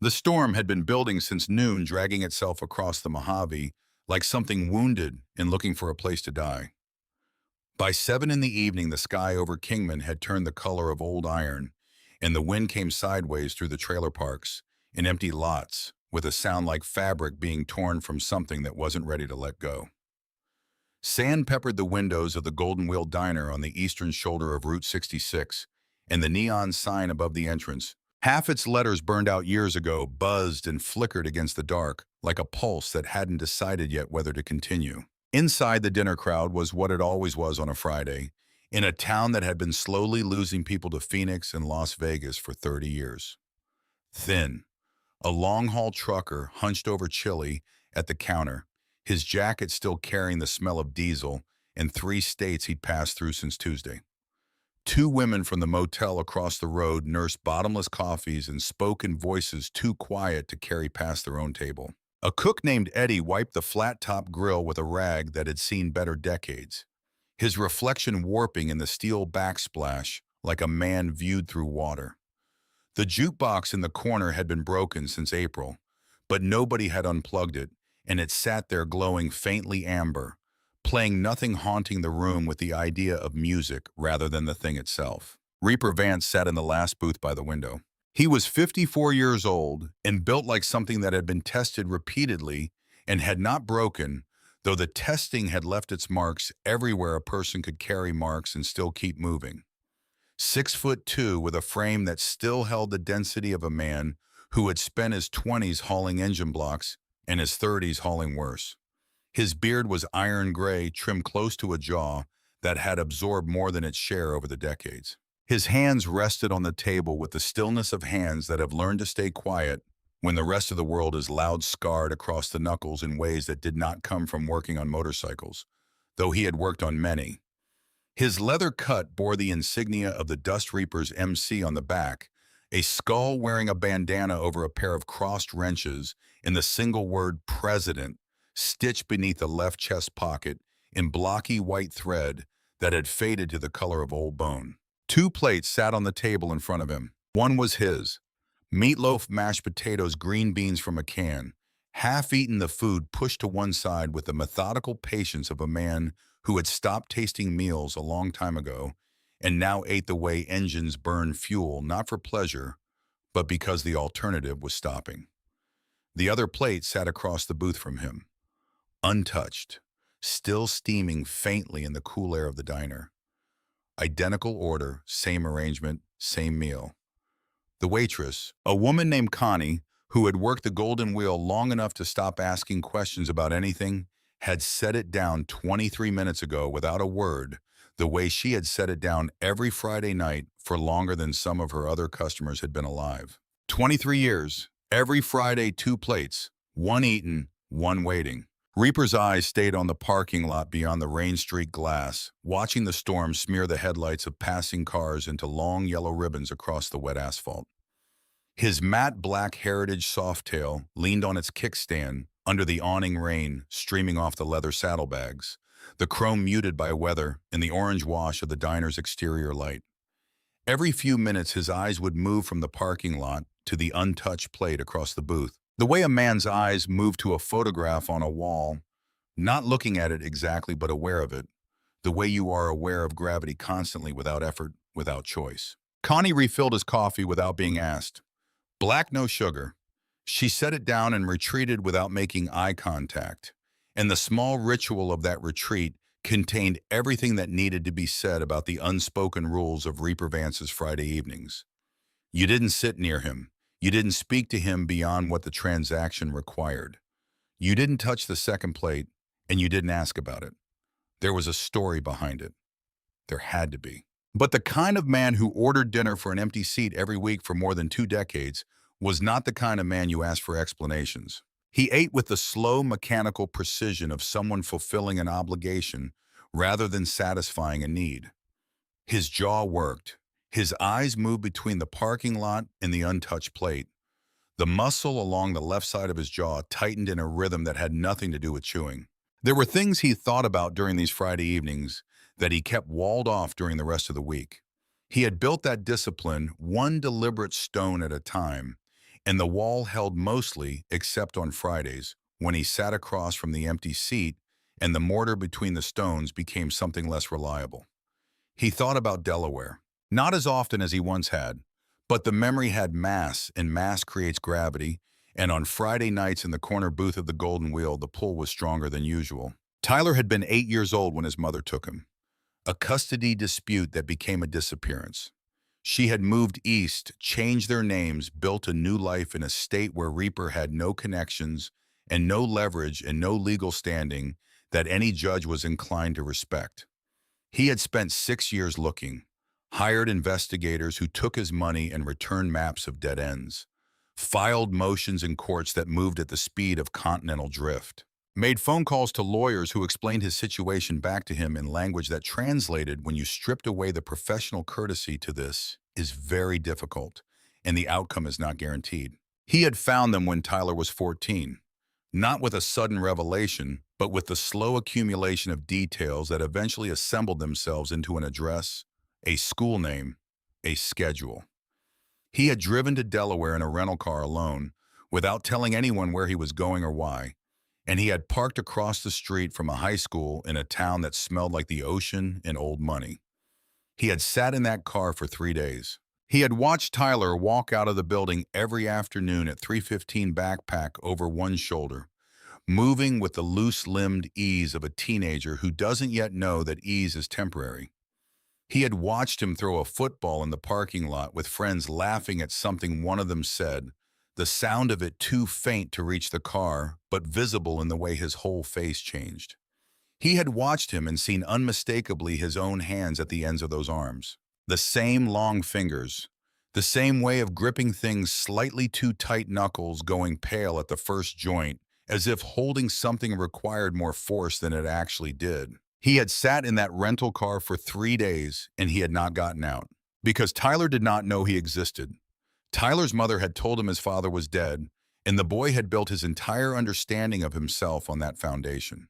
The storm had been building since noon, dragging itself across the Mojave like something wounded and looking for a place to die. By 7 in the evening, the sky over Kingman had turned the color of old iron, and the wind came sideways through the trailer parks and empty lots with a sound like fabric being torn from something that wasn't ready to let go. Sand peppered the windows of the Golden Wheel Diner on the eastern shoulder of Route 66, and the neon sign above the entrance, half its letters burned out years ago, buzzed and flickered against the dark like a pulse that hadn't decided yet whether to continue. Inside, the dinner crowd was what it always was on a Friday, in a town that had been slowly losing people to Phoenix and Las Vegas for 30 years. Thin, a long-haul trucker hunched over chili at the counter, his jacket still carrying the smell of diesel in 3 states he'd passed through since Tuesday. Two women from the motel across the road nursed bottomless coffees and spoke in voices too quiet to carry past their own table. A cook named Eddie wiped the flat-top grill with a rag that had seen better decades, his reflection warping in the steel backsplash like a man viewed through water. The jukebox in the corner had been broken since April, but nobody had unplugged it, and it sat there glowing faintly amber, playing nothing, haunting the room with the idea of music rather than the thing itself. Reaper Vance sat in the last booth by the window. He was 54 years old and built like something that had been tested repeatedly and had not broken, though the testing had left its marks everywhere a person could carry marks and still keep moving. 6'2", with a frame that still held the density of a man who had spent his 20s hauling engine blocks and his 30s hauling worse. His beard was iron gray, trimmed close to a jaw that had absorbed more than its share over the decades. His hands rested on the table with the stillness of hands that have learned to stay quiet when the rest of the world is loud, scarred across the knuckles in ways that did not come from working on motorcycles, though he had worked on many. His leather cut bore the insignia of the Dust Reaper's MC on the back, a skull wearing a bandana over a pair of crossed wrenches, and the single word "President" stitched beneath the left chest pocket in blocky white thread that had faded to the color of old bone. 2 plates sat on the table in front of him. One was his: meatloaf, mashed potatoes, green beans from a can, half-eaten, the food pushed to one side with the methodical patience of a man who had stopped tasting meals a long time ago and now ate the way engines burn fuel, not for pleasure, but because the alternative was stopping. The other plate sat across the booth from him, untouched, still steaming faintly in the cool air of the diner. Identical order, same arrangement, same meal. The waitress, a woman named Connie, who had worked the Golden Wheel long enough to stop asking questions about anything, had set it down 23 minutes ago without a word, the way she had set it down every Friday night for longer than some of her other customers had been alive. 23 years, every Friday 2 plates, one eaten, one waiting. Reaper's eyes stayed on the parking lot beyond the rain-streaked glass, watching the storm smear the headlights of passing cars into long yellow ribbons across the wet asphalt. His matte black Heritage Softail leaned on its kickstand under the awning, rain streaming off the leather saddlebags, the chrome muted by weather and the orange wash of the diner's exterior light. Every few minutes his eyes would move from the parking lot to the untouched plate across the booth, the way a man's eyes move to a photograph on a wall, not looking at it exactly but aware of it, the way you are aware of gravity constantly, without effort, without choice. Connie refilled his coffee without being asked. Black, no sugar. She set it down and retreated without making eye contact, and the small ritual of that retreat contained everything that needed to be said about the unspoken rules of Reaper Vance's Friday evenings. You didn't sit near him. You didn't speak to him beyond what the transaction required. You didn't touch the second plate, and you didn't ask about it. There was a story behind it. There had to be. But the kind of man who ordered dinner for an empty seat every week for more than 2 decades was not the kind of man you asked for explanations. He ate with the slow, mechanical precision of someone fulfilling an obligation rather than satisfying a need. His jaw worked. His eyes moved between the parking lot and the untouched plate. The muscle along the left side of his jaw tightened in a rhythm that had nothing to do with chewing. There were things he thought about during these Friday evenings that he kept walled off during the rest of the week. He had built that discipline one deliberate stone at a time, and the wall held mostly except on Fridays, when he sat across from the empty seat and the mortar between the stones became something less reliable. He thought about Delaware, not as often as he once had, but the memory had mass, and mass creates gravity, and on Friday nights in the corner booth of the Golden Wheel, the pull was stronger than usual. Tyler had been 8 years old when his mother took him. A custody dispute that became a disappearance. She had moved east, changed their names, built a new life in a state where Reaper had no connections and no leverage and no legal standing that any judge was inclined to respect. He had spent 6 years looking, hired investigators who took his money and returned maps of dead ends, filed motions in courts that moved at the speed of continental drift, made phone calls to lawyers who explained his situation back to him in language that translated when you stripped away the professional courtesy to this is very difficult, and the outcome is not guaranteed. He had found them when Tyler was 14, not with a sudden revelation, but with the slow accumulation of details that eventually assembled themselves into an address, a school name, a schedule. He had driven to Delaware in a rental car alone, without telling anyone where he was going or why, and he had parked across the street from a high school in a town that smelled like the ocean and old money. He had sat in that car for 3 days. He had watched Tyler walk out of the building every afternoon at 3:15, backpack over one shoulder, moving with the loose-limbed ease of a teenager who doesn't yet know that ease is temporary. He had watched him throw a football in the parking lot with friends laughing at something one of them said, the sound of it too faint to reach the car, but visible in the way his whole face changed. He had watched him and seen unmistakably his own hands at the ends of those arms. The same long fingers, the same way of gripping things, slightly too tight knuckles going pale at the first joint, as if holding something required more force than it actually did. He had sat in that rental car for 3 days and he had not gotten out. Because Tyler did not know he existed. Tyler's mother had told him his father was dead, and the boy had built his entire understanding of himself on that foundation.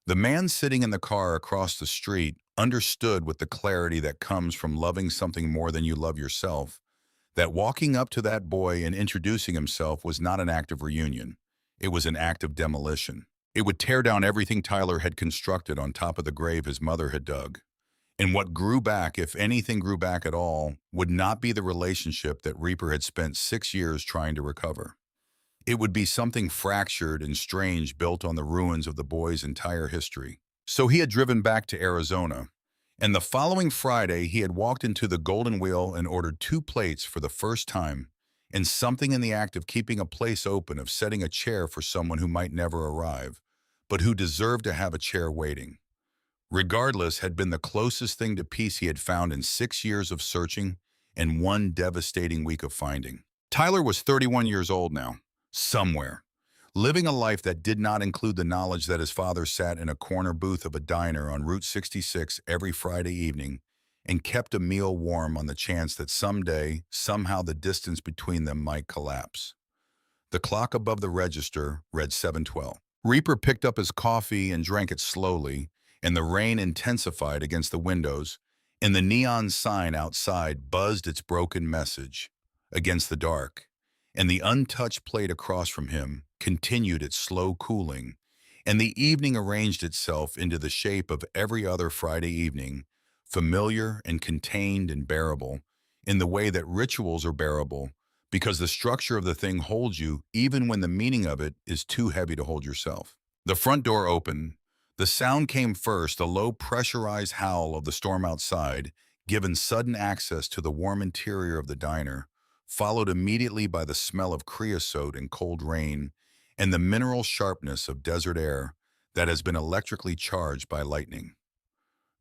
The man sitting in the car across the street understood with the clarity that comes from loving something more than you love yourself, that walking up to that boy and introducing himself was not an act of reunion. It was an act of demolition. It would tear down everything Tyler had constructed on top of the grave his mother had dug. And what grew back, if anything grew back at all, would not be the relationship that Reaper had spent 6 years trying to recover. It would be something fractured and strange built on the ruins of the boy's entire history. So he had driven back to Arizona, and the following Friday he had walked into the Golden Wheel and ordered 2 plates for the first time, and something in the act of keeping a place open, of setting a chair for someone who might never arrive, but who deserved to have a chair waiting. Regardless, had been the closest thing to peace he had found in 6 years of searching and one devastating week of finding. Tyler was 31 years old now, somewhere, living a life that did not include the knowledge that his father sat in a corner booth of a diner on Route 66 every Friday evening and kept a meal warm on the chance that someday, somehow, the distance between them might collapse. The clock above the register read 7:12. Reaper picked up his coffee and drank it slowly, and the rain intensified against the windows, and the neon sign outside buzzed its broken message against the dark, and the untouched plate across from him continued its slow cooling, and the evening arranged itself into the shape of every other Friday evening, familiar and contained and bearable, in the way that rituals are bearable, because the structure of the thing holds you even when the meaning of it is too heavy to hold yourself. The front door opened. The sound came first, a low pressurized howl of the storm outside, given sudden access to the warm interior of the diner, followed immediately by the smell of creosote and cold rain, and the mineral sharpness of desert air that has been electrically charged by lightning.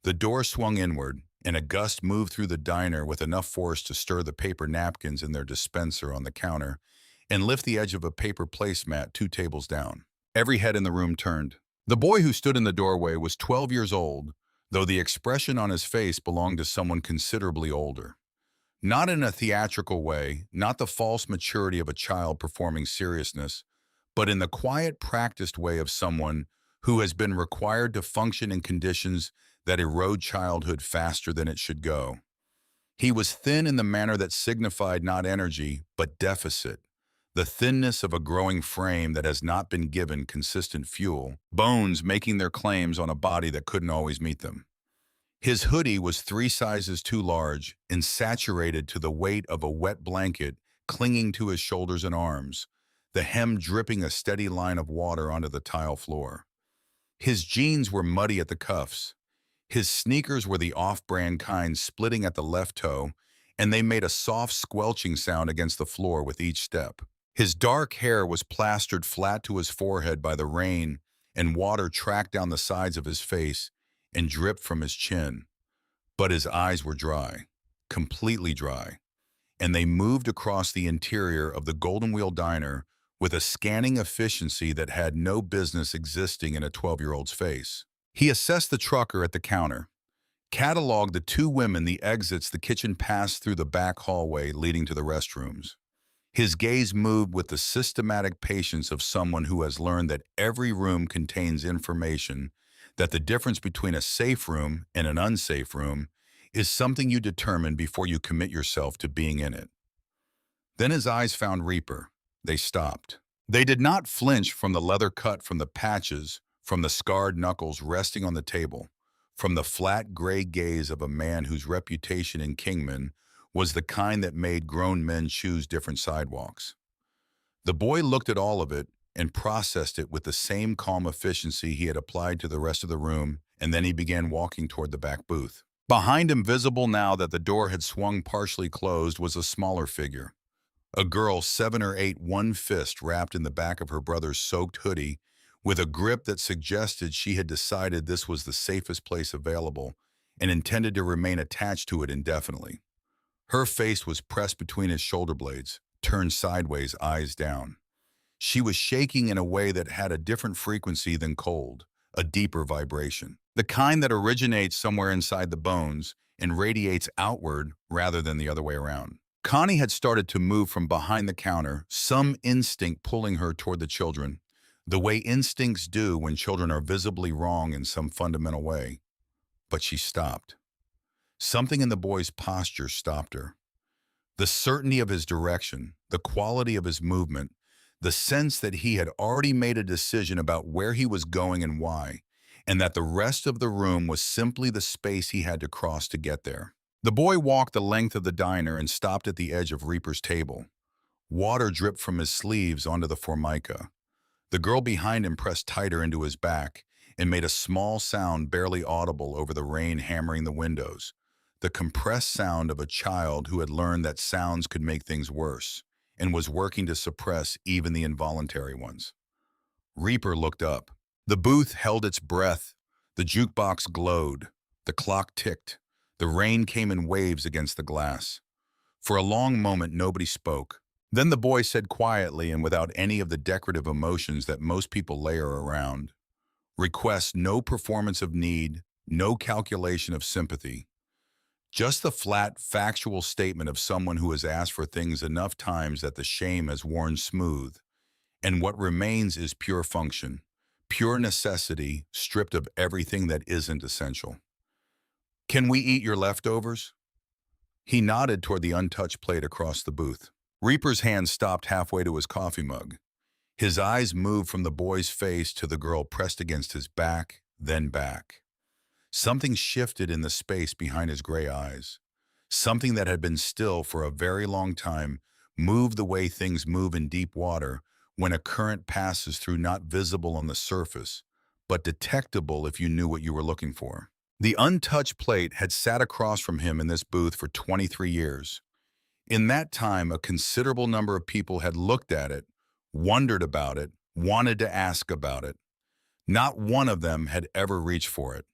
The door swung inward, and a gust moved through the diner with enough force to stir the paper napkins in their dispenser on the counter and lift the edge of a paper placemat 2 tables down. Every head in the room turned. The boy who stood in the doorway was 12 years old, though the expression on his face belonged to someone considerably older. Not in a theatrical way, not the false maturity of a child performing seriousness, but in the quiet, practiced way of someone who has been required to function in conditions that erode childhood faster than it should go. He was thin in the manner that signified not energy, but deficit, the thinness of a growing frame that has not been given consistent fuel, bones making their claims on a body that couldn't always meet them. His hoodie was 3 sizes too large and saturated to the weight of a wet blanket clinging to his shoulders and arms, the hem dripping a steady line of water onto the tile floor. His jeans were muddy at the cuffs. His sneakers were the off-brand kind splitting at the left toe, and they made a soft squelching sound against the floor with each step. His dark hair was plastered flat to his forehead by the rain, and water tracked down the sides of his face and dripped from his chin. But his eyes were dry, completely dry, and they moved across the interior of the Golden Wheel Diner with a scanning efficiency that had no business existing in a 12-year-old's face. He assessed the trucker at the counter, cataloged the 2 women, the exits the kitchen passed through the back hallway leading to the restrooms. His gaze moved with the systematic patience of someone who has learned that every room contains information, that the difference between a safe room and an unsafe room is something you determine before you commit yourself to being in it. Then his eyes found Reaper. They stopped. They did not flinch from the leather cut from the patches, from the scarred knuckles resting on the table, from the flat gray gaze of a man whose reputation in Kingman was the kind that made grown men choose different sidewalks. The boy looked at all of it and processed it with the same calm efficiency he had applied to the rest of the room, and then he began walking toward the back booth. Behind him, visible now that the door had swung partially closed, was a smaller figure. A girl 7 or 8, one fist wrapped in the back of her brother's soaked hoodie, with a grip that suggested she had decided this was the safest place available and intended to remain attached to it indefinitely. Her face was pressed between his shoulder blades, turned sideways, eyes down. She was shaking in a way that had a different frequency than cold, a deeper vibration, the kind that originates somewhere inside the bones and radiates outward rather than the other way around. Connie had started to move from behind the counter, some instinct pulling her toward the children, the way instincts do when children are visibly wrong in some fundamental way. But she stopped. Something in the boy's posture stopped her. The certainty of his direction, the quality of his movement, the sense that he had already made a decision about where he was going and why, and that the rest of the room was simply the space he had to cross to get there. The boy walked the length of the diner and stopped at the edge of Reaper's table. Water dripped from his sleeves onto the formica. The girl behind him pressed tighter into his back and made a small sound barely audible over the rain hammering the windows, the compressed sound of a child who had learned that sounds could make things worse and was working to suppress even the involuntary ones. Reaper looked up. The booth held its breath. The jukebox glowed. The clock ticked. The rain came in waves against the glass. For a long moment, nobody spoke. Then the boy said quietly and without any of the decorative emotions that most people layer around, "Request no performance of need, no calculation of sympathy. Just the flat, factual statement of someone who has asked for things enough times that the shame has worn smooth, and what remains is pure function, pure necessity, stripped of everything that isn't essential. Can we eat your leftovers?" He nodded toward the untouched plate across the booth. Reaper's hand stopped halfway to his coffee mug. His eyes moved from the boy's face to the girl pressed against his back, then back. Something shifted in the space behind his gray eyes. Something that had been still for a very long time moved the way things move in deep water when a current passes through, not visible on the surface, but detectable if you knew what you were looking for. The untouched plate had sat across from him in this booth for 23 years. In that time, a considerable number of people had looked at it, wondered about it, wanted to ask about it. Not one of them had ever reached for it.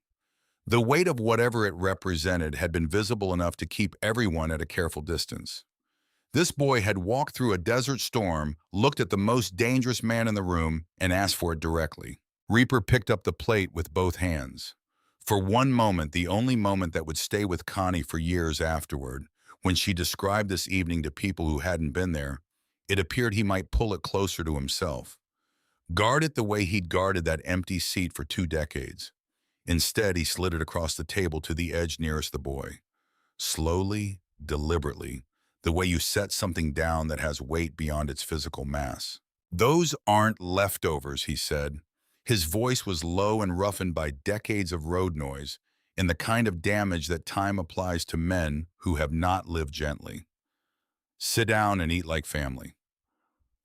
The weight of whatever it represented had been visible enough to keep everyone at a careful distance. This boy had walked through a desert storm, looked at the most dangerous man in the room, and asked for it directly. Reaper picked up the plate with both hands. For one moment, the only moment that would stay with Connie for years afterward, when she described this evening to people who hadn't been there, it appeared he might pull it closer to himself. Guard it the way he'd guarded that empty seat for 2 decades. Instead, he slid it across the table to the edge nearest the boy. Slowly, deliberately, the way you set something down that has weight beyond its physical mass. Those aren't leftovers, he said. His voice was low and roughened by decades of road noise and the kind of damage that time applies to men who have not lived gently. Sit down and eat like family.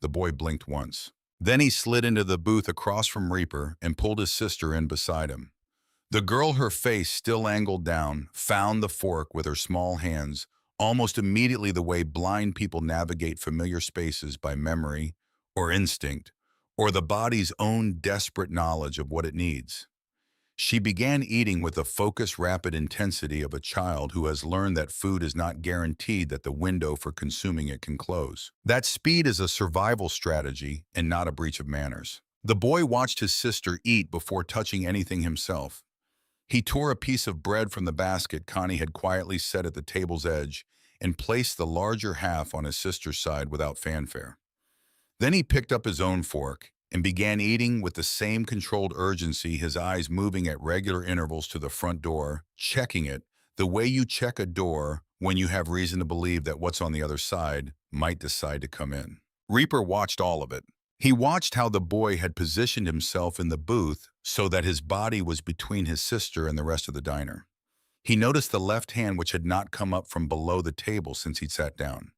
The boy blinked once. Then he slid into the booth across from Reaper and pulled his sister in beside him. The girl, her face still angled down, found the fork with her small hands, almost immediately the way blind people navigate familiar spaces by memory or instinct, or the body's own desperate knowledge of what it needs. She began eating with the focused, rapid intensity of a child who has learned that food is not guaranteed that the window for consuming it can close. That speed is a survival strategy and not a breach of manners. The boy watched his sister eat before touching anything himself. He tore a piece of bread from the basket Connie had quietly set at the table's edge and placed the larger half on his sister's side without fanfare. Then he picked up his own fork and began eating with the same controlled urgency, his eyes moving at regular intervals to the front door, checking it, the way you check a door when you have reason to believe that what's on the other side might decide to come in. Reaper watched all of it. He watched how the boy had positioned himself in the booth so that his body was between his sister and the rest of the diner. He noticed the left hand which had not come up from below the table since he'd sat down.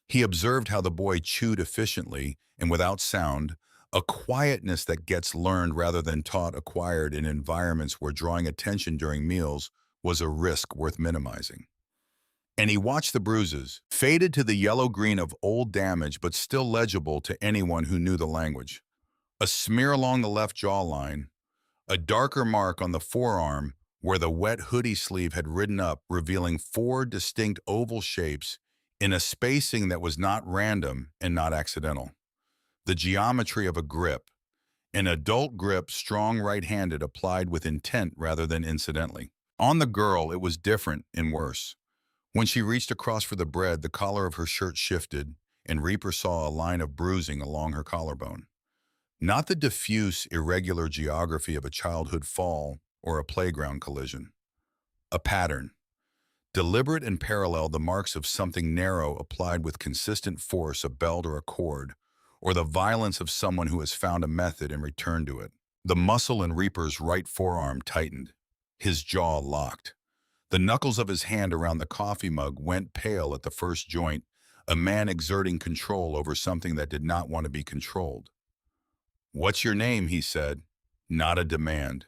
He observed how the boy chewed efficiently and without sound, a quietness that gets learned rather than taught, acquired in environments where drawing attention during meals was a risk worth minimizing. And he watched the bruises, faded to the yellow-green of old damage but still legible to anyone who knew the language. A smear along the left jawline, a darker mark on the forearm where the wet hoodie sleeve had ridden up, revealing 4 distinct oval shapes in a spacing that was not random and not accidental. The geometry of a grip, an adult grip, strong right-handed, applied with intent rather than incidentally. On the girl, it was different and worse. When she reached across for the bread, the collar of her shirt shifted, and Reaper saw a line of bruising along her collarbone. Not the diffuse, irregular geography of a childhood fall or a playground collision. A pattern. Deliberate and parallel, the marks of something narrow applied with consistent force, a belt or a cord, or the violence of someone who has found a method and returned to it. The muscle in Reaper's right forearm tightened. His jaw locked. The knuckles of his hand around the coffee mug went pale at the first joint, a man exerting control over something that did not want to be controlled. "What's your name?" he said. Not a demand.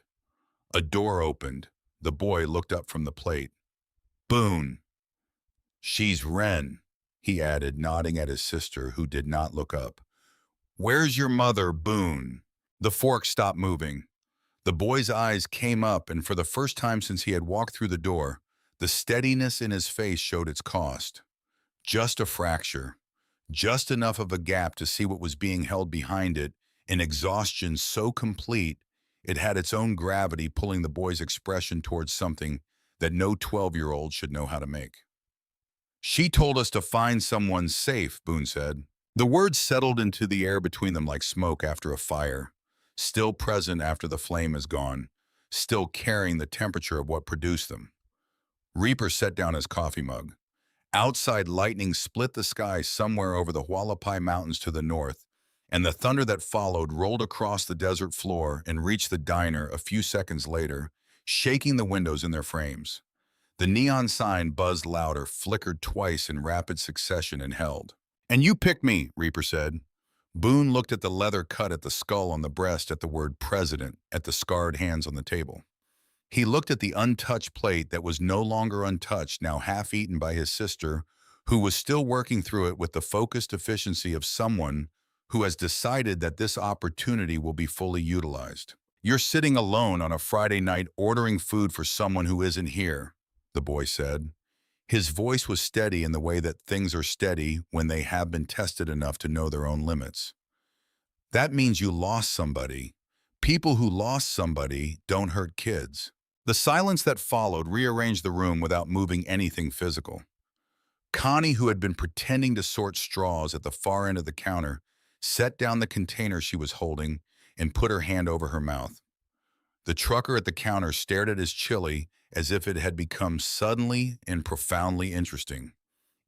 A door opened. The boy looked up from the plate. "Boone." "She's Wren," he added, nodding at his sister, who did not look up. "Where's your mother, Boone?" The fork stopped moving. The boy's eyes came up, and for the first time since he had walked through the door, the steadiness in his face showed its cost. Just a fracture. Just enough of a gap to see what was being held behind it, an exhaustion so complete it had its own gravity, pulling the boy's expression towards something that no 12-year-old should know how to make. "She told us to find someone safe," Boone said. The words settled into the air between them like smoke after a fire, still present after the flame is gone, still carrying the temperature of what produced them. Reaper set down his coffee mug. Outside, lightning split the sky somewhere over the Hualapai Mountains to the north, and the thunder that followed rolled across the desert floor and reached the diner a few seconds later, shaking the windows in their frames. The neon sign buzzed louder, flickered twice in rapid succession, and held. "And you picked me," Reaper said. Boone looked at the leather cut at the skull on the breast, at the word president, at the scarred hands on the table. He looked at the untouched plate that was no longer untouched, now half-eaten by his sister, who was still working through it with the focused efficiency of someone who has decided that this opportunity will be fully utilized. "You're sitting alone on a Friday night ordering food for someone who isn't here," the boy said. His voice was steady in the way that things are steady when they have been tested enough to know their own limits. "That means you lost somebody. People who lost somebody don't hurt kids." The silence that followed rearranged the room without moving anything physical. Connie, who had been pretending to sort straws at the far end of the counter, set down the container she was holding and put her hand over her mouth. The trucker at the counter stared at his chili as if it had become suddenly and profoundly interesting.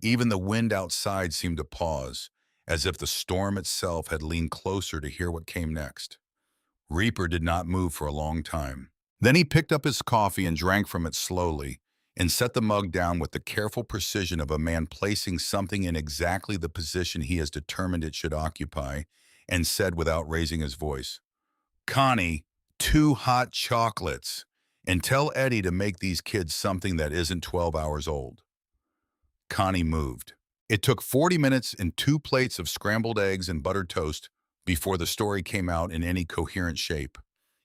Even the wind outside seemed to pause, as if the storm itself had leaned closer to hear what came next. Reaper did not move for a long time. Then he picked up his coffee and drank from it slowly, and set the mug down with the careful precision of a man placing something in exactly the position he has determined it should occupy, and said without raising his voice, "Connie, 2 hot chocolates, and tell Eddie to make these kids something that isn't 12 hours old." Connie moved. It took 40 minutes and 2 plates of scrambled eggs and buttered toast before the story came out in any coherent shape.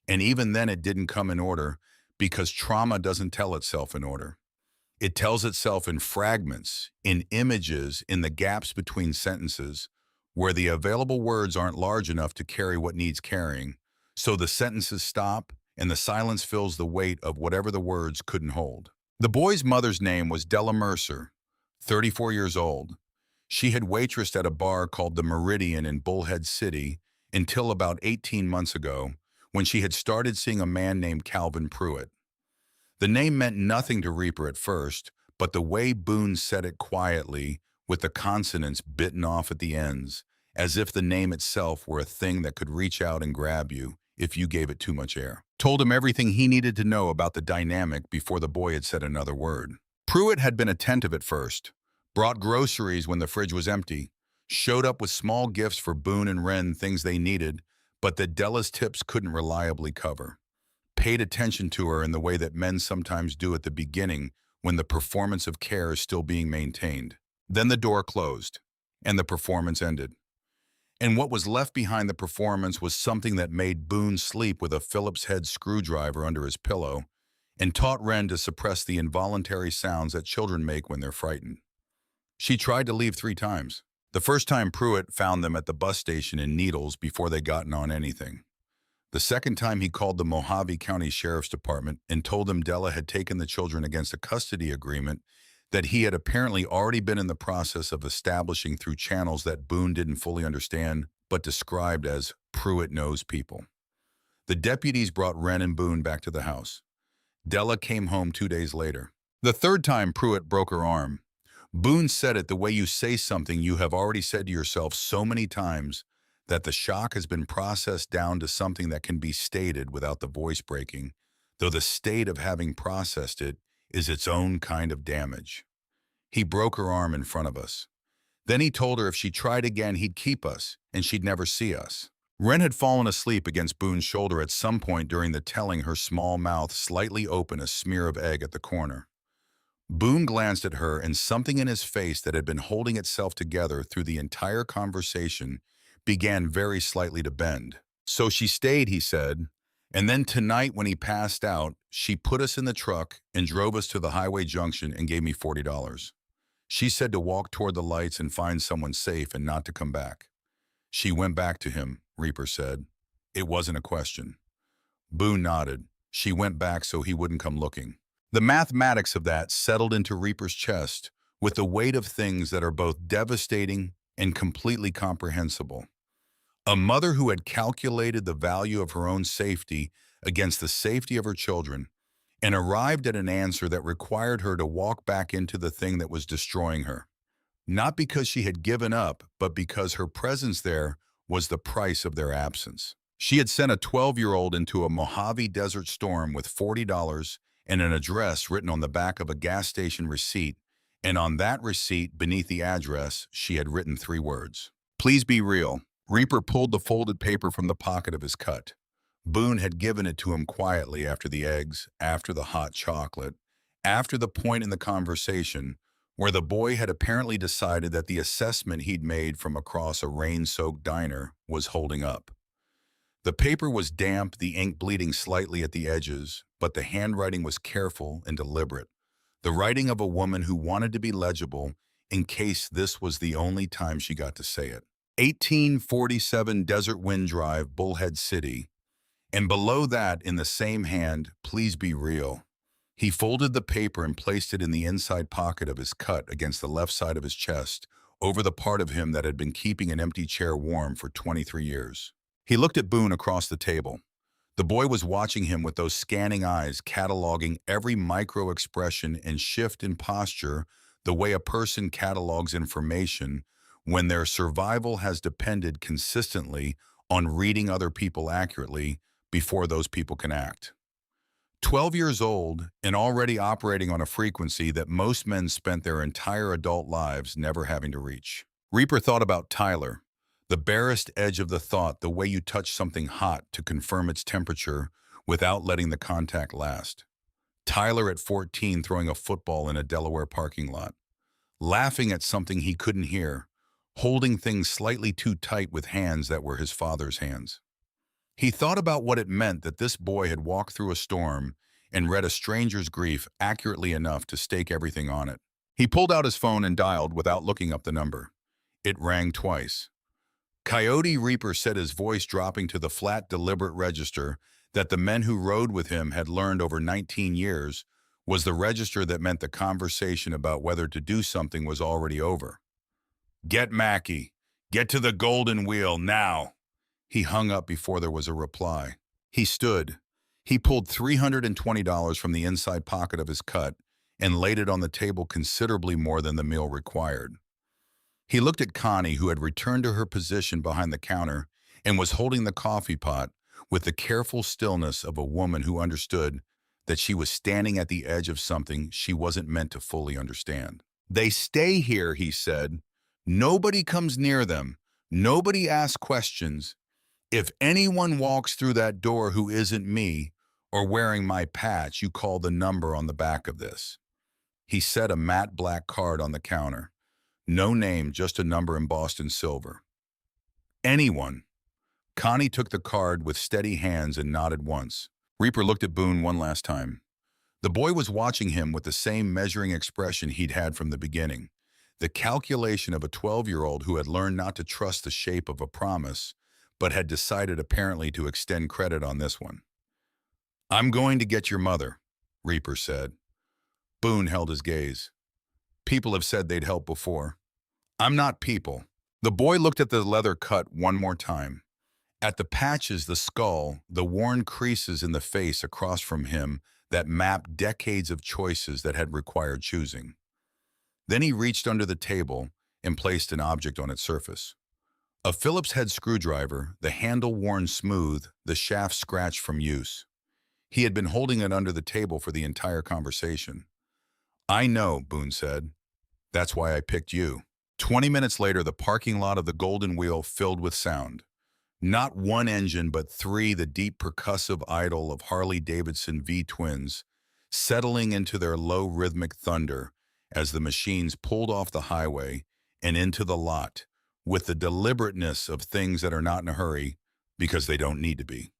And even then it didn't come in order, because trauma doesn't tell itself in order. It tells itself in fragments, in images, in the gaps between sentences, where the available words aren't large enough to carry what needs carrying. So the sentences stop, and the silence fills the weight of whatever the words couldn't hold. The boy's mother's name was Della Mercer, 34 years old. She had waitressed at a bar called the Meridian in Bullhead City until about 18 months ago, when she had started seeing a man named Calvin Pruitt. The name meant nothing to Reaper at first, but the way Boone said it quietly, with the consonants bitten off at the ends, as if the name itself were a thing that could reach out and grab you if you gave it too much air, told him everything he needed to know about the dynamic before the boy had said another word. Pruitt had been attentive at first, brought groceries when the fridge was empty, showed up with small gifts for Boone and Wren, things they needed, but that Della's tips couldn't reliably cover. Paid attention to her in the way that men sometimes do at the beginning when the performance of care is still being maintained. Then the door closed, and the performance ended. And what was left behind the performance was something that made Boone sleep with a Phillips head screwdriver under his pillow, and taught Wren to suppress the involuntary sounds that children make when they're frightened. She tried to leave 3 times. The first time Pruitt found them at the bus station in Needles before they'd gotten on anything. The second time he called the Mojave County Sheriff's Department and told them Della had taken the children against a custody agreement that he had apparently already been in the process of establishing through channels that Boone didn't fully understand, but described as Pruitt knows people. The deputies brought Wren and Boone back to the house. Della came home 2 days later. The third time Pruitt broke her arm. Boone said it the way you say something you have already said to yourself so many times that the shock has been processed down to something that can be stated without the voice breaking, though the state of having processed it is its own kind of damage. He broke her arm in front of us. Then he told her if she tried again, he'd keep us, and she'd never see us. Wren had fallen asleep against Boone's shoulder at some point during the telling, her small mouth slightly open, a smear of egg at the corner. Boone glanced at her, and something in his face that had been holding itself together through the entire conversation began very slightly to bend. "So she stayed," he said, "and then tonight when he passed out, she put us in the truck and drove us to the highway junction and gave me $40. She said to walk toward the lights and find someone safe and not to come back." "She went back to him," Reaper said. "It wasn't a question." Boone nodded. "She went back so he wouldn't come looking." The mathematics of that settled into Reaper's chest with the weight of things that are both devastating and completely comprehensible. A mother who had calculated the value of her own safety against the safety of her children and arrived at an answer that required her to walk back into the thing that was destroying her. Not because she had given up, but because her presence there was the price of their absence. She had sent a 12-year-old into a Mojave desert storm with $40 and an address written on the back of a gas station receipt, and on that receipt, beneath the address, she had written 3 words. "Please be real." Reaper pulled the folded paper from the pocket of his cut. Boone had given it to him quietly after the eggs, after the hot chocolate, after the point in the conversation where the boy had apparently decided that the assessment he'd made from across a rain-soaked diner was holding up. The paper was damp, the ink bleeding slightly at the edges, but the handwriting was careful and deliberate, the writing of a woman who wanted to be legible in case this was the only time she got to say it. 1847 Desert Wind Drive, Bullhead City. And below that, in the same hand, "Please be real." He folded the paper and placed it in the inside pocket of his cut against the left side of his chest, over the part of him that had been keeping an empty chair warm for 23 years. He looked at Boone across the table. The boy was watching him with those scanning eyes, cataloging every micro-expression and shift in posture the way a person catalogs information when their survival has depended consistently on reading other people accurately before those people can act. 12 years old and already operating on a frequency that most men spent their entire adult lives never having to reach. Reaper thought about Tyler, the barest edge of the thought, the way you touch something hot to confirm its temperature without letting the contact last. Tyler at 14 throwing a football in a Delaware parking lot, laughing at something he couldn't hear, holding things slightly too tight with hands that were his father's hands. He thought about what it meant that this boy had walked through a storm and read a stranger's grief accurately enough to stake everything on it. He pulled out his phone and dialed without looking up the number. It rang twice. Coyote Reaper said, his voice dropping to the flat, deliberate register that the men who rode with him had learned over 19 years was the register that meant the conversation about whether to do something was already over. "Get Mackie. Get to the Golden Wheel now." He hung up before there was a reply. He stood. He pulled $320 from the inside pocket of his cut and laid it on the table, considerably more than the meal required. He looked at Connie, who had returned to her position behind the counter and was holding the coffee pot with the careful stillness of a woman who understood that she was standing at the edge of something she wasn't meant to fully understand. "They stay here," he said. "Nobody comes near them. Nobody asks questions. If anyone walks through that door who isn't me or wearing my patch, you call the number on the back of this." He set a matte black card on the counter. No name, just a number embossed in silver. "Anyone." Connie took the card with steady hands and nodded once. Reaper looked at Boone one last time. The boy was watching him with the same measuring expression he'd had from the beginning. The calculation of a 12-year-old who had learned not to trust the shape of a promise, but had decided apparently to extend credit on this one. "I'm going to get your mother," Reaper said. Boone held his gaze. "People have said they'd help before. I'm not people." The boy looked at the leather cut one more time. At the patches, the skull, the worn creases in the face across from him that mapped decades of choices that had required choosing. Then he reached under the table and placed an object on its surface. A Phillips head screwdriver, the handle worn smooth, the shaft scratched from use. He had been holding it under the table for the entire conversation. "I know," Boone said. "That's why I picked you." 20 minutes later, the parking lot of the Golden Wheel filled with sound. Not one engine, but three, the deep percussive idol of Harley-Davidson V-twins, settling into their low rhythmic thunder as the machines pulled off the highway and into the lot, with the deliberateness of things that are not in a hurry because they don't need to be.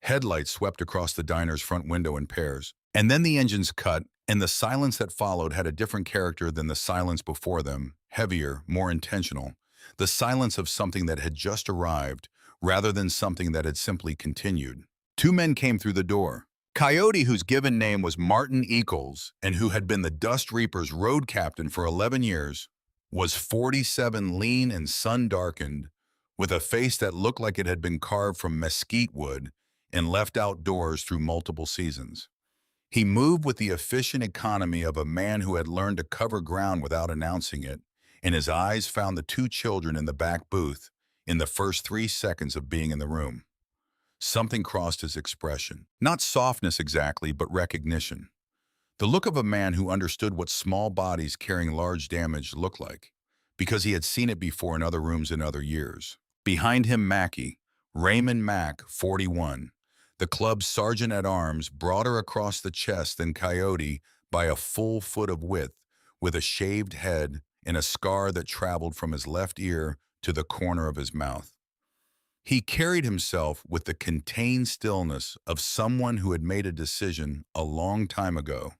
Headlights swept across the diner's front window in pairs, and then the engines cut, and the silence that followed had a different character than the silence before them, heavier, more intentional, the silence of something that had just arrived rather than something that had simply continued. Two men came through the door. Coyote, whose given name was Martin Eccles and who had been the Dust Reaper's road captain for 11 years, was 47, lean and sun-darkened, with a face that looked like it had been carved from mesquite wood and left outdoors through multiple seasons. He moved with the efficient economy of a man who had learned to cover ground without announcing it, and his eyes found the two children in the back booth in the first 3 seconds of being in the room. Something crossed his expression. Not softness exactly, but recognition. The look of a man who understood what small bodies carrying large damage looked like, because he had seen it before in other rooms in other years. Behind him, Mackie, Raymond Mack, 41, the club's sergeant-at-arms, broader across the chest than Coyote by a full foot of width, with a shaved head and a scar that traveled from his left ear to the corner of his mouth. He carried himself with the contained stillness of someone who had made a decision a long time ago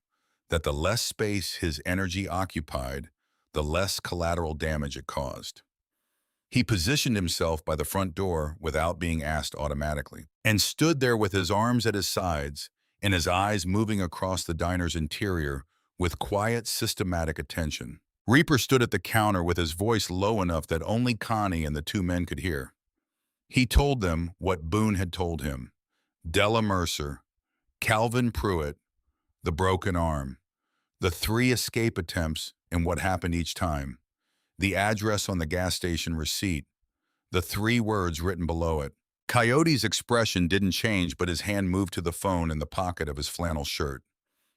that the less space his energy occupied, the less collateral damage it caused. He positioned himself by the front door without being asked automatically, and stood there with his arms at his sides and his eyes moving across the diner's interior with quiet, systematic attention. Reaper stood at the counter with his voice low enough that only Connie and the two men could hear. He told them what Boone had told him. Della Mercer, Calvin Pruitt, the broken arm, the 3 escape attempts and what happened each time. The address on the gas station receipt, the 3 words written below it. Coyote's expression didn't change, but his hand moved to the phone in the pocket of his flannel shirt.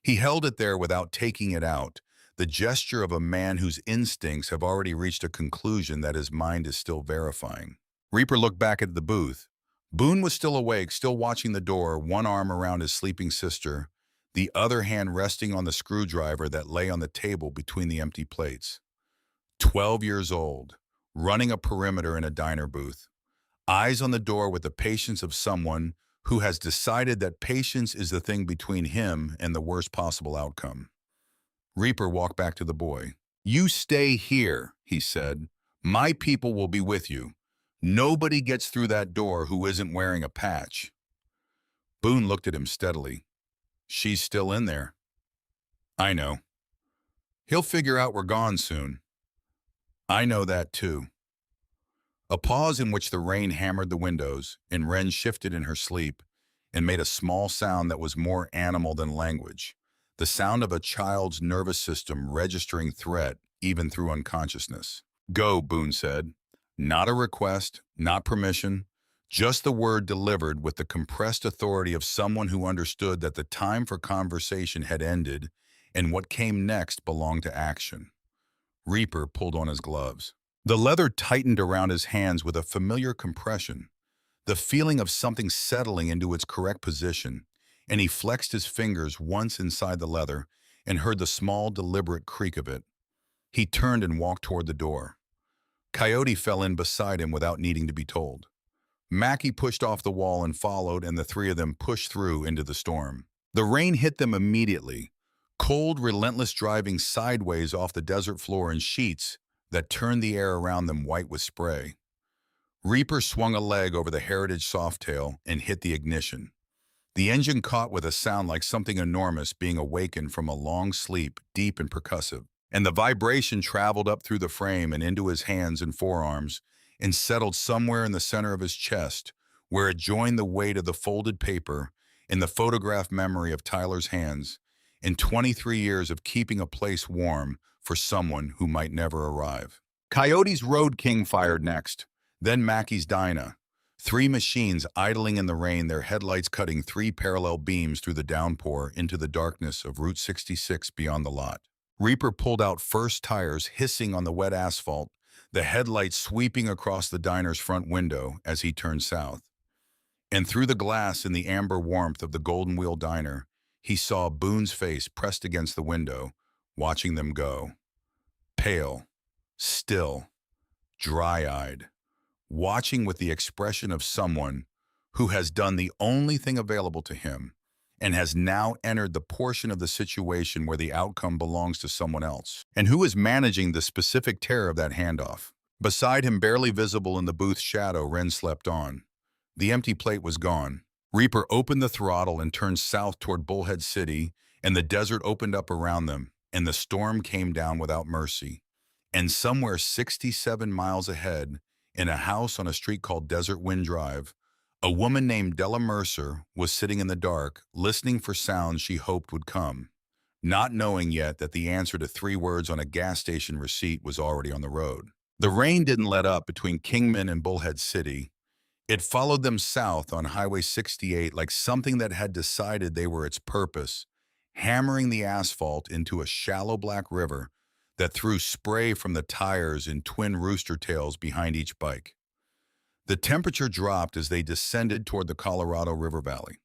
He held it there without taking it out, the gesture of a man whose instincts have already reached a conclusion that his mind is still verifying. Reaper looked back at the booth. Boone was still awake, still watching the door, one arm around his sleeping sister, the other hand resting on the screwdriver that lay on the table between the empty plates. 12 years old, running a perimeter in a diner booth. Eyes on the door with the patience of someone who has decided that patience is the thing between him and the worst possible outcome. Reaper walked back to the boy. "You stay here," he said. "My people will be with you. Nobody gets through that door who isn't wearing a patch." Boone looked at him steadily. "She's still in there." "I know. He'll figure out we're gone soon." "I know that too." A pause in which the rain hammered the windows, and Wren shifted in her sleep and made a small sound that was more animal than language, the sound of a child's nervous system registering threat even through unconsciousness. "Go," Boone said. Not a request, not permission, just the word delivered with the compressed authority of someone who understood that the time for conversation had ended and what came next belonged to action. Reaper pulled on his gloves. The leather tightened around his hands with a familiar compression, the feeling of something settling into its correct position, and he flexed his fingers once inside the leather and heard the small, deliberate creak of it. He turned and walked toward the door. Coyote fell in beside him without needing to be told. Mackie pushed off the wall and followed, and the three of them pushed through into the storm. The rain hit them immediately, cold, relentless, driving sideways off the desert floor in sheets that turned the air around them white with spray. Reaper swung a leg over the Heritage Softail and hit the ignition. The engine caught with a sound like something enormous being awakened from a long sleep, deep and percussive, and the vibration traveled up through the frame and into his hands and forearms and settled somewhere in the center of his chest, where it joined the weight of the folded paper and the photograph memory of Tyler's hands in 23 years of keeping a place warm for someone who might never arrive. Coyote's Road King fired next, then Mackey's Dyna. 3 machines idling in the rain, their headlights cutting 3 parallel beams through the downpour into the darkness of Route 66 beyond the lot. Reaper pulled out first tires hissing on the wet asphalt, the headlights sweeping across the diner's front window as he turned south. And through the glass in the amber warmth of the Golden Wheel Diner, he saw Boone's face pressed against the window, watching them go. Pale, still, dry-eyed, watching with the expression of someone who has done the only thing available to him and has now entered the portion of the situation where the outcome belongs to someone else, and who is managing the specific terror of that handoff. Beside him, barely visible in the booth's shadow, Wren slept on. The empty plate was gone. Reaper opened the throttle and turned south toward Bullhead City, and the desert opened up around them, and the storm came down without mercy. And somewhere 67 miles ahead, in a house on a street called Desert Wind Drive, a woman named Della Mercer was sitting in the dark, listening for sounds she hoped would come, not knowing yet that the answer to 3 words on a gas station receipt was already on the road. The rain didn't let up between Kingman and Bullhead City. It followed them south on Highway 68 like something that had decided they were its purpose, hammering the asphalt into a shallow black river that threw spray from the tires in twin rooster tails behind each bike. The temperature dropped as they descended toward the Colorado River Valley.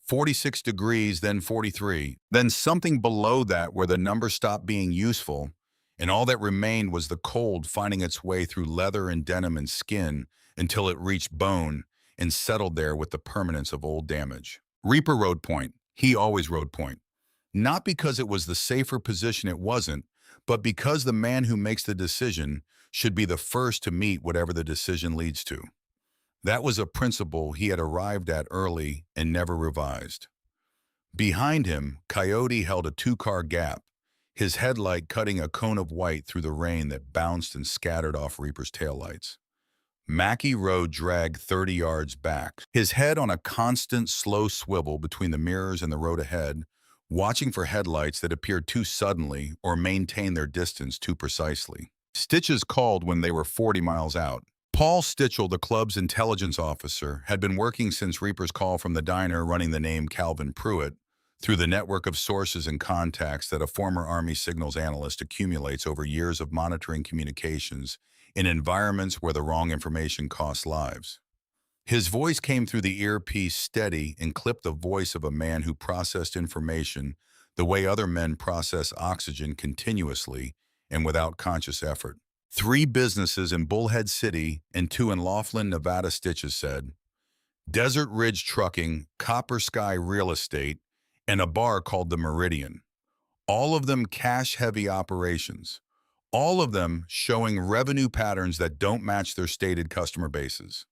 46 degrees, then 43, then something below that where the number stopped being useful, and all that remained was the cold finding its way through leather and denim and skin until it reached bone and settled there with the permanence of old damage. Reaper rode point. He always rode point. Not because it was the safer position it wasn't, but because the man who makes the decision should be the first to meet whatever the decision leads to. That was a principle he had arrived at early and never revised. Behind him, Coyote held a 2-car gap, his headlight cutting a cone of white through the rain that bounced and scattered off Reaper's taillights. Mackie Road dragged 30 yards back, his head on a constant, slow swivel between the mirrors and the road ahead, watching for headlights that appeared too suddenly or maintained their distance too precisely. Stitches called when they were 40 miles out. Paul Stitchell, the club's intelligence officer, had been working since Reaper's call from the diner running the name Calvin Pruitt through the network of sources and contacts that a former Army signals analyst accumulates over years of monitoring communications in environments where the wrong information costs lives. His voice came through the earpiece steady and clipped the voice of a man who processed information the way other men process oxygen continuously and without conscious effort. 3 businesses in Bullhead City and 2 in Laughlin, Nevada, Stitches said. Desert Ridge Trucking, Copper Sky Real Estate, and a bar called the Meridian. All of them cash-heavy operations. All of them showing revenue patterns that don't match their stated customer bases.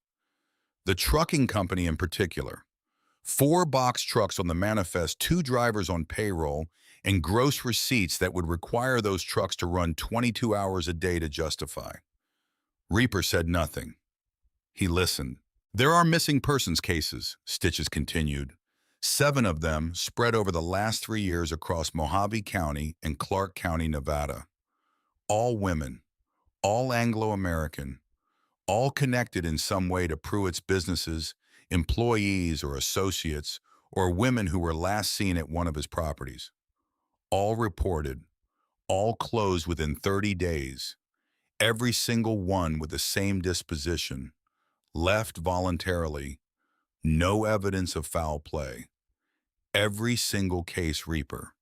The trucking company in particular. 4 box trucks on the manifest, 2 drivers on payroll, and gross receipts that would require those trucks to run 22 hours a day to justify. Reaper said nothing. He listened. There are missing persons cases, Stitches continued. 7 of them spread over the last 3 years across Mojave County and Clark County, Nevada. All women, all Anglo-American, all connected in some way to Pruitt's businesses, employees or associates, or women who were last seen at one of his properties. All reported, all closed within 30 days, every single one with the same disposition, left voluntarily, no evidence of foul play. Every single case, Reaper.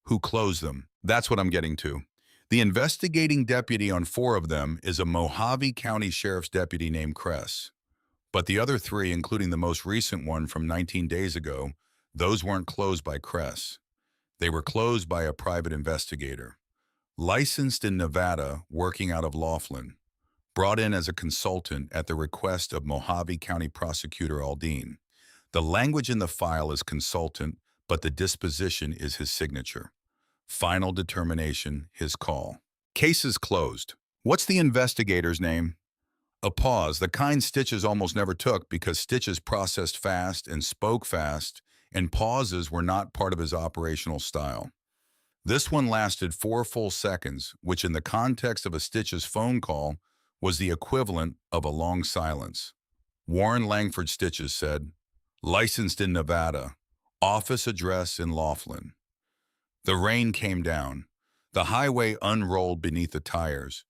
Who closed them? That's what I'm getting to. The investigating deputy on 4 of them is a Mojave County Sheriff's deputy named Kress. But the other 3, including the most recent one from 19 days ago, those weren't closed by Kress. They were closed by a private investigator. Licensed in Nevada, working out of Laughlin. Brought in as a consultant at the request of Mojave County Prosecutor Aldine. The language in the file is consultant, but the disposition is his signature. Final determination, his call. Case is closed. What's the investigator's name? A pause, the kind Stitches almost never took because Stitches processed fast and spoke fast, and pauses were not part of his operational style. This one lasted 4 full seconds, which in the context of a Stitches phone call was the equivalent of a long silence. Warren Langford, Stitches said, licensed in Nevada, office address in Laughlin. The rain came down. The highway unrolled beneath the tires.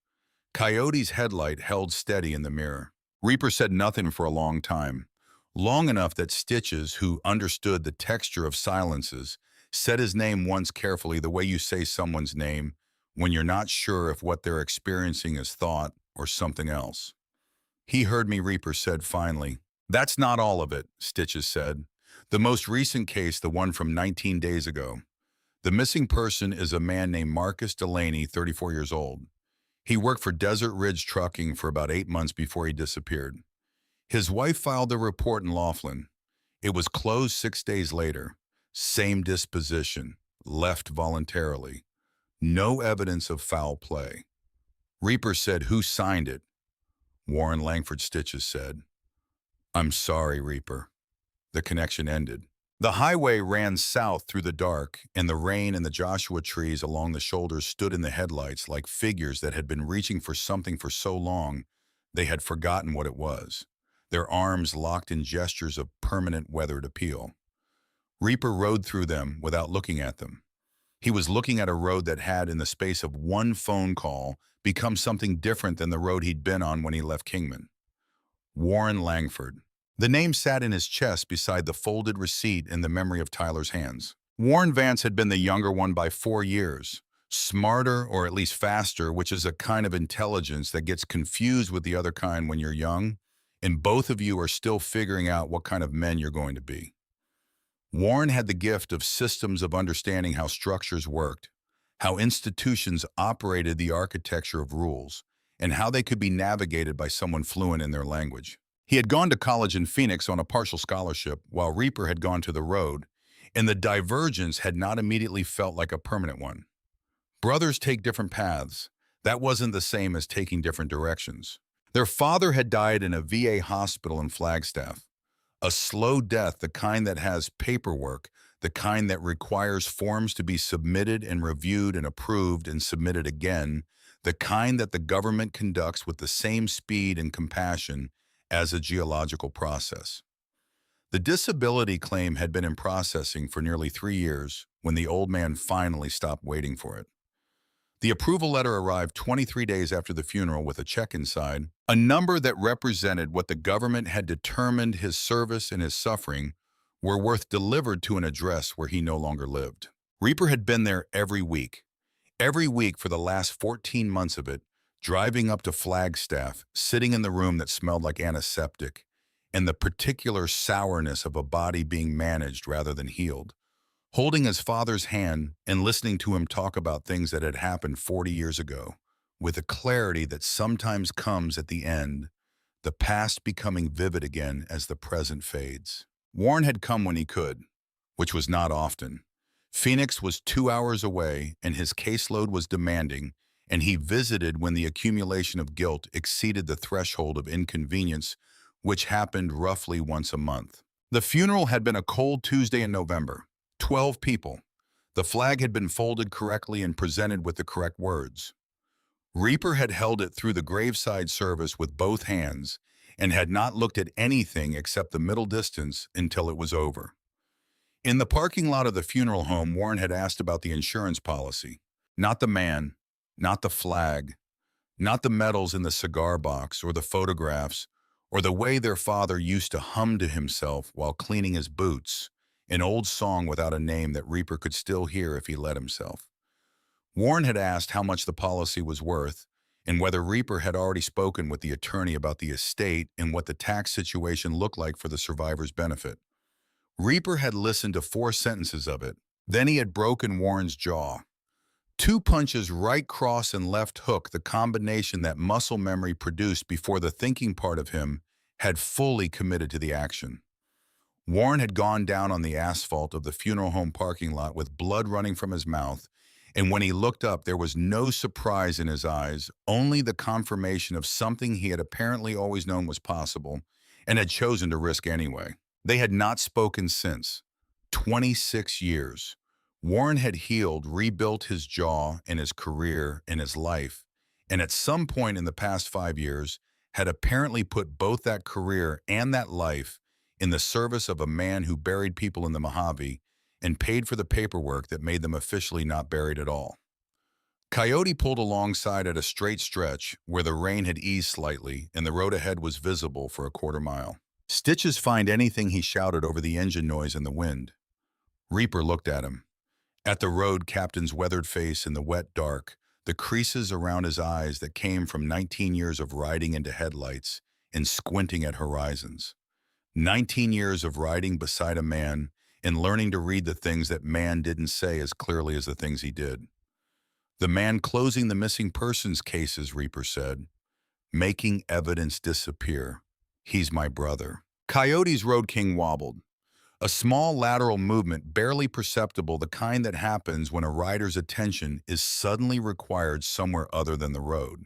Coyote's headlight held steady in the mirror. Reaper said nothing for a long time. Long enough that Stitches, who understood the texture of silences, said his name once carefully the way you say someone's name when you're not sure if what they're experiencing is thought or something else. He heard me, Reaper said finally. That's not all of it, Stitches said. The most recent case, the one from 19 days ago. The missing person is a man named Marcus Delaney, 34 years old. He worked for Desert Ridge Trucking for about 8 months before he disappeared. His wife filed the report in Laughlin. It was closed 6 days later. Same disposition, left voluntarily. No evidence of foul play. Reaper said, who signed it? Warren Langford, Stitches said. I'm sorry, Reaper. The connection ended. The highway ran south through the dark, and the rain and the Joshua trees along the shoulders stood in the headlights like figures that had been reaching for something for so long they had forgotten what it was, their arms locked in gestures of permanent weathered appeal. Reaper rode through them without looking at them. He was looking at a road that had, in the space of one phone call, become something different than the road he'd been on when he left Kingman. Warren Langford. The name sat in his chest beside the folded receipt in the memory of Tyler's hands. Warren Vance had been the younger one by 4 years. Smarter, or at least faster, which is a kind of intelligence that gets confused with the other kind when you're young, and both of you are still figuring out what kind of men you're going to be. Warren had the gift of systems of understanding how structures worked, how institutions operated the architecture of rules, and how they could be navigated by someone fluent in their language. He had gone to college in Phoenix on a partial scholarship, while Reaper had gone to the road, and the divergence had not immediately felt like a permanent one. Brothers take different paths. That wasn't the same as taking different directions. Their father had died in a VA hospital in Flagstaff. A slow death, the kind that has paperwork, the the kind that requires forms to be submitted and reviewed and approved and submitted again, the kind that the government conducts with the same speed and compassion as a geological process. The disability claim had been in processing for nearly 3 years when the old man finally stopped waiting for it. The approval letter arrived 23 days after the funeral with a check inside, a number that represented what the government had determined his service and his suffering were worth delivered to an address where he no longer lived. Reaper had been there every week for the last 14 months of it, driving up to Flagstaff, sitting in the room that smelled like antiseptic, and the particular sourness of a body being managed rather than healed, holding his father's hand and listening to him talk about things that had happened 40 years ago, with a clarity that sometimes comes at the end, the past becoming vivid again as the present fades. Warren had come when he could, which was not often. Phoenix was 2 hours away, and his caseload was demanding, and he visited when the accumulation of guilt exceeded the threshold of inconvenience, which happened roughly once a month. The funeral had been a cold Tuesday in November. 12 people. The flag had been folded correctly and presented with the correct words. Reaper had held it through the graveside service with both hands and had not looked at anything except the middle distance until it was over. In the parking lot of the funeral home, Warren had asked about the insurance policy. Not the man, not the flag, not the medals in the cigar box or the photographs, or the way their father used to hum to himself while cleaning his boots, an old song without a name that Reaper could still hear if he let himself. Warren had asked how much the policy was worth and whether Reaper had already spoken with the attorney about the estate and what the tax situation looked like for the survivor's benefit. Reaper had listened to 4 sentences of it. Then he had broken Warren's jaw. 2 punches, right cross and left hook, the combination that muscle memory produced before the thinking part of him had fully committed to the action. Warren had gone down on the asphalt of the funeral home parking lot with blood running from his mouth, and when he looked up, there was no surprise in his eyes, only the confirmation of something he had apparently always known was possible and had chosen to risk anyway. They had not spoken since. 26 years. Warren had healed, rebuilt his jaw and his career and his life, and at some point in the past 5 years had apparently put both that career and that life in the service of a man who buried people in the Mojave and paid for the paperwork that made them officially not buried at all. Coyote pulled alongside at a straight stretch where the rain had eased slightly and the road ahead was visible for a quarter-mile. "Stitches find anything," he shouted over the engine noise and the wind. Reaper looked at him. At the road captain's weathered face in the wet dark, the creases around his eyes that came from 19 years of riding into headlights and squinting at horizons. 19 years of riding beside a man and learning to read the things that man didn't say as clearly as the things he did. "The man closing the missing persons cases," Reaper said, "making evidence disappear. He's my brother." Coyote's Road King wobbled. A small lateral movement, barely perceptible, the kind that happens when a rider's attention is suddenly required somewhere other than the road.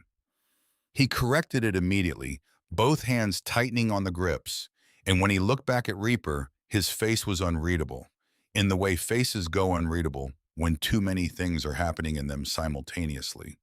He corrected it immediately, both hands tightening on the grips, and when he looked back at Reaper, his face was unreadable, in the way faces go unreadable when too many things are happening in them simultaneously.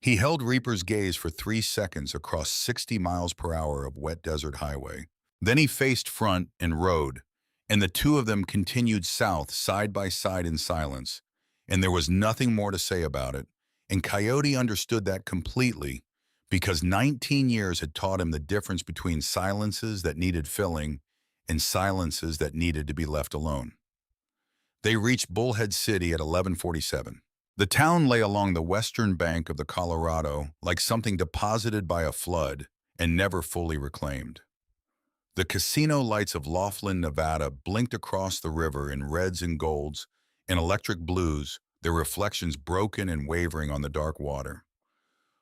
He held Reaper's gaze for 3 seconds across 60 miles per hour of wet desert highway. Then he faced front and rode, and the two of them continued south side by side in silence, and there was nothing more to say about it, and Coyote understood that completely because 19 years had taught him the difference between silences that needed filling and silences that needed to be left alone. They reached Bullhead City at 11:47. The town lay along the western bank of the Colorado like something deposited by a flood and never fully reclaimed. The casino lights of Laughlin, Nevada blinked across the river in reds and golds and electric blues, their reflections broken and wavering on the dark water.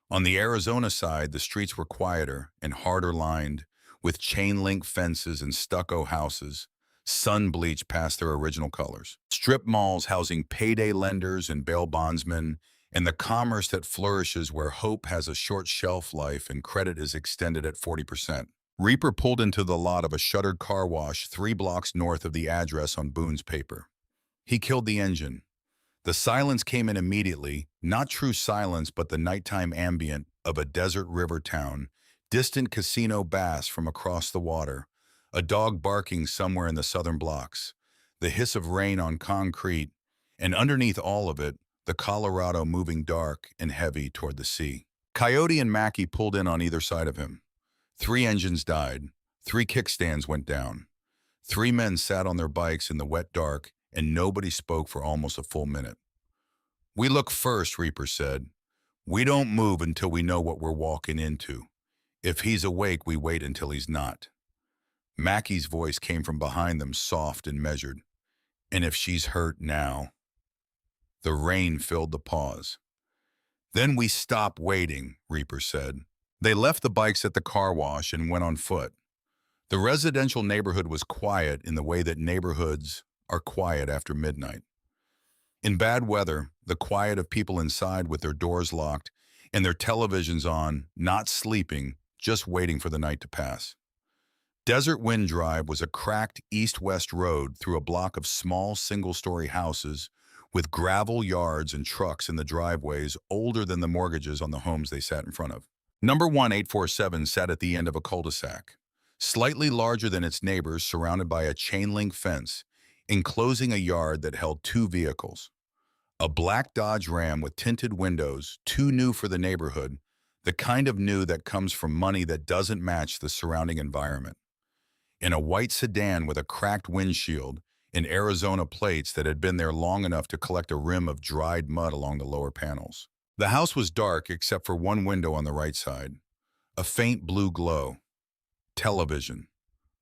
On the Arizona side, the streets were quieter and harder lined, with chain-link fences and stucco houses, sun-bleached past their original colors. Strip malls housing payday lenders and bail bondsmen, and the commerce that flourishes where hope has a short shelf life and credit is extended at 40%. Reaper pulled into the lot of a shuttered car wash 3 blocks north of the address on Boone's paper. He killed the engine. The silence came in immediately, not true silence, but the nighttime ambient of a desert river town, distant casino bass from across the water, a dog barking somewhere in the southern blocks, the hiss of rain on concrete, and underneath all of it, the Colorado moving dark and heavy toward the sea. Coyote and Mackie pulled in on either side of him. 3 engines died. 3 kickstands went down. 3 men sat on their bikes in the wet dark, and nobody spoke for almost a full minute. "We look first," Reaper said. "We don't move until we know what we're walking into. If he's awake, we wait until he's not." Mackie's voice came from behind them, soft and measured. "And if she's hurt now?" The rain filled the pause. "Then we stop waiting," Reaper said. They left the bikes at the car wash and went on foot. The residential neighborhood was quiet in the way that neighborhoods are quiet after midnight. In bad weather, the quiet of people inside with their doors locked and their televisions on, not sleeping, just waiting for the night to pass. Desert Wind Drive was a cracked east-west road through a block of small single-story houses with gravel yards and trucks in the driveways older than the mortgages on the homes they sat in front of. Number 1847 sat at the end of a cul-de-sac, slightly larger than its neighbors, surrounded by a chain-link fence, enclosing a yard that held 2 vehicles. A black Dodge Ram with tinted windows, too new for the neighborhood, the kind of new that comes from money that doesn't match the surrounding environment. And a white sedan with a cracked windshield and Arizona plates that had been there long enough to collect a rim of dried mud along the lower panels. The house was dark except for one window on the right side. A faint blue glow. Television.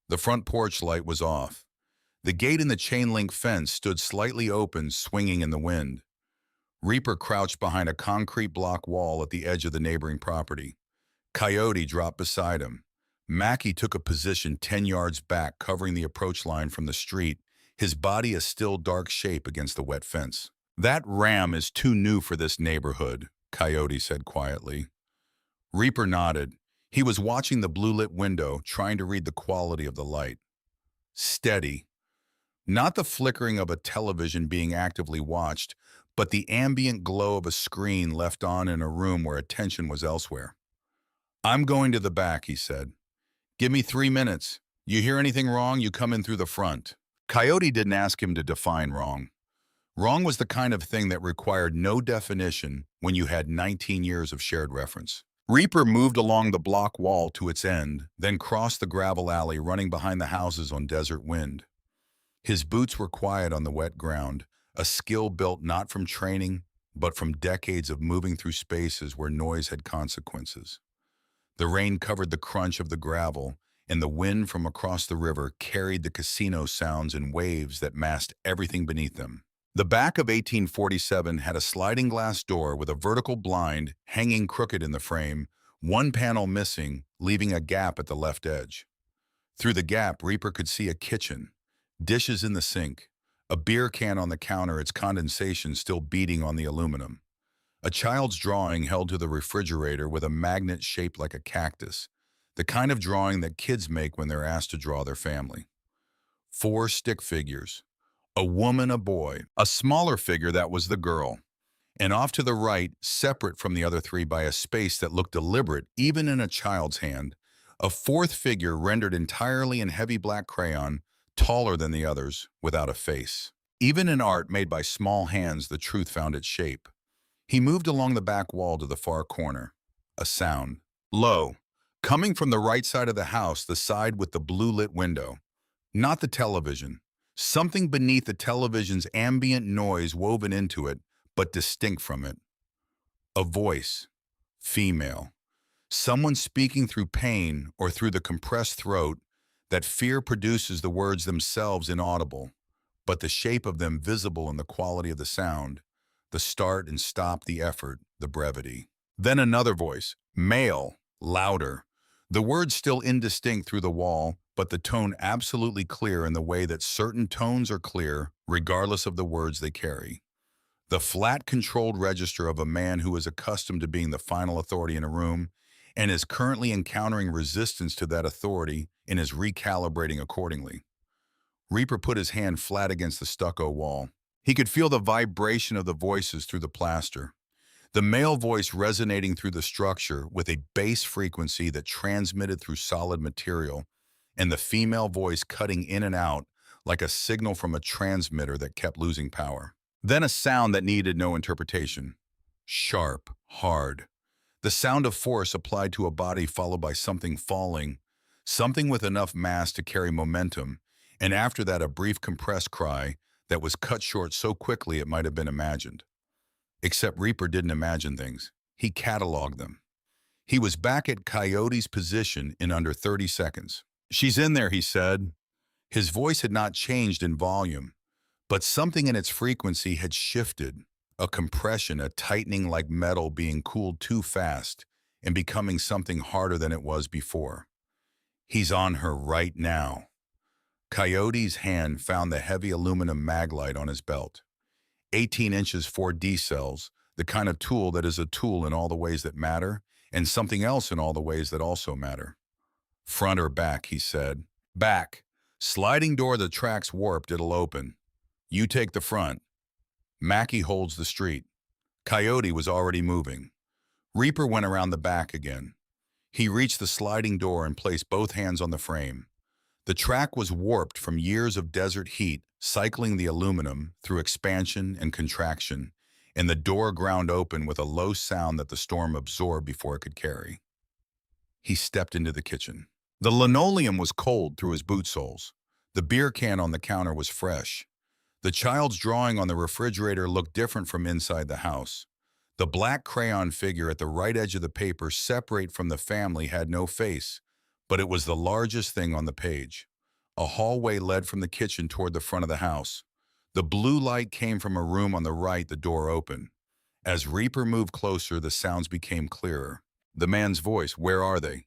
The front porch light was off. The gate in the chain-link fence stood slightly open, swinging in the wind. Reaper crouched behind a concrete block wall at the edge of the neighboring property. Coyote dropped beside him. Mackie took a position 10 yards back, covering the approach line from the street, his body a still dark shape against the wet fence. "That Ram is too new for this neighborhood," Coyote said quietly. Reaper nodded. He was watching the blue-lit window, trying to read the quality of the light. Steady. Not the flickering of a television being actively watched, but the ambient glow of a screen left on in a room where attention was elsewhere. "I'm going to the back," he said. "Give me 3 minutes. You hear anything wrong, you come in through the front." Coyote didn't ask him to define wrong. Wrong was the kind of thing that required no definition when you had 19 years of shared reference. Reaper moved along the block wall to its end, then crossed the gravel alley running behind the houses on Desert Wind. His boots were quiet on the wet ground, a skill built not from training, but from decades of moving through spaces where noise had consequences. The rain covered the crunch of the gravel, and the wind from across the river carried the casino sounds in waves that masked everything beneath them. The back of 1847 had a sliding glass door with a vertical blind hanging crooked in the frame, one panel missing, leaving a gap at the left edge. Through the gap, Reaper could see a kitchen, dishes in the sink, a beer can on the counter, its condensation still beating on the aluminum. A child's drawing held to the refrigerator with a magnet shaped like a cactus, the kind of drawing that kids make when they're asked to draw their family. 4 stick figures. A woman, a boy, a smaller figure that was the girl. And off to the right, separate from the other 3 by a space that looked deliberate even in a child's hand, a 4th figure rendered entirely in heavy black crayon, taller than the others, without a face. Even in art made by small hands, the truth found its shape. He moved along the back wall to the far corner. A sound. Low. Coming from the right side of the house, the side with the blue-lit window. Not the television. Something beneath the television's ambient noise woven into it, but distinct from it. A voice. Female. Someone speaking through pain or through the compressed throat, that fear produces the words themselves inaudible, but the shape of them visible in the quality of the sound, the start and stop, the effort, the brevity. Then another voice, male, louder. The words still indistinct through the wall, but the tone absolutely clear in the way that certain tones are clear, regardless of the words they carry. The flat, controlled register of a man who is accustomed to being the final authority in a room and is currently encountering resistance to that authority and is recalibrating accordingly. Reaper put his hand flat against the stucco wall. He could feel the vibration of the voices through the plaster, the male voice resonating through the structure with a bass frequency that transmitted through solid material, and the female voice cutting in and out like a signal from a transmitter that kept losing power. Then a sound that needed no interpretation. Sharp, hard. The sound of force applied to a body followed by something falling, something with enough mass to carry momentum, and after that a brief compressed cry that was cut short so quickly it might have been imagined. Except Reaper didn't imagine things. He cataloged them. He was back at Coyote's position in under 30 seconds. "She's in there," he said. His voice had not changed in volume, but something in its frequency had shifted, a compression, a tightening like metal being cooled too fast and becoming something harder than it was before. "He's on her right now." Coyote's hand found the heavy aluminum maglite on his belt. 18 inches 4D cells, the kind of tool that is a tool in all the ways that matter, and something else in all the ways that also matter. "Front or back," he said. "Back. Sliding door, the track's warped, it'll open. You take the front. Mackie holds the street." Coyote was already moving. Reaper went around the back again. He reached the sliding door and placed both hands on the frame. The track was warped from years of desert heat, cycling the aluminum through expansion and contraction, and the door ground open with a low sound that the storm absorbed before it could carry. He stepped into the kitchen. The linoleum was cold through his boot soles. The beer can on the counter was fresh. The child's drawing on the refrigerator looked different from inside the house. The black crayon figure at the right edge of the paper, separate from the family, had no face, but it was the largest thing on the page. A hallway led from the kitchen toward the front of the house. The blue light came from a room on the right, the door open. As Reaper moved closer, the sounds became clearer. The man's voice, "Where are they?"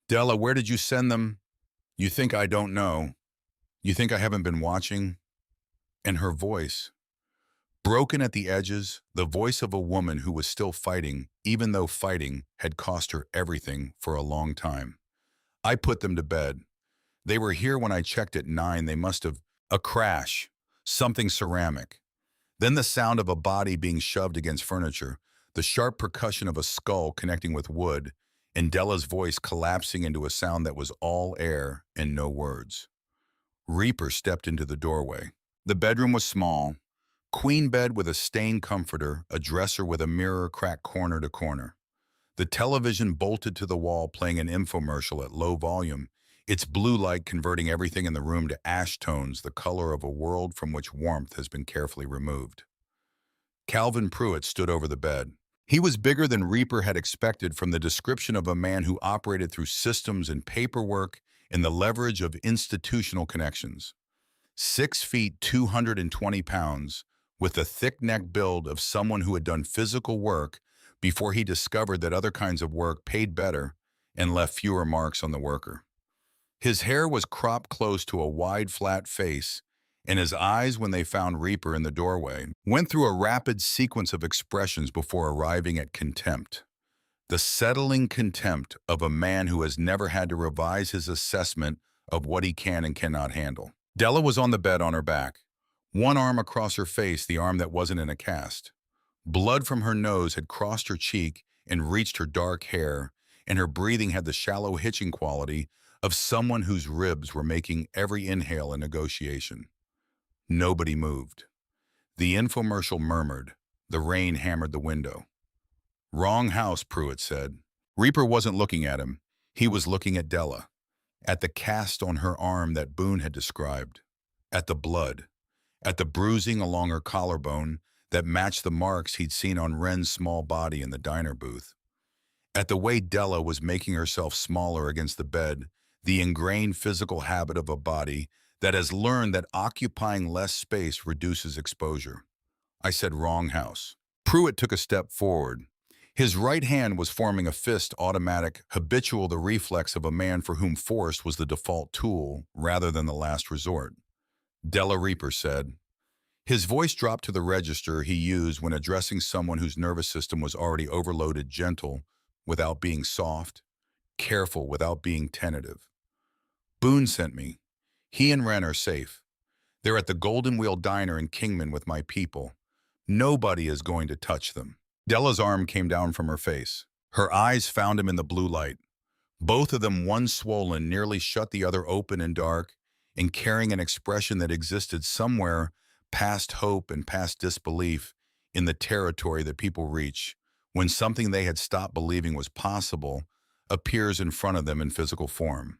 "Della, where did you send them?" "You think I don't know? You think I haven't been watching?" And her voice, broken at the edges, the voice of a woman who was still fighting, even though fighting had cost her everything for a long time. "I put them to bed. They were here when I checked at 9. They must have—" A crash. Something ceramic. Then the sound of a body being shoved against furniture, the sharp percussion of a skull connecting with wood, and Della's voice collapsing into a sound that was all air and no words. Reaper stepped into the doorway. The bedroom was small. Queen bed with a stained comforter, a dresser with a mirror cracked corner to corner. The television bolted to the wall, playing an infomercial at low volume, its blue light converting everything in the room to ash tones, the color of a world from which warmth has been carefully removed. Calvin Pruitt stood over the bed. He was bigger than Reaper had expected from the description of a man who operated through systems and paperwork and the leverage of institutional connections. 6 feet, 220 pounds, with the thick neck build of someone who had done physical work before he discovered that other kinds of work paid better and left fewer marks on the worker. His hair was cropped close to a wide, flat face, and his eyes, when they found Reaper in the doorway, went through a rapid sequence of expressions before arriving at contempt. The settling contempt of a man who has never had to revise his assessment of what he can and cannot handle. Della was on the bed on her back, one arm across her face, the arm that wasn't in a cast. Blood from her nose had crossed her cheek and reached her dark hair, and her breathing had the shallow hitching quality of someone whose ribs were making every inhale a negotiation. Nobody moved. The infomercial murmured. The rain hammered the window. "Wrong house," Pruitt said. Reaper wasn't looking at him. He was looking at Della, at the cast on her arm that Boone had described, at the blood, at the bruising along her collarbone that matched the marks he'd seen on Wren's small body in the diner booth, at the way Della was making herself smaller against the bed, the ingrained physical habit of a body that has learned that occupying less space reduces exposure. I said, "Wrong house." Pruitt took a step forward. His right hand was forming a fist, automatic, habitual, the reflex of a man for whom force was the default tool rather than the last resort. "Della," Reaper said. His voice dropped to the register he used when addressing someone whose nervous system was already overloaded, gentle without being soft, careful without being tentative. "Boone sent me. He and Wren are safe. They're at the Golden Wheel Diner in Kingman with my people. Nobody is going to touch them. Della's arm came down from her face. Her eyes found him in the blue light. Both of them, one swollen, nearly shut the other open and dark, and carrying an expression that existed somewhere past hope and past disbelief in the territory that people reach when something they had stopped believing was possible appears in front of them in physical form.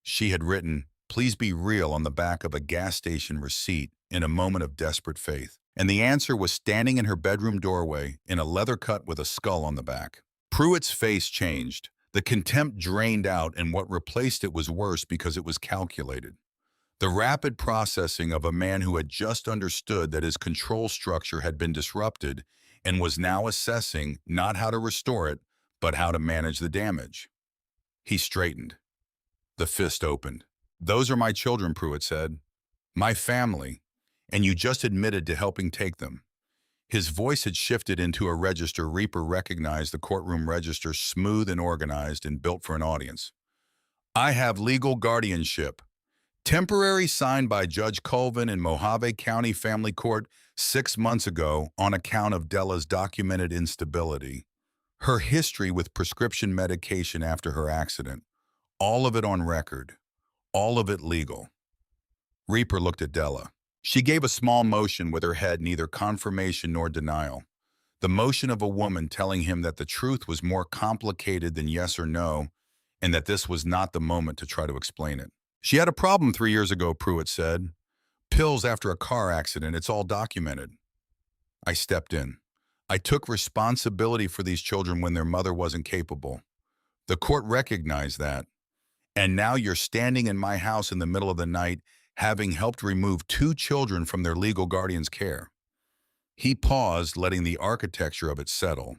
She had written, "Please be real," on the back of a gas station receipt in a moment of desperate faith. And the answer was standing in her bedroom doorway in a leather cut with a skull on the back. Pruitt's face changed. The contempt drained out, and what replaced it was worse because it was calculated. The rapid processing of a man who had just understood that his control structure had been disrupted and was now assessing not how to restore it, but how to manage the damage. He straightened. The fist opened. "Those are my children," Pruitt said. "My family. And you just admitted to helping take them." His voice had shifted into a register. Reaper recognized the courtroom register, smooth and organized and built for an audience. "I have legal guardianship. Temporary, signed by Judge Colvin in Mojave County Family Court 6 months ago on account of Della's documented instability. Her history with prescription medication after her accident. All of it on record. All of it legal." Reaper looked at Della. She gave a small motion with her head, neither confirmation nor denial. The motion of a woman telling him that the truth was more complicated than yes or no, and that this was not the moment to try to explain it. "She had a problem 3 years ago," Pruitt said. "Pills after a car accident, it's all documented." I stepped in. I took responsibility for these children when their mother wasn't capable. The court recognized that. And now you're standing in my house in the middle of the night, having helped remove 2 children from their legal guardian's care. He paused, letting the architecture of it settle.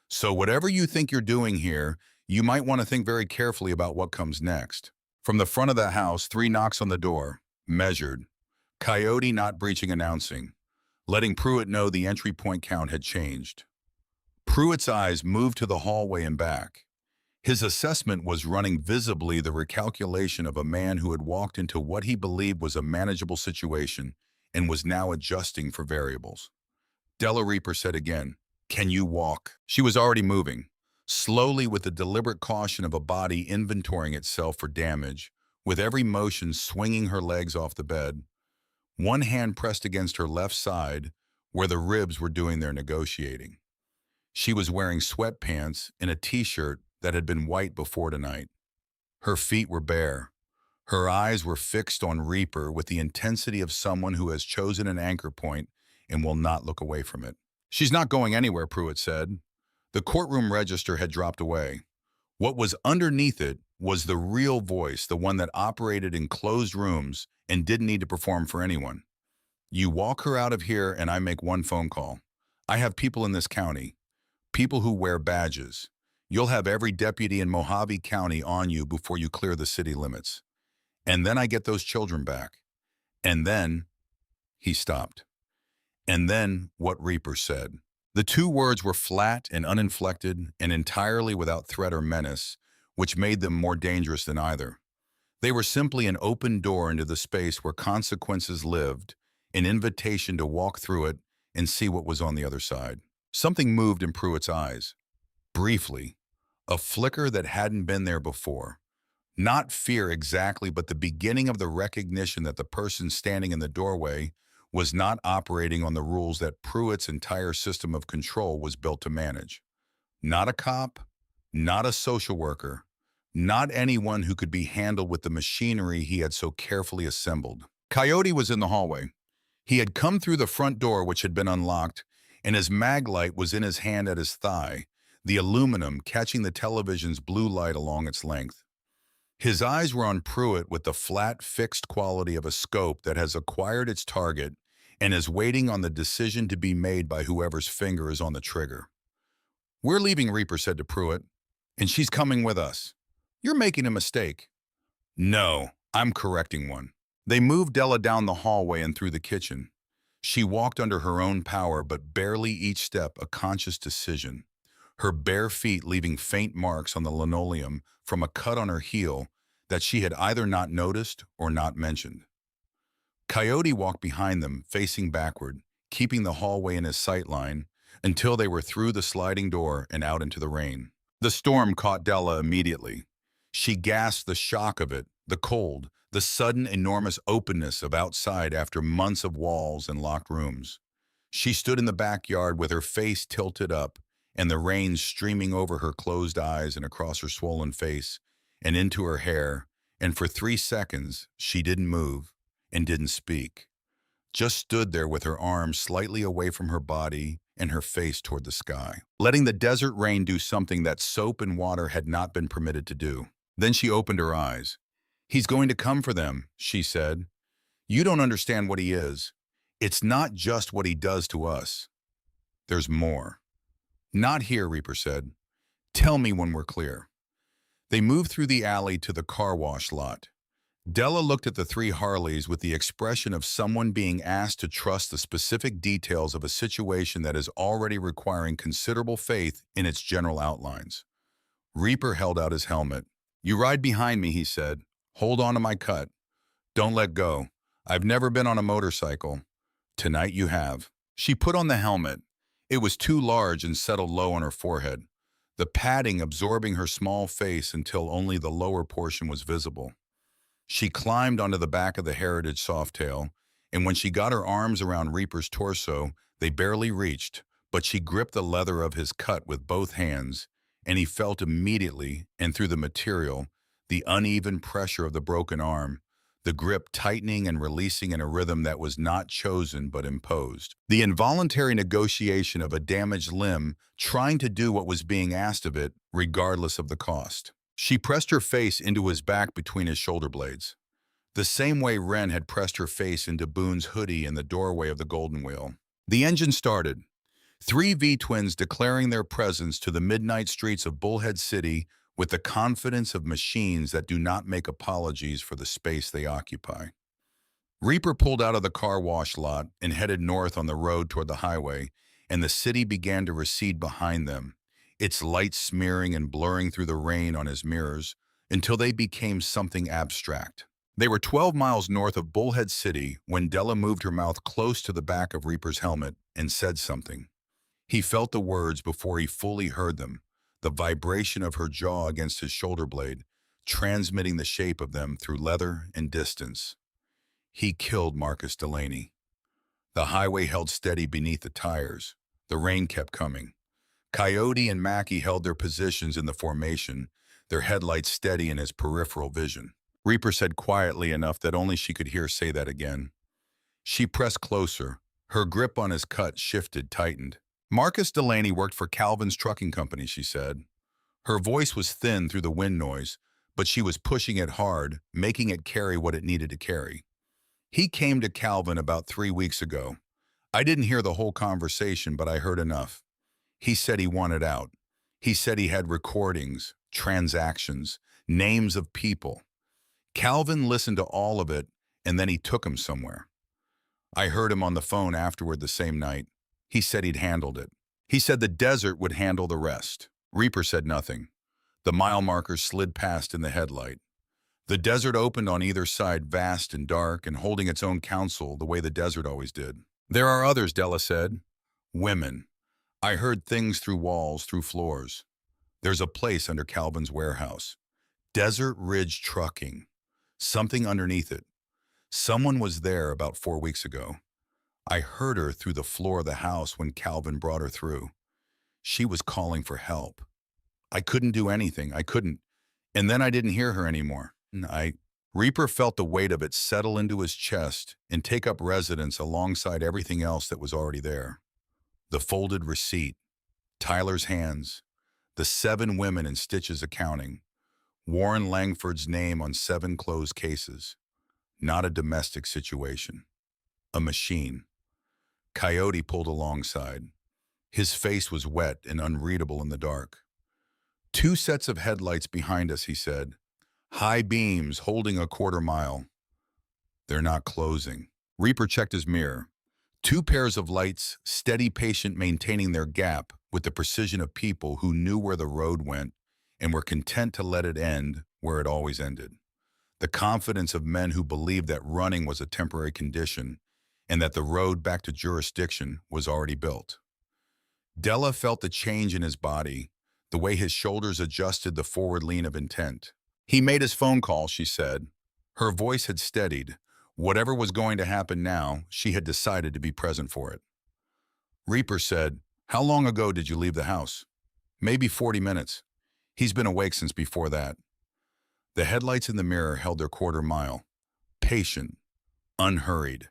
"So whatever you think you're doing here, you might want to think very carefully about what comes next." From the front of the house, 3 knocks on the door, measured. Coyote not breaching announcing, letting Pruitt know the entry point count had changed. Pruitt's eyes moved to the hallway and back. His assessment was running visibly the recalculation of a man who had walked into what he believed was a manageable situation and was now adjusting for variables. Della, Reaper said again, "Can you walk?" She was already moving, slowly with the deliberate caution of a body inventorying itself for damage, with every motion swinging her legs off the bed. One hand pressed against her left side, where the ribs were doing their negotiating. She was wearing sweatpants and a t-shirt that had been white before tonight. Her feet were bare. Her eyes were fixed on Reaper with the intensity of someone who has chosen an anchor point and will not look away from it. "She's not going anywhere," Pruitt said. The courtroom register had dropped away. What was underneath it was the real voice, the one that operated in closed rooms and didn't need to perform for anyone. "You walk her out of here and I make one phone call. I have people in this county, people who wear badges. You'll have every deputy in Mojave County on you before you clear the city limits. And then I get those children back. And then," he stopped. And then what Reaper said. The 2 words were flat and uninflected and entirely without threat or menace, which made them more dangerous than either. They were simply an open door into the space where consequences lived, an invitation to walk through it and see what was on the other side. Something moved in Pruitt's eyes. Briefly. A flicker that hadn't been there before. Not fear exactly, but the beginning of the recognition that the person standing in the doorway was not operating on the rules that Pruitt's entire system of control was built to manage. Not a cop, not a social worker, not anyone who could be handled with the machinery he had so carefully assembled. Coyote was in the hallway. He had come through the front door, which had been unlocked, and his mag light was in his hand at his thigh, the aluminum catching the television's blue light along its length. His eyes were on Pruitt with the flat, fixed quality of a scope that has acquired its target and is waiting on the decision to be made by whoever's finger is on the trigger. "We're leaving," Reaper said to Pruitt, "and she's coming with us." "You're making a mistake." "No, I'm correcting one." They moved Della down the hallway and through the kitchen. She walked under her own power, but barely each step a conscious decision. Her bare feet leaving faint marks on the linoleum from a cut on her heel that she had either not noticed or not mentioned. Coyote walked behind them, facing backward, keeping the hallway in his sight line until they were through the sliding door and out into the rain. The storm caught Della immediately. She gasped the shock of it, the cold, the sudden enormous openness of outside after months of walls and locked rooms. She stood in the backyard with her face tilted up and the rain streaming over her closed eyes and across her swollen face and into her hair, and for 3 seconds she didn't move and didn't speak, just stood there with her arms slightly away from her body and her face toward the sky, letting the desert rain do something that soap and water had not been permitted to do. Then she opened her eyes. "He's going to come for them," she said. "You don't understand what he is. It's not just what he does to us. There's more." "Not here," Reaper said. "Tell me when we're clear." They moved through the alley to the car wash lot. Della looked at the three Harleys with the expression of someone being asked to trust the specific details of a situation that is already requiring considerable faith in its general outlines. Reaper held out his helmet. "You ride behind me," he said. "Hold on to my cut. Don't let go. I've never been on a motorcycle. Tonight you have." She put on the helmet. It was too large and settled low on her forehead, the padding absorbing her small face until only the lower portion was visible. She climbed onto the back of the Heritage Softail, and when she got her arms around Reaper's torso, they barely reached, but she gripped the leather of his cut with both hands, and he felt immediately, and through the material, the uneven pressure of the broken arm, the grip tightening and releasing in a rhythm that was not chosen but imposed. The involuntary negotiation of a damaged limb trying to do what was being asked of it, regardless of the cost. She pressed her face into his back between his shoulder blades, the same way Wren had pressed her face into Boone's hoodie in the doorway of the Golden Wheel. The engine started, three V-twins declaring their presence to the midnight streets of Bullhead City with the confidence of machines that do not make apologies for the space they occupy. Reaper pulled out of the car wash lot and headed north on the road toward the highway, and the city began to recede behind them, its lights smearing and blurring through the rain on his mirrors until they became something abstract. They were 12 miles north of Bullhead City when Della moved her mouth close to the back of Reaper's helmet and said something. He felt the words before he fully heard them, the vibration of her jaw against his shoulder blade, transmitting the shape of them through leather and distance. He killed Marcus Delaney. The highway held steady beneath the tires. The rain kept coming. Coyote and Mackie held their positions in the formation, their headlights steady in his peripheral vision. Reaper said quietly enough that only she could hear say that again. She pressed closer. Her grip on his cut shifted, tightened. "Marcus Delaney worked for Calvin's trucking company," she said. Her voice was thin through the wind noise, but she was pushing it hard, making it carry what it needed to carry. "He came to Calvin about 3 weeks ago. I didn't hear the whole conversation, but I heard enough. He said he wanted out. He said he had recordings, transactions, names of people. Calvin listened to all of it, and then he took him somewhere. I heard him on the phone afterward the same night. He said he'd handled it. He said the desert would handle the rest." Reaper said nothing. The mile markers slid past in the headlight. The desert opened on either side, vast and dark, and holding its own counsel the way the desert always did. "There are others," Della said. "Women. I heard things through walls, through floors. There's a place under Calvin's warehouse. Desert Ridge Trucking. Something underneath it. Someone was there about 4 weeks ago. I heard her through the floor of the house when Calvin brought her through. She was calling for help. I couldn't do anything. I couldn't. And then I didn't hear her anymore. Reaper felt the weight of it settle into his chest and take up residence alongside everything else that was already there. The folded receipt, Tyler's hands, the 7 women in Stitch's accounting, Warren Langford's name on 7 closed cases. Not a domestic situation. A machine. Coyote pulled alongside. His face was wet and unreadable in the dark. "2 sets of headlights behind us," he said. "High beams holding a quarter mile. They're not closing." Reaper checked his mirror. 2 pairs of lights, steady, patient, maintaining their gap with the precision of people who knew where the road went and were content to let it end where it always ended. the confidence of men who believed that running was a temporary condition and that the road back to jurisdiction was already built. Della felt the change in his body, the way his shoulders adjusted, the forward lean of intent. He made his phone call, she said. Her voice had steadied. Whatever was going to happen now, she had decided to be present for it. Reaper said, "How long ago did you leave the house?" "Maybe 40 minutes. He's been awake since before that." The headlights in the mirror held their quarter mile. Patient, unhurried.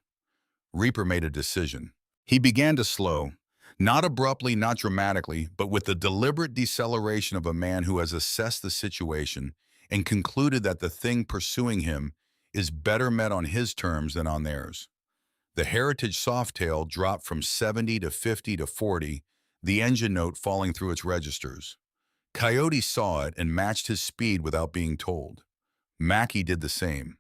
Reaper made a decision. He began to slow, not abruptly, not dramatically, but with the deliberate deceleration of a man who has assessed the situation and concluded that the thing pursuing him is better met on his terms than on theirs. The Heritage Softail dropped from 70 to 50 to 40, the engine note falling through its registers. Coyote saw it and matched his speed without being told. Mackie did the same.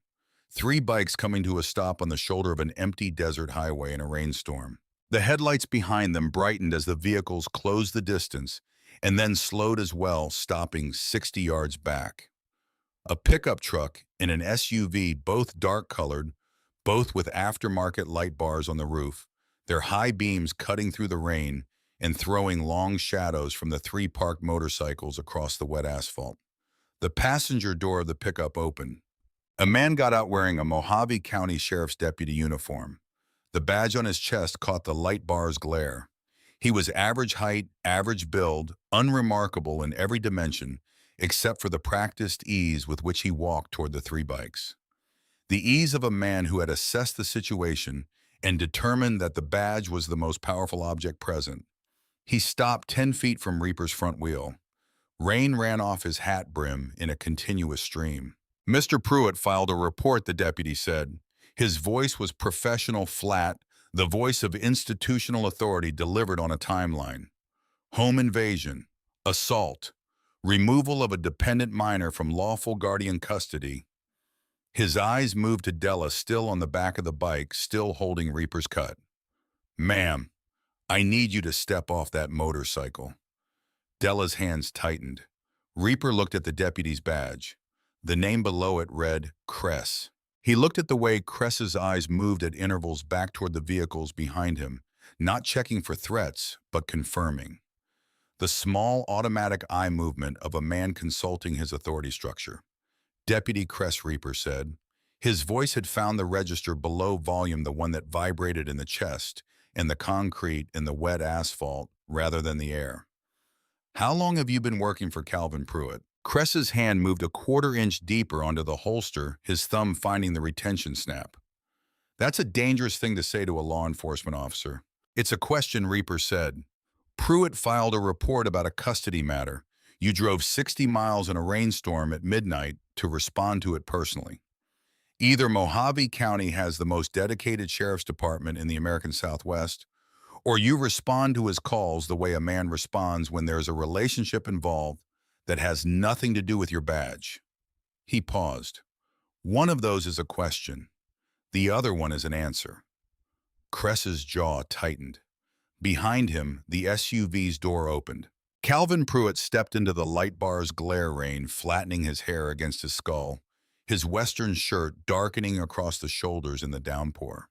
3 bikes coming to a stop on the shoulder of an empty desert highway in a rainstorm. The headlights behind them brightened as the vehicles closed the distance and then slowed as well, stopping 60 yards back. A pickup truck and an SUV, both dark-colored, both with aftermarket light bars on the roof, their high beams cutting through the rain and throwing long shadows from the 3 parked motorcycles across the wet asphalt. The passenger door of the pickup opened. A man got out wearing a Mojave County Sheriff's deputy uniform. The badge on his chest caught the light bar's glare. He was average height, average build, unremarkable in every dimension, except for the practiced ease with which he walked toward the 3 bikes. The ease of a man who had assessed the situation and determined that the badge was the most powerful object present. He stopped 10 feet from Reaper's front wheel. Rain ran off his hat brim in a continuous stream. "Mr. Pruitt filed a report," the deputy said. His voice was professional, flat, the voice of institutional authority delivered on a timeline. "Home invasion, assault, removal of a dependent minor from lawful guardian custody." His eyes moved to Della, still on the back of the bike, still holding Reaper's cut. "Ma'am, I need you to step off that motorcycle." Della's hands tightened. Reaper looked at the deputy's badge. The name below it read Cress. He looked at the way Cress's eyes moved at intervals back toward the vehicles behind him, not checking for threats, but confirming. The small automatic eye movement of a man consulting his authority structure. "Deputy Cress," Reaper said. His voice had found the register below volume, the one that vibrated in the chest, in the concrete, in the wet asphalt, rather than the air. "How long have you been working for Calvin Pruitt?" Cress's hand moved a quarter-inch deeper onto the holster, his thumb finding the retention snap. "That's a dangerous thing to say to a law enforcement officer." "It's a question," Reaper said. "Pruitt filed a report about a custody matter. You drove 60 miles in a rainstorm at midnight to respond to it personally. Either Mojave County has the most dedicated sheriff's department in the American Southwest, or you respond to his calls the way a man responds when there's a relationship involved that has nothing to do with your badge." He paused. "One of those is a question. The other one is an answer." Cress's jaw tightened. Behind him, the SUV's door opened. Calvin Pruitt stepped into the light bar's glare rain, flattening his hair against his skull, his western shirt darkening across the shoulders in the downpour.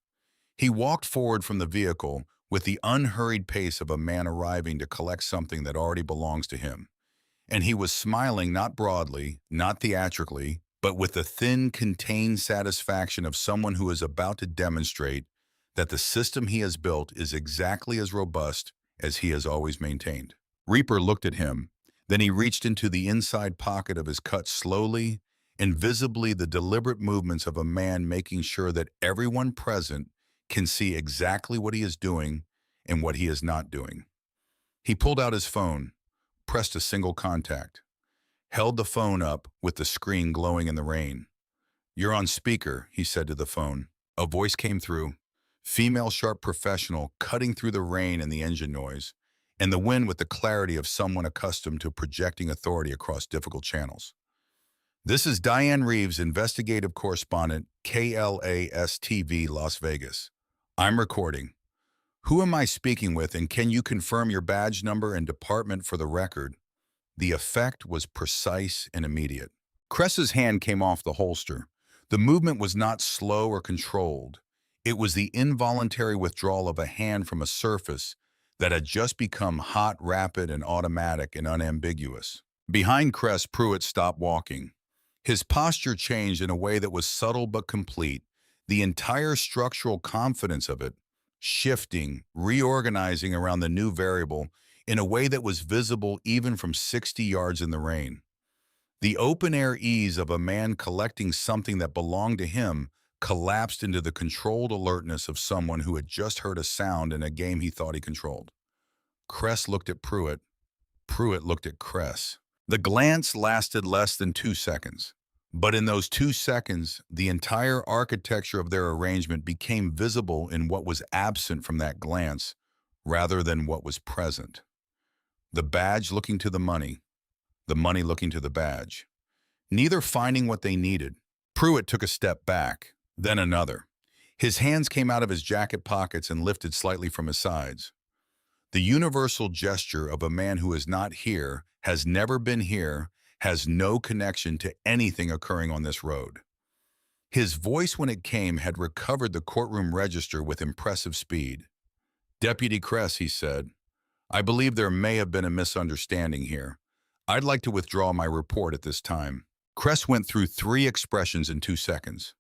He walked forward from the vehicle with the unhurried pace of a man arriving to collect something that already belongs to him. And he was smiling not broadly, not theatrically, but with the thin, contained satisfaction of someone who is about to demonstrate that the system he has built is exactly as robust as he has always maintained. Reaper looked at him. Then he reached into the inside pocket of his cut slowly and visibly, the deliberate movements of a man making sure that everyone present can see exactly what he is doing and what he is not doing. He pulled out his phone, pressed a single contact, held the phone up with the screen glowing in the rain. "You're on speaker," he said to the phone. A voice came through, female sharp professional, cutting through the rain and the engine noise, and the wind with the clarity of someone accustomed to projecting authority across difficult channels. "This is Diane Reeves, investigative correspondent, KLAS-TV, Las Vegas. I'm recording. Who am I speaking with, and can you confirm your badge number and department for the record?" The effect was precise and immediate. Cress's hand came off the holster. The movement was not slow or controlled. It was the involuntary withdrawal of a hand from a surface that had just become hot, rapid, and automatic and unambiguous. Behind Cress, Pruitt stopped walking. His posture changed in a way that was subtle but complete, the entire structural confidence of it, shifting, reorganizing around the new variable in a way that was visible even from 60 yards in the rain. The open-air ease of a man collecting something that belonged to him collapsed into the controlled alertness of someone who had just heard a sound in a game he thought he controlled. Cress looked at Pruitt. Pruitt looked at Cress. The glance lasted less than 2 seconds. But in those 2 seconds, the entire architecture of their arrangement became visible in what was absent from that glance rather than what was present. The badge looking to the money looking to the badge. Neither finding what they needed. Pruitt took a step back, then another. His hands came out of his jacket pockets and lifted slightly from his sides. The universal gesture of a man who is not here, has never been here, has no connection to anything occurring on this road. His voice, when it came, had recovered the courtroom register with impressive speed. "Deputy Cress," he said, "I believe there may have been a misunderstanding here. I'd like to withdraw my report at this time." Cress went through 3 expressions in 2 seconds.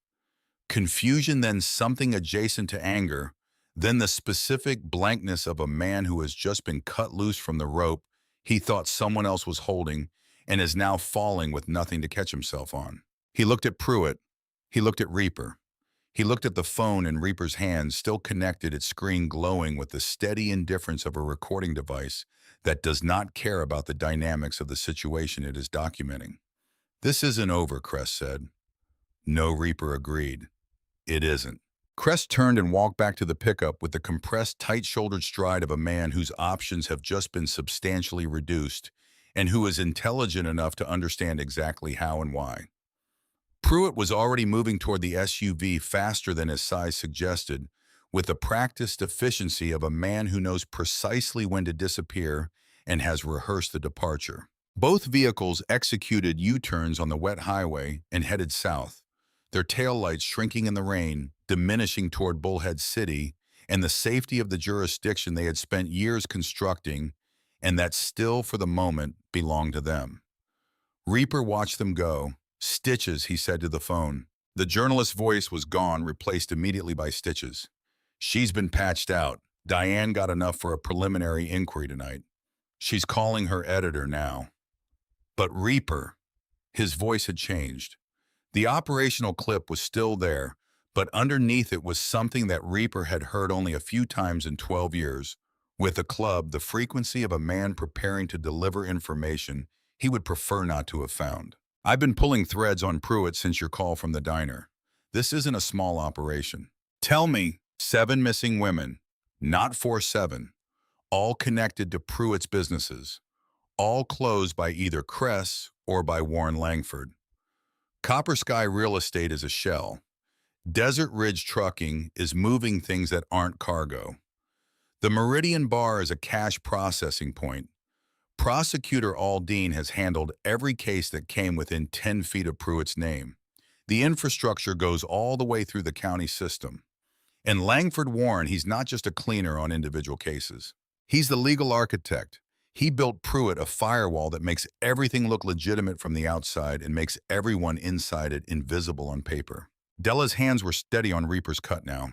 Confusion, then something adjacent to anger, then the specific blankness of a man who has just been cut loose from the rope he thought someone else was holding and is now falling with nothing to catch himself on. He looked at Pruitt. He looked at Reaper. He looked at the phone in Reaper's hand, still connected, its screen glowing with the steady indifference of a recording device that does not care about the dynamics of the situation it is documenting. "This isn't over," Cress said. No, Reaper agreed. "It isn't." Cress turned and walked back to the pickup with the compressed, tight-shouldered stride of a man whose options have just been substantially reduced and who is intelligent enough to understand exactly how and why. Pruitt was already moving toward the SUV faster than his size suggested, with the practiced efficiency of a man who knows precisely when to disappear and has rehearsed the departure. Both vehicles executed U-turns on the wet highway and headed south, their taillights shrinking in the rain, diminishing toward Bullhead City and the safety of the jurisdiction they had spent years constructing and that still, for the moment, belonged to them. Reaper watched them go. "Stitches," he said to the phone. The journalist's voice was gone, replaced immediately by Stitches. "She's been patched out. Diane got enough for a preliminary inquiry tonight. She's calling her editor now." But Reaper, his voice had changed. The operational clip was still there, but underneath it was something that Reaper had heard only a few times in 12 years. With a club, the frequency of a man preparing to deliver information he would prefer not to have found. "I've been pulling threads on Pruitt since your call from the diner. This isn't a small operation. Tell me, 7 missing women, not 4-7, all connected to Pruitt's businesses, all closed by either Cress or by Warren Langford. Copper Sky Real Estate is a shell. Desert Ridge Trucking is moving things that aren't cargo. The Meridian Bar is a cash processing point. Prosecutor Aldean has handled every case that came within 10 feet of Pruitt's name. The infrastructure goes all the way through the county system. And Langford Warren, he's not just a cleaner on individual cases. He's the legal architect. He built Pruitt a firewall that makes everything look legitimate from the outside and makes everyone inside it invisible on paper." Della's hands were steady on Reaper's cut now,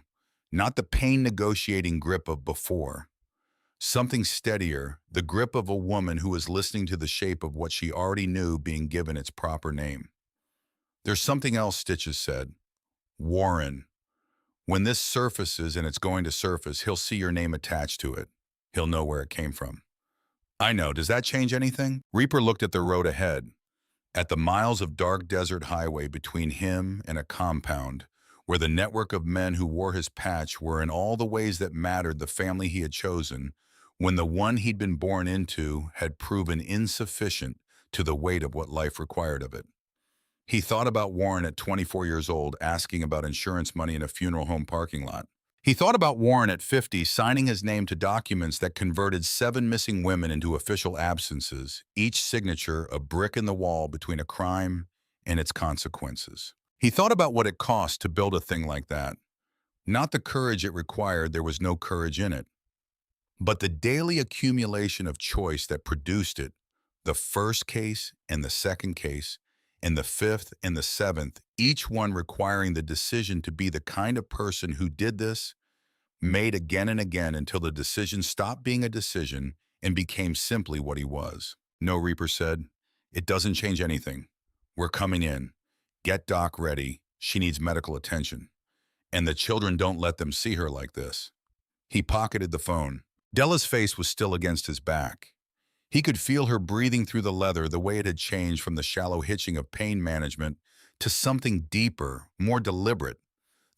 not the pain-negotiating grip of before. Something steadier, the grip of a woman who is listening to the shape of what she already knew being given its proper name. "There's something else," Stitches said. "Warren. When this surfaces, and it's going to surface, he'll see your name attached to it. He'll know where it came from." "I know. Does that change anything?" Reaper looked at the road ahead, at the miles of dark desert highway between him and a compound, where the network of men who wore his patch were in all the ways that mattered the family he had chosen, when the one he'd been born into had proven insufficient to the weight of what life required of it. He thought about Warren at 24 years old, asking about insurance money in a funeral home parking lot. He thought about Warren at 50, signing his name to documents that converted 7 missing women into official absences, each signature a brick in the wall between a crime and its consequences. He thought about what it cost to build a thing like that. Not the courage it required, there was no courage in it, but the daily accumulation of choice that produced it. The first case and the second case, and the fifth and the seventh, each one requiring the decision to be the kind of person who did this, made again and again until the decision stopped being a decision and became simply what he was. No, Reaper said, it doesn't change anything. We're coming in. Get Doc ready. She needs medical attention. And the children, don't let them see her like this. He pocketed the phone. Della's face was still against his back. He could feel her breathing through the leather, the way it had changed from the shallow hitching of pain management to something deeper, more deliberate.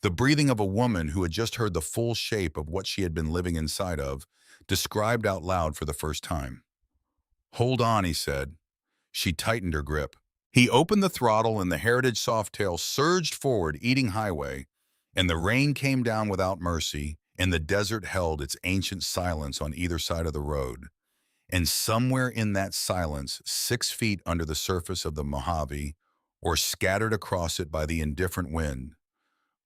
The breathing of a woman who had just heard the full shape of what she had been living inside of, described out loud for the first time. Hold on, he said. She tightened her grip. He opened the throttle and the Heritage Softail surged forward, eating highway, and the rain came down without mercy, and the desert held its ancient silence on either side of the road. And somewhere in that silence, 6 feet under the surface of the Mojave, or scattered across it by the indifferent wind,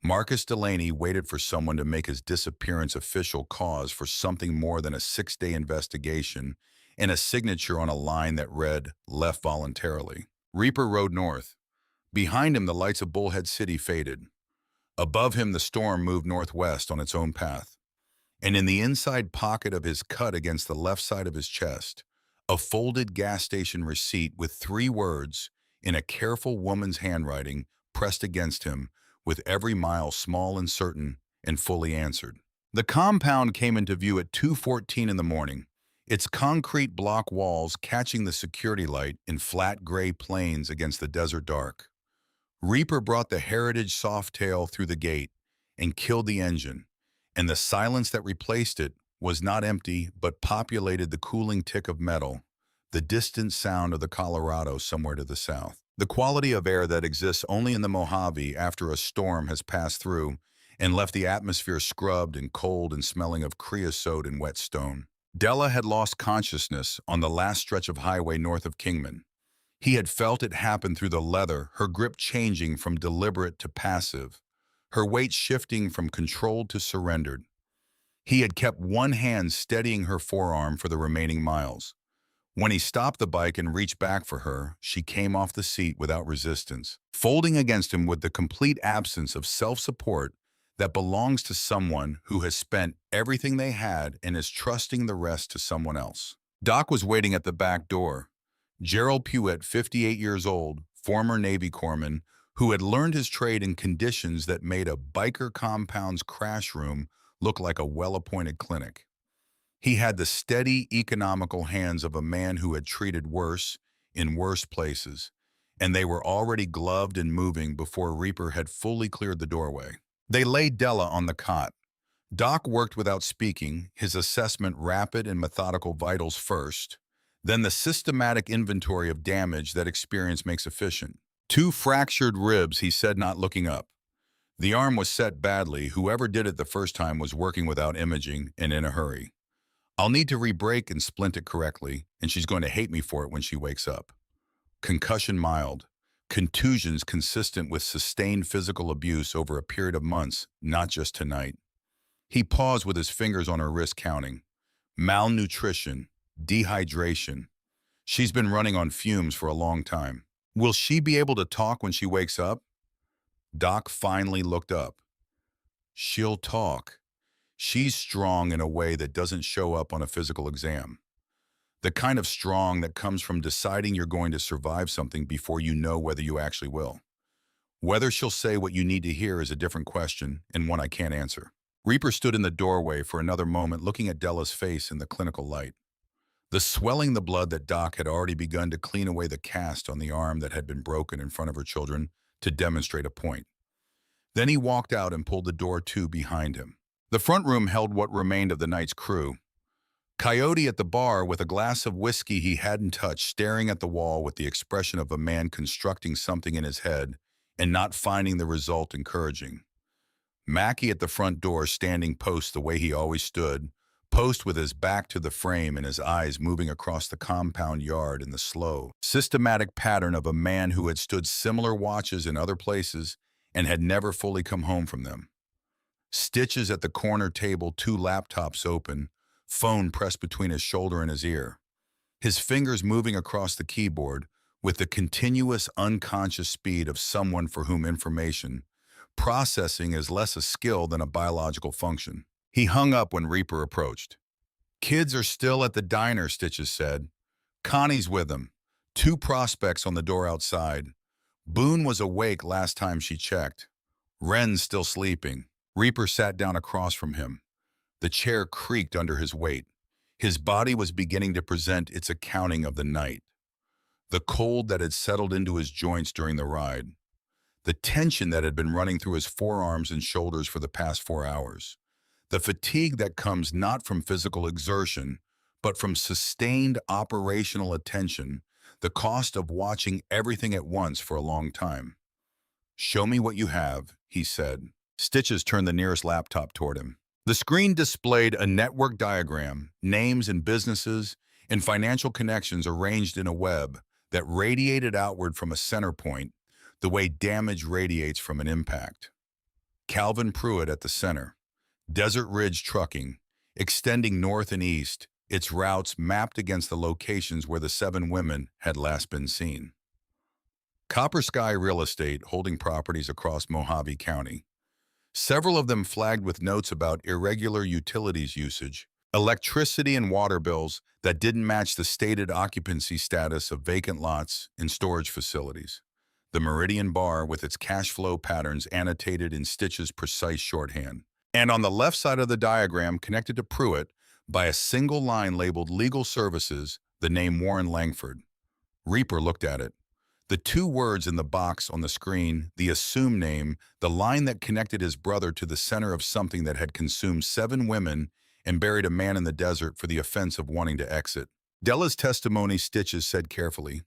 Marcus Delaney waited for someone to make his disappearance official cause for something more than a 6-day investigation and a signature on a line that read, "Left voluntarily." Reaper rode north. Behind him, the lights of Bullhead City faded. Above him, the storm moved northwest on its own path. And in the inside pocket of his cut against the left side of his chest, a folded gas station receipt with 3 words in a careful woman's handwriting pressed against him, with every mile small and certain and fully answered. The compound came into view at 2:14 in the morning, its concrete block walls catching the security light in flat gray planes against the desert dark. Reaper brought the Heritage Softail through the gate and killed the engine, and the silence that replaced it was not empty but populated the cooling tick of metal, the distant sound of the Colorado somewhere to the south. The quality of air that exists only in the Mojave after a storm has passed through and left the atmosphere scrubbed and cold and smelling of creosote and wet stone. Della had lost consciousness on the last stretch of highway north of Kingman. He had felt it happen through the leather, her grip changing from deliberate to passive, her weight shifting from controlled to surrendered. He had kept one hand steadying her forearm for the remaining miles. When he stopped the bike and reached back for her, she came off the seat without resistance, folding against him with the complete absence of self-support that belongs to someone who has spent everything they had and is trusting the rest to someone else. Doc was waiting at the back door. Gerald Pewitt, 58 years old, former Navy corpsman, who had learned his trade in conditions that made a biker compound's crash room look like a well-appointed clinic. He had the steady, economical hands of a man who had treated worse in worse places, and they were already gloved and moving before Reaper had fully cleared the doorway. They laid Della on the cot. Doc worked without speaking, his assessment rapid and methodical, vitals first, then the systematic inventory of damage that experience makes efficient. 2 fractured ribs, he said, not looking up. The arm was set badly. Whoever did it the first time was working without imaging and in a hurry. I'll need to re-break and splint it correctly, and she's going to hate me for it when she wakes up. Concussion mild. Contusions consistent with sustained physical abuse over a period of months, not just tonight. He paused with his fingers on her wrist, counting. Malnutrition, dehydration. She's been running on fumes for a long time. Will she be able to talk when she wakes up? Doc finally looked up. She'll talk. She's strong in a way that doesn't show up on a physical exam. The kind of strong that comes from deciding you're going to survive something before you know whether you actually will. Whether she'll say what you need to hear is a different question, and one I can't answer. Reaper stood in the doorway for another moment, looking at Della's face in the clinical light. The swelling the blood that Doc had already begun to clean away the cast on the arm that had been broken in front of her children to demonstrate a point. Then he walked out and pulled the door to behind him. The front room held what remained of the night's crew. Coyote at the bar with a glass of whiskey he hadn't touched, staring at the wall with the expression of a man constructing something in his head and not finding the result encouraging. Mackie at the front door, standing post the way he always stood, Post with his back to the frame and his eyes moving across the compound yard in the slow, systematic pattern of a man who had stood similar watches in other places and had never fully come home from them. Stitches at the corner table, two laptops open, phone pressed between his shoulder and his ear. His fingers moving across the keyboard with the continuous unconscious speed of someone for whom information processing is less a skill than a biological function. He hung up when Reaper approached. "Kids are still at the diner," Stitches said. "Connie's with them. Two prospects on the door outside. Boone was awake last time she checked. Wren's still sleeping." Reaper sat down across from him. The chair creaked under his weight. His body was beginning to present its accounting of the night. The cold that had settled into his joints during the ride. The tension that had been running through his forearms and shoulders for the past 4 hours. The fatigue that comes not from physical exertion, but from sustained operational attention, the cost of watching everything at once for a long time. "Show me what you have," he said. Stitches turned the nearest laptop toward him. The screen displayed a network diagram, names and businesses, and financial connections arranged in a web that radiated outward from a center point, the way damage radiates from an impact. Calvin Pruitt at the center. Desert Ridge Trucking, extending north and east, its routes mapped against the locations where the 7 women had last been seen. Copper Sky Real Estate, holding properties across Mojave County. Several of them flagged with notes about irregular utilities usage, electricity and water bills that didn't match the stated occupancy status of vacant lots and storage facilities. The Meridian Bar with its cash flow patterns annotated in Stitch's precise shorthand. And on the left side of the diagram, connected to Pruitt by a single line labeled Legal Services, the name Warren Langford. Reaper looked at it. The 2 words in the box on the screen, the assumed name, the line that connected his brother to the center of something that had consumed 7 women and buried a man in the desert for the offense of wanting to exit. Della's testimony, Stitches said carefully.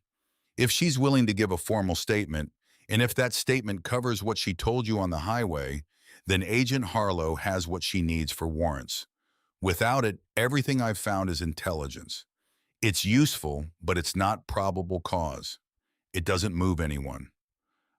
"If she's willing to give a formal statement, and if that statement covers what she told you on the highway, then Agent Harlow has what she needs for warrants. Without it, everything I've found is intelligence. It's useful, but it's not probable cause. It doesn't move anyone.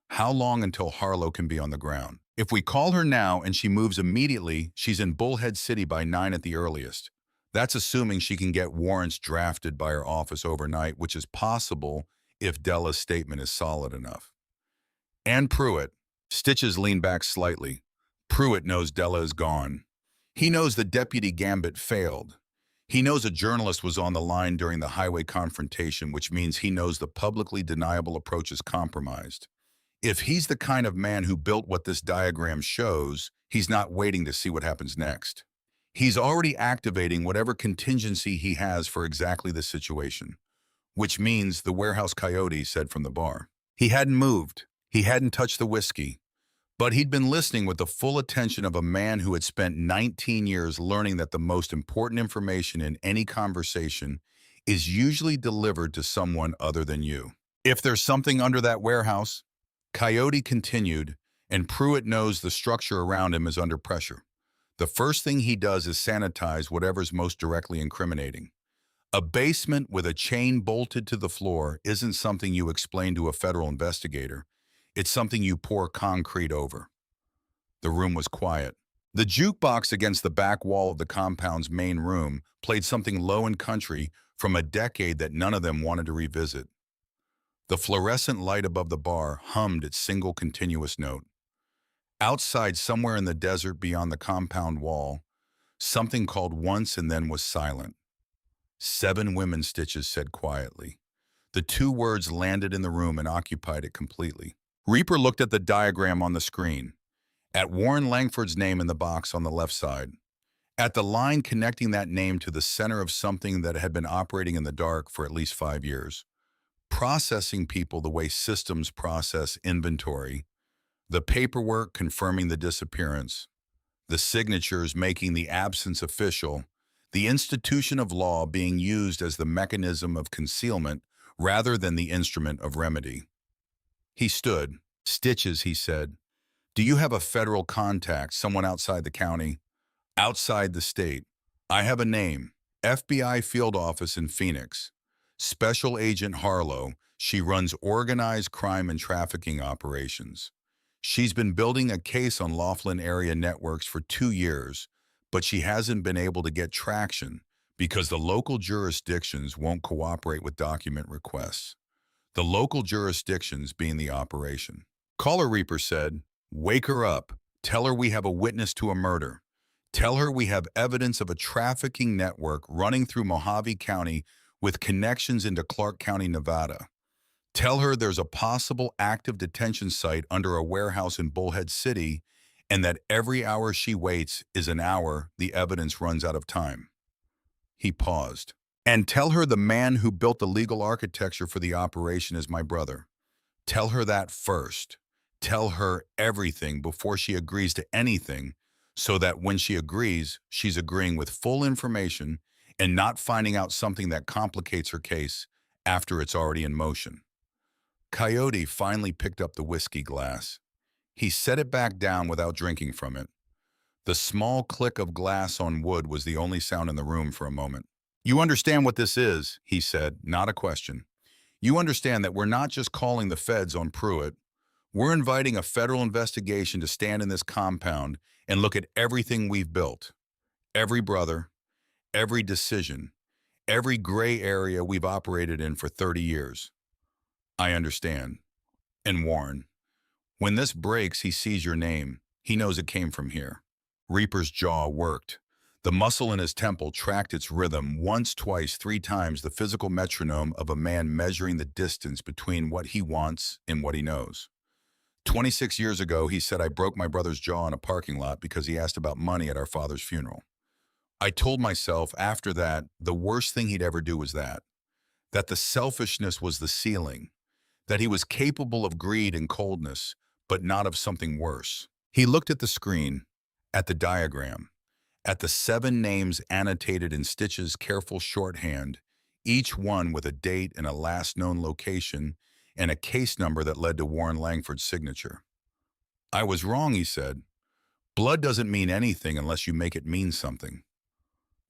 How long until Harlow can be on the ground? If we call her now and she moves immediately, she's in Bullhead City by 9 at the earliest. That's assuming she can get warrants drafted by her office overnight, which is possible if Della's statement is solid enough." And Pruitt. Stitches leaned back slightly. Pruitt knows Della is gone. He knows the Deputy Gambit failed. He knows a journalist was on the line during the highway confrontation, which means he knows the publicly deniable approach is compromised. If he's the kind of man who built what this diagram shows, he's not waiting to see what happens next. He's already activating whatever contingency he has for exactly this situation, which means the warehouse coyote said from the bar. He hadn't moved. He hadn't touched the whiskey. But he'd been listening with the full attention of a man who had spent 19 years learning that the most important information in any conversation is usually delivered to someone other than you. "If there's something under that warehouse," Coyote continued, and Pruitt knows the structure around him is under pressure. The first thing he does is sanitize whatever's most directly incriminating. A basement with a chain bolted to the floor isn't something you explain to a federal investigator. It's something you pour concrete over. The room was quiet. The jukebox against the back wall of the compound's main room played something low and country from a decade that none of them wanted to revisit. The fluorescent light above the bar hummed its single continuous note. Outside, somewhere in the desert beyond the compound wall, something called once and then was silent. 7 women, Stitches said quietly. The 2 words landed in the room and occupied it completely. Reaper looked at the diagram on the screen, at Warren Langford's name in the box on the left side, at the line connecting that name to the center of something that had been operating in the dark for at least 5 years, processing people the way systems process inventory, the paperwork confirming the disappearance, the signatures making the absence official, the institution of law being used as the mechanism of concealment rather than the instrument of remedy. He stood. "Stitches," he said. "Do you have a federal contact, someone outside the county, outside the state, I have a name. FBI field office in Phoenix. Special Agent Harlow. She runs organized crime and trafficking operations. She's been building a case on Laughlin area networks for 2 years, but she hasn't been able to get traction because the local jurisdictions won't cooperate with document requests. The local jurisdictions being the operation. Caller Reaper said, "Wake her up. Tell her we have a witness to a murder. Tell her we have evidence of a trafficking network running through Mojave County with connections into Clark County, Nevada. Tell her there's a possible active detention site under a warehouse in Bullhead City and that every hour she waits is an hour the evidence runs out of time." He paused. "And tell her the man who built the legal architecture for the operation is my brother. Tell her that first. Tell her everything before she agrees to anything so that when she agrees, she's agreeing with full information and not finding out something that complicates her case after it's already in motion." Coyote finally picked up the whiskey glass. He set it back down without drinking from it. The small click of glass on wood was the only sound in the room for a moment. "You understand what this is," he said, not a question. "You understand that we're not just calling the feds on Pruitt. We're inviting a federal investigation to stand in this compound and look at everything we've built. Every brother, every decision, every gray area we've operated in for 30 years. I understand. And Warren, when this breaks, he sees your name. He knows it came from here." Reaper's jaw worked. The muscle in his temple tracked its rhythm once, twice, 3 times the physical metronome of a man measuring the distance between what he wants and what he knows. 26 years ago, he said, "I broke my brother's jaw in a parking lot because he asked about money at our father's funeral. I told myself after that the worst thing he'd ever do was that the selfishness was the ceiling, that he was capable of greed and coldness, but not of something worse." He looked at the screen, at the diagram, at the 7 names annotated in Stitch's careful shorthand, each one with a date and a last known location and a case number that led to Warren Langford's signature. "I was wrong," he said. "Blood doesn't mean anything unless you make it mean something."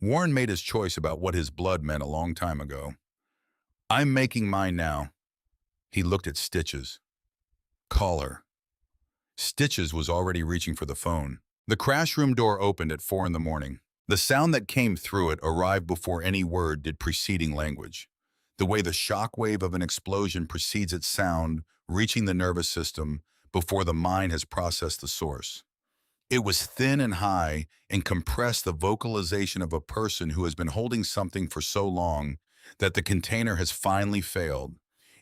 Warren made his choice about what his blood meant a long time ago. "I'm making mine now." He looked at Stitch's. "Caller." Stitch's was already reaching for the phone. The crash room door opened at 4 in the morning. The sound that came through it arrived before any word did preceding language. The way the shockwave of an explosion precedes its sound, reaching the nervous system before the mind has processed the source. It was thin and high and compressed the vocalization of a person who has been holding something for so long that the container has finally failed.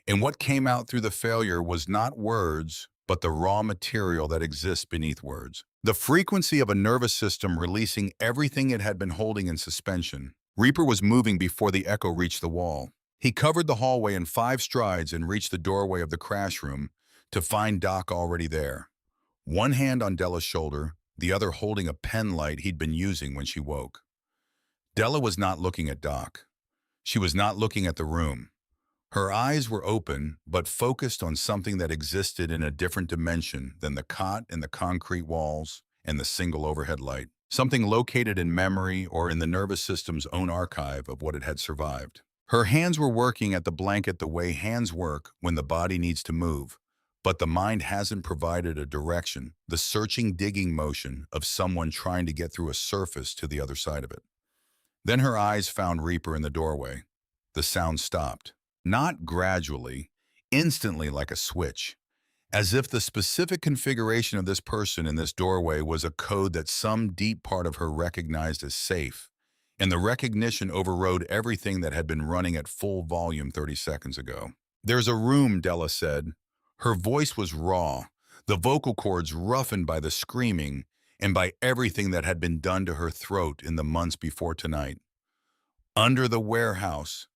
And what came out through the failure was not words, but the raw material that exists beneath words. The frequency of a nervous system releasing everything it had been holding in suspension. Reaper was moving before the echo reached the wall. He covered the hallway in 5 strides and reached the doorway of the crash room to find Doc already there. One hand on Della's shoulder, the other holding a pen light he'd been using when she woke. Della was not looking at Doc. She was not looking at the room. Her eyes were open, but focused on something that existed in a different dimension than the cot and the concrete walls and the single overhead light. Something located in memory or in the nervous system's own archive of what it had survived. Her hands were working at the blanket the way hands work when the body needs to move, but the mind hasn't provided a direction, the searching, digging motion of someone trying to get through a surface to the other side of it. Then her eyes found Reaper in the doorway. The sound stopped. Not gradually, instantly like a switch, as if the specific configuration of this person in this doorway was a code that some deep part of her recognized as safe, and the recognition overrode everything that had been running at full volume 30 seconds ago. "There's a room," Della said. Her voice was raw, the vocal cords roughened by the screaming and by everything that had been done to her throat in the months before tonight. "Under the warehouse.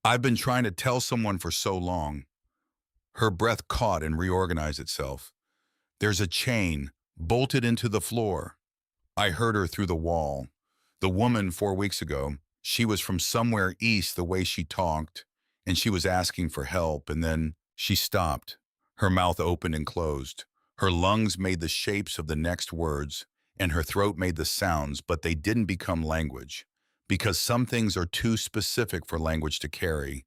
I've been trying to tell someone for so long." Her breath caught and reorganized itself. "There's a chain bolted into the floor. I heard her through the wall. The woman 4 weeks ago, she was from somewhere east the way she talked, and she was asking for help, and then she stopped. Her mouth opened and closed. Her lungs made the shapes of the next words, and her throat made the sounds, but they didn't become language. because some things are too specific for language to carry,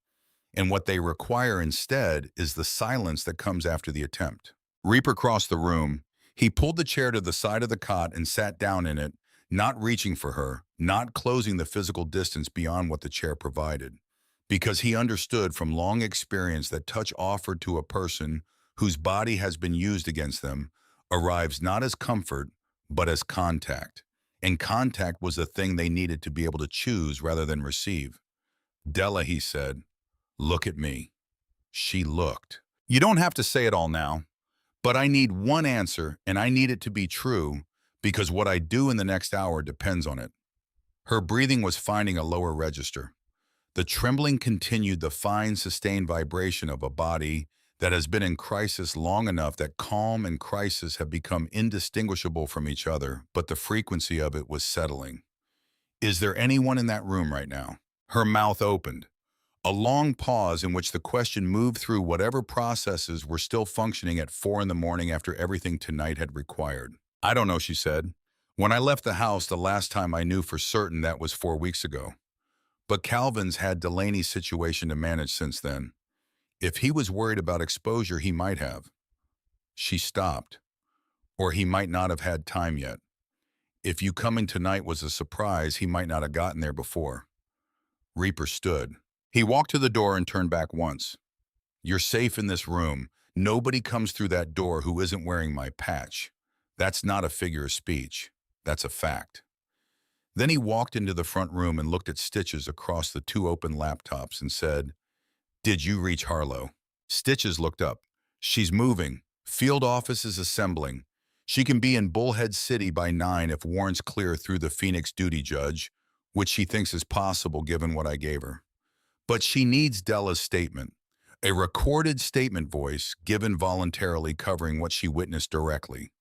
and what they require instead is the silence that comes after the attempt. Reaper crossed the room. He pulled the chair to the side of the cot and sat down in it, not reaching for her, not closing the physical distance beyond what the chair provided, because he understood from long experience that touch offered to a person whose body has been used against them arrives not as comfort, but as contact. And contact was the thing they needed to be able to choose rather than receive. Della, he said, look at me. She looked. You don't have to say it all now, but I need one answer, and I need it to be true, because what I do in the next hour depends on it. Her breathing was finding a lower register. The trembling continued the fine, sustained vibration of a body that has been in crisis long enough that calm and crisis have become indistinguishable from each other, but the frequency of it was settling. Is there anyone in that room right now? Her mouth opened. A long pause in which the question moved through whatever processes were still functioning at 4 in the morning after everything tonight had required. I don't know, she said. When I left the house the last time I knew for certain that was 4 weeks ago. But Calvin's had Delaney's situation to manage since then. If he was worried about exposure, he might have. She stopped. Or he might not have had time yet. If you coming tonight was a surprise, he might not have gotten there before. Reaper stood. He walked to the door and turned back once. You're safe in this room. Nobody comes through that door who isn't wearing my patch. That's not a figure of speech. That's a fact. Then he walked into the front room and looked at Stitches across the 2 open laptops and said, Did you reach Harlow? Stitches looked up. She's moving. Field office is assembling. She can be in Bullhead City by 9 if warrants clear through the Phoenix duty judge, which she thinks is possible given what I gave her. But she needs Della's statement, a recorded statement voice given voluntarily covering what she witnessed directly.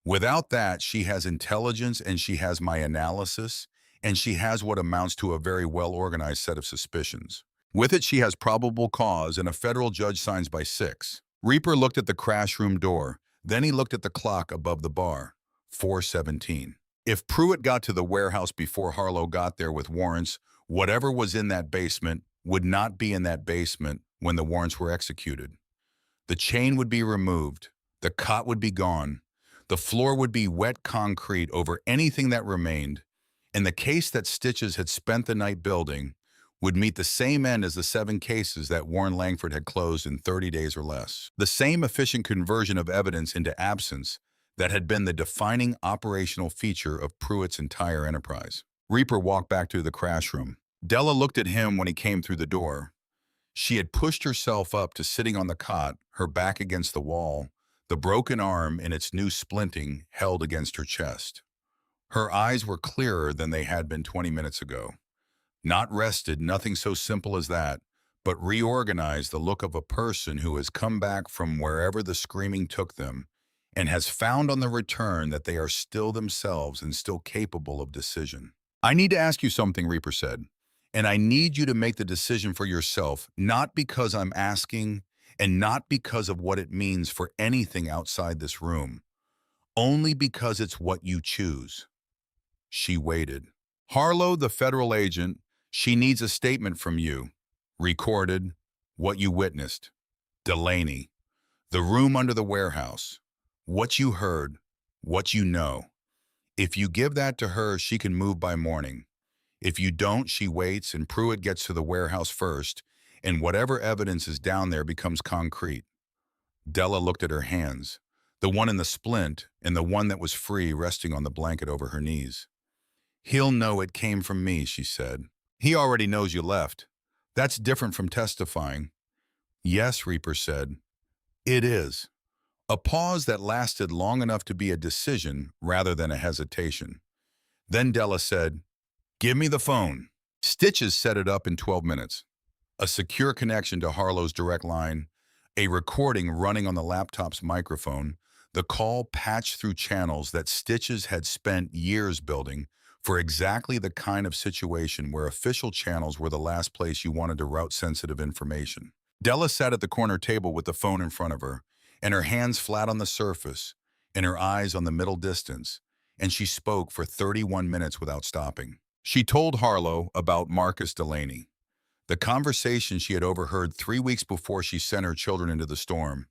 Without that, she has intelligence and she has my analysis, and she has what amounts to a very well-organized set of suspicions. With it, she has probable cause and a federal judge signs by 6. Reaper looked at the crash room door. Then he looked at the clock above the bar, 4:17. If Pruitt got to the warehouse before Harlow got there with warrants, whatever was in that basement would not be in that basement when the warrants were executed. The chain would be removed. The cot would be gone. The floor would be wet concrete over anything that remained, and the case that Stitches had spent the night building would meet the same end as the 7 cases that Warren Langford had closed in 30 days or less. The same efficient conversion of evidence into absence that had been the defining operational feature of Pruitt's entire enterprise. Reaper walked back to the crash room. Della looked at him when he came through the door. She had pushed herself up to sitting on the cot, her back against the wall, the broken arm in its new splinting held against her chest. Her eyes were clearer than they had been 20 minutes ago. Not rested, nothing so simple as that, but reorganized, the look of a person who has come back from wherever the screaming took them and has found on the return that they are still themselves and still capable of decision. I need to ask you something, Reaper said, and I need you to make the decision for yourself, not because I'm asking and not because of what it means for anything outside this room, only because it's what you choose. She waited. Harlow, the federal agent, she needs a statement from you. Recorded, what you witnessed. Delaney, the room under the warehouse, what you heard, what you know. If you give that to her, she can move by morning. If you don't, she waits and Pruitt gets to the warehouse first, and whatever evidence is down there becomes concrete. Della looked at her hands, the one in the splint and the one that was free resting on the blanket over her knees. He'll know it came from me, she said. He already knows you left. That's different from testifying. Yes, Reaper said. It is. A pause that lasted long enough to be a decision rather than a hesitation. Then Della said, Give me the phone. Stitches set it up in 12 minutes. A secure connection to Harlow's direct line, a recording running on the laptop's microphone, the call patched through channels that Stitches had spent years building for exactly the kind of situation where official channels were the last place you wanted to route sensitive information. Della sat at the corner table with the phone in front of her, and her hands flat on the surface, and her eyes on the middle distance, and she spoke for 31 minutes without stopping. She told Harlow about Marcus Delaney, the conversation she had overheard 3 weeks before she sent her children into the storm.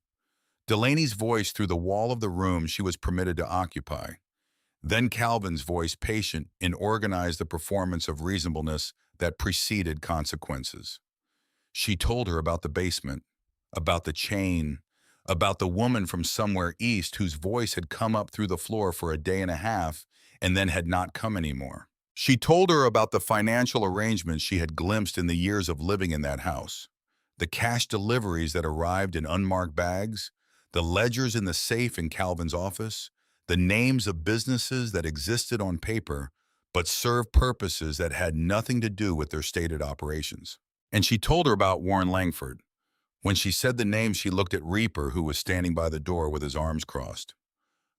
Delaney's voice through the wall of the room she was permitted to occupy. Then Calvin's voice, patient and organized the performance of reasonableness that preceded consequences. She told her about the basement, about the chain, about the woman from somewhere east whose voice had come up through the floor for a day and a half and then had not come anymore. She told her about the financial arrangements she had glimpsed in the years of living in that house, the cash deliveries that arrived in unmarked bags, the ledgers in the safe in Calvin's office, the names of businesses that existed on paper but served purposes that had nothing to do with their stated operations. And she told her about Warren Langford. When she said the name, she looked at Reaper, who was standing by the door with his arms crossed.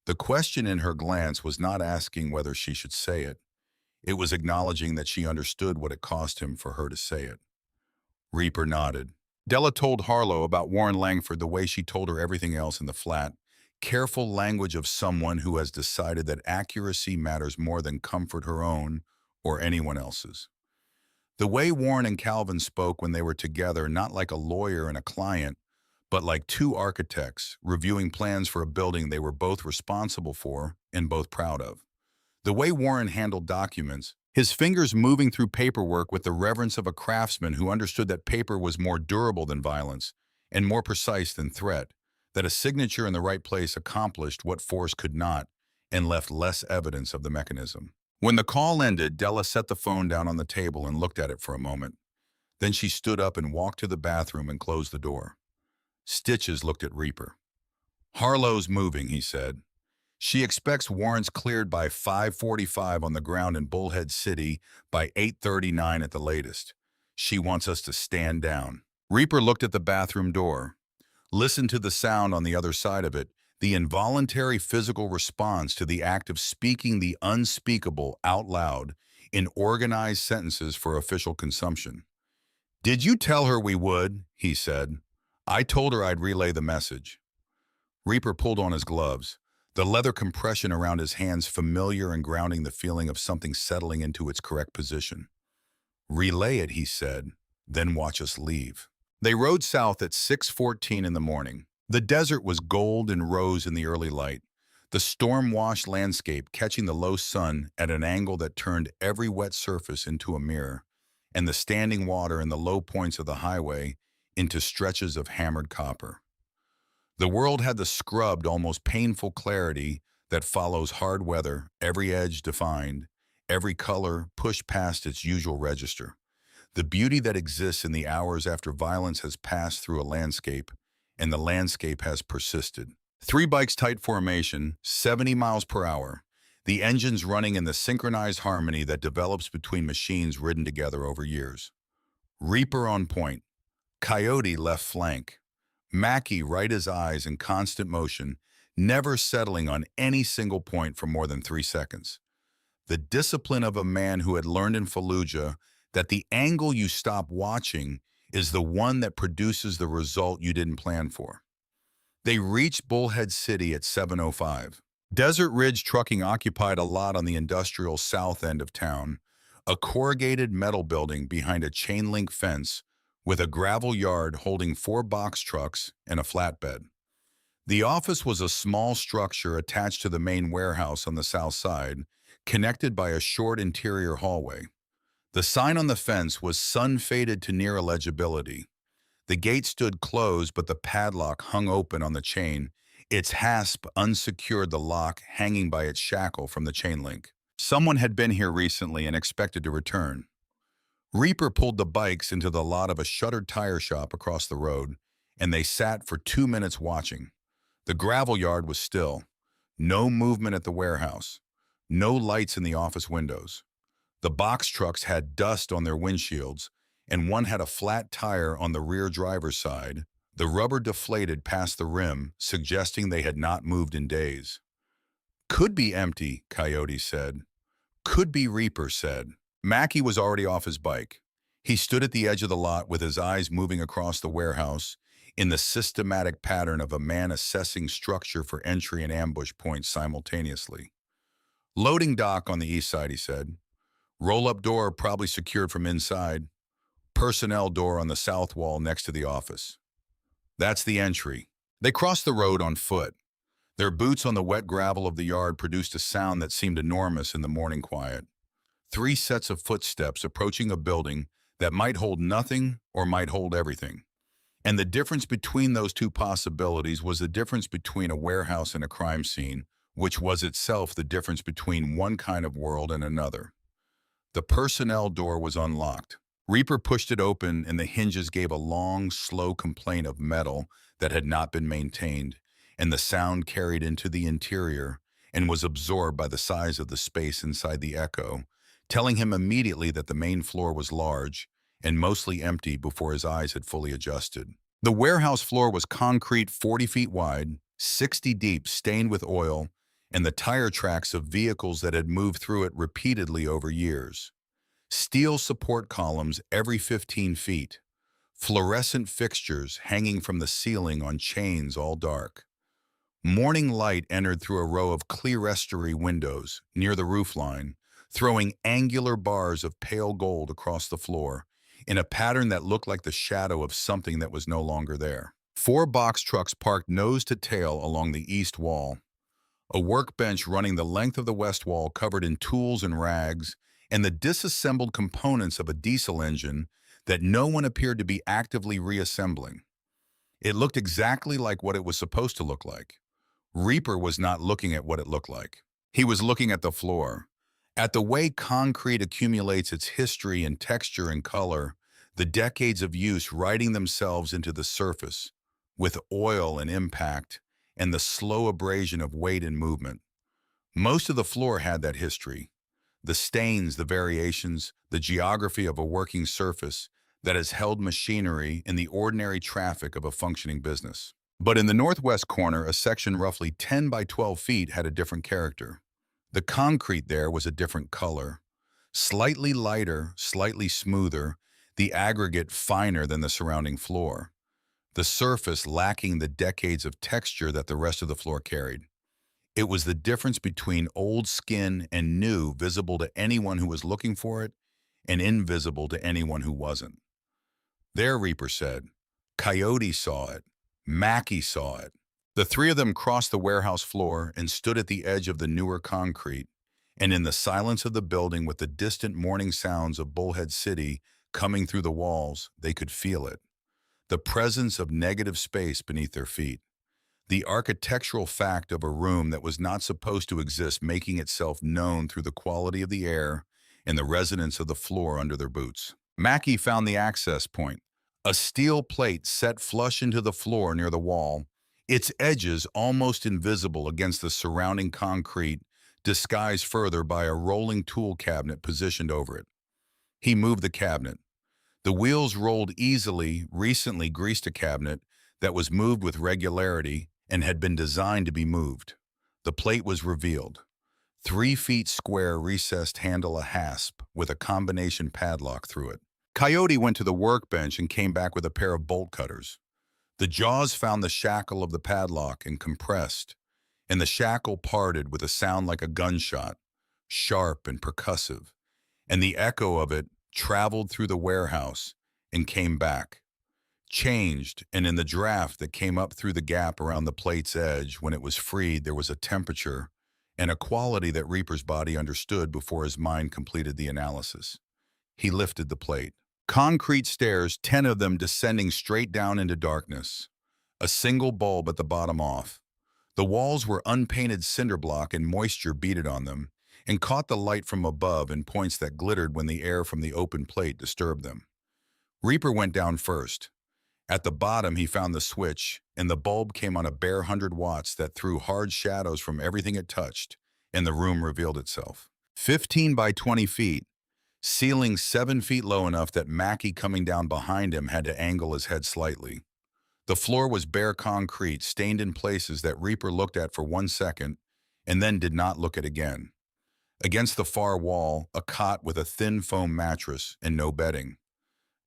The question in her glance was not asking whether she should say it. It was acknowledging that she understood what it cost him for her to say it. Reaper nodded. Della told Harlow about Warren Langford the way she told her everything else in the flat. Careful language of someone who has decided that accuracy matters more than comfort her own or anyone else's. The way Warren and Calvin spoke when they were together, not like a lawyer and a client, but like two architects reviewing plans for a building they were both responsible for and both proud of. The way Warren handled documents, his fingers moving through paperwork with the reverence of a craftsman who understood that paper was more durable than violence and more precise than threat, that a signature in the right place accomplished what force could not and left less evidence of the mechanism. When the call ended, Della set the phone down on the table and looked at it for a moment. Then she stood up and walked to the bathroom and closed the door. Stitches looked at Reaper. "Harlow's moving," he said. "She expects warrants cleared by 5:45 on the ground in Bullhead City, by 8:39 at the latest. She wants us to stand down." Reaper looked at the bathroom door, listened to the sound on the other side of it, the involuntary physical response to the act of speaking the unspeakable out loud in organized sentences for official consumption. "Did you tell her we would?" he said. "I told her I'd relay the message." Reaper pulled on his gloves, the leather compression around his hands familiar and grounding the feeling of something settling into its correct position. "Relay it," he said, "then watch us leave." They rode south at 6:14 in the morning. The desert was gold and rose in the early light, the storm-washed landscape catching the low sun at an angle that turned every wet surface into a mirror, and the standing water in the low points of the highway into stretches of hammered copper. The world had the scrubbed, almost painful clarity that follows hard weather, every edge defined, every color pushed past its usual register. The beauty that exists in the hours after violence has passed through a landscape, and the landscape has persisted. Three bikes tight formation, 70 miles per hour, the engines running in the synchronized harmony that develops between machines ridden together over years. Reaper on point, Coyote left flank, Mackie right as eyes in constant motion, never settling on any single point for more than 3 seconds. The discipline of a man who had learned in Fallujah that the angle you stop watching is the one that produces the result you didn't plan for. They reached Bullhead City at 7:05. Desert Ridge Trucking occupied a lot on the industrial south end of town, a corrugated metal building behind a chain-link fence with a gravel yard holding 4 box trucks and a flatbed. The office was a small structure attached to the main warehouse on the south side, connected by a short interior hallway. The sign on the fence was sun-faded to near illegibility. The gate stood closed, but the padlock hung open on the chain. Its hasp unsecured the lock hanging by its shackle from the chain link. Someone had been here recently and expected to return. Reaper pulled the bikes into the lot of a shuttered tire shop across the road, and they sat for 2 minutes watching. The gravel yard was still. No movement at the warehouse. No lights in the office windows. The box trucks had dust on their windshields, and one had a flat tire on the rear driver's side. The rubber deflated past the rim, suggesting they had not moved in days. "Could be empty," Coyote said. "Could be," Reaper said. Mackie was already off his bike. He stood at the edge of the lot with his eyes moving across the warehouse in the systematic pattern of a man assessing structure for entry and ambush points simultaneously. "Loading dock on the east side," he said. Roll-up door probably secured from inside. Personnel door on the south wall next to the office. That's the entry. They crossed the road on foot. Their boots on the wet gravel of the yard produced a sound that seemed enormous in the morning quiet. Three sets of footsteps approaching a building that might hold nothing or might hold everything. And the difference between those two possibilities was the difference between a warehouse and a crime scene, which was itself the difference between one kind of world and another. The personnel door was unlocked. Reaper pushed it open and the hinges gave a long, slow complaint of metal that had not been maintained, and the sound carried into the interior and was absorbed by the size of the space inside the echo, telling him immediately that the main floor was large and mostly empty before his eyes had fully adjusted. The warehouse floor was concrete 40 feet wide, 60 deep, stained with oil, and the tire tracks of vehicles that had moved through it repeatedly over years. Steel support columns every 15 feet, fluorescent fixtures hanging from the ceiling on chains all dark. Morning light entered through a row of clerestory windows near the roofline, throwing angular bars of pale gold across the floor in a pattern that looked like the shadow of something that was no longer there. Four box trucks parked nose to tail along the east wall, a workbench running the length of the west wall covered in tools and rags, and the disassembled components of a diesel engine that no one appeared to be actively reassembling. It looked exactly like what it was supposed to look like. Reaper was not looking at what it looked like. He was looking at the floor, at the way concrete accumulates its history and texture and color, the decades of use writing themselves into the surface, with oil and impact, and the slow abrasion of weight and movement. Most of the floor had that history. The stains, the variations, the geography of a working surface that has held machinery in the ordinary traffic of a functioning business. But in the northwest corner, a section roughly 10 by 12 feet had a different character. The concrete there was a different color, slightly lighter, slightly smoother, the aggregate finer than the surrounding floor, the surface lacking the decades of texture that the rest of the floor carried. It was the difference between old skin and new, visible to anyone who was looking for it and invisible to anyone who wasn't. There, Reaper said. Coyote saw it. Mackie saw it. The three of them crossed the warehouse floor and stood at the edge of the newer concrete, and in the silence of the building with the distant morning sounds of Bullhead City coming through the walls, they could feel it. The presence of negative space beneath their feet. The architectural fact of a room that was not supposed to exist making itself known through the quality of the air and the resonance of the floor under their boots. Mackie found the access point, a steel plate set flush into the floor near the wall, its edges almost invisible against the surrounding concrete, disguised further by a rolling tool cabinet positioned over it. He moved the cabinet. The wheels rolled easily, recently greased a cabinet that was moved with regularity and had been designed to be moved. The plate was revealed. 3 feet square recessed handle, a hasp with a combination padlock through it. Coyote went to the workbench and came back with a pair of bolt cutters. The jaws found the shackle of the padlock and compressed, and the shackle parted with a sound like a gunshot, sharp and percussive, and the echo of it traveled through the warehouse and came back, changed, and in the draft that came up through the gap around the plate's edge when it was freed, there was a temperature and a quality that Reaper's body understood before his mind completed the analysis. He lifted the plate. Concrete stairs, 10 of them descending straight down into darkness. A single bulb at the bottom off. The walls were unpainted cinder block and moisture beaded on them, and caught the light from above in points that glittered when the air from the open plate disturbed them. Reaper went down first. At the bottom, he found the switch, and the bulb came on a bare 100 watts that threw hard shadows from everything it touched, and the room revealed itself. 15 by 20 feet. Ceiling 7 feet low enough that Mackie coming down behind him had to angle his head slightly. The floor was bare concrete, stained in places that Reaper looked at for 1 second and then did not look at again. Against the far wall, a cot with a thin foam mattress and no bedding.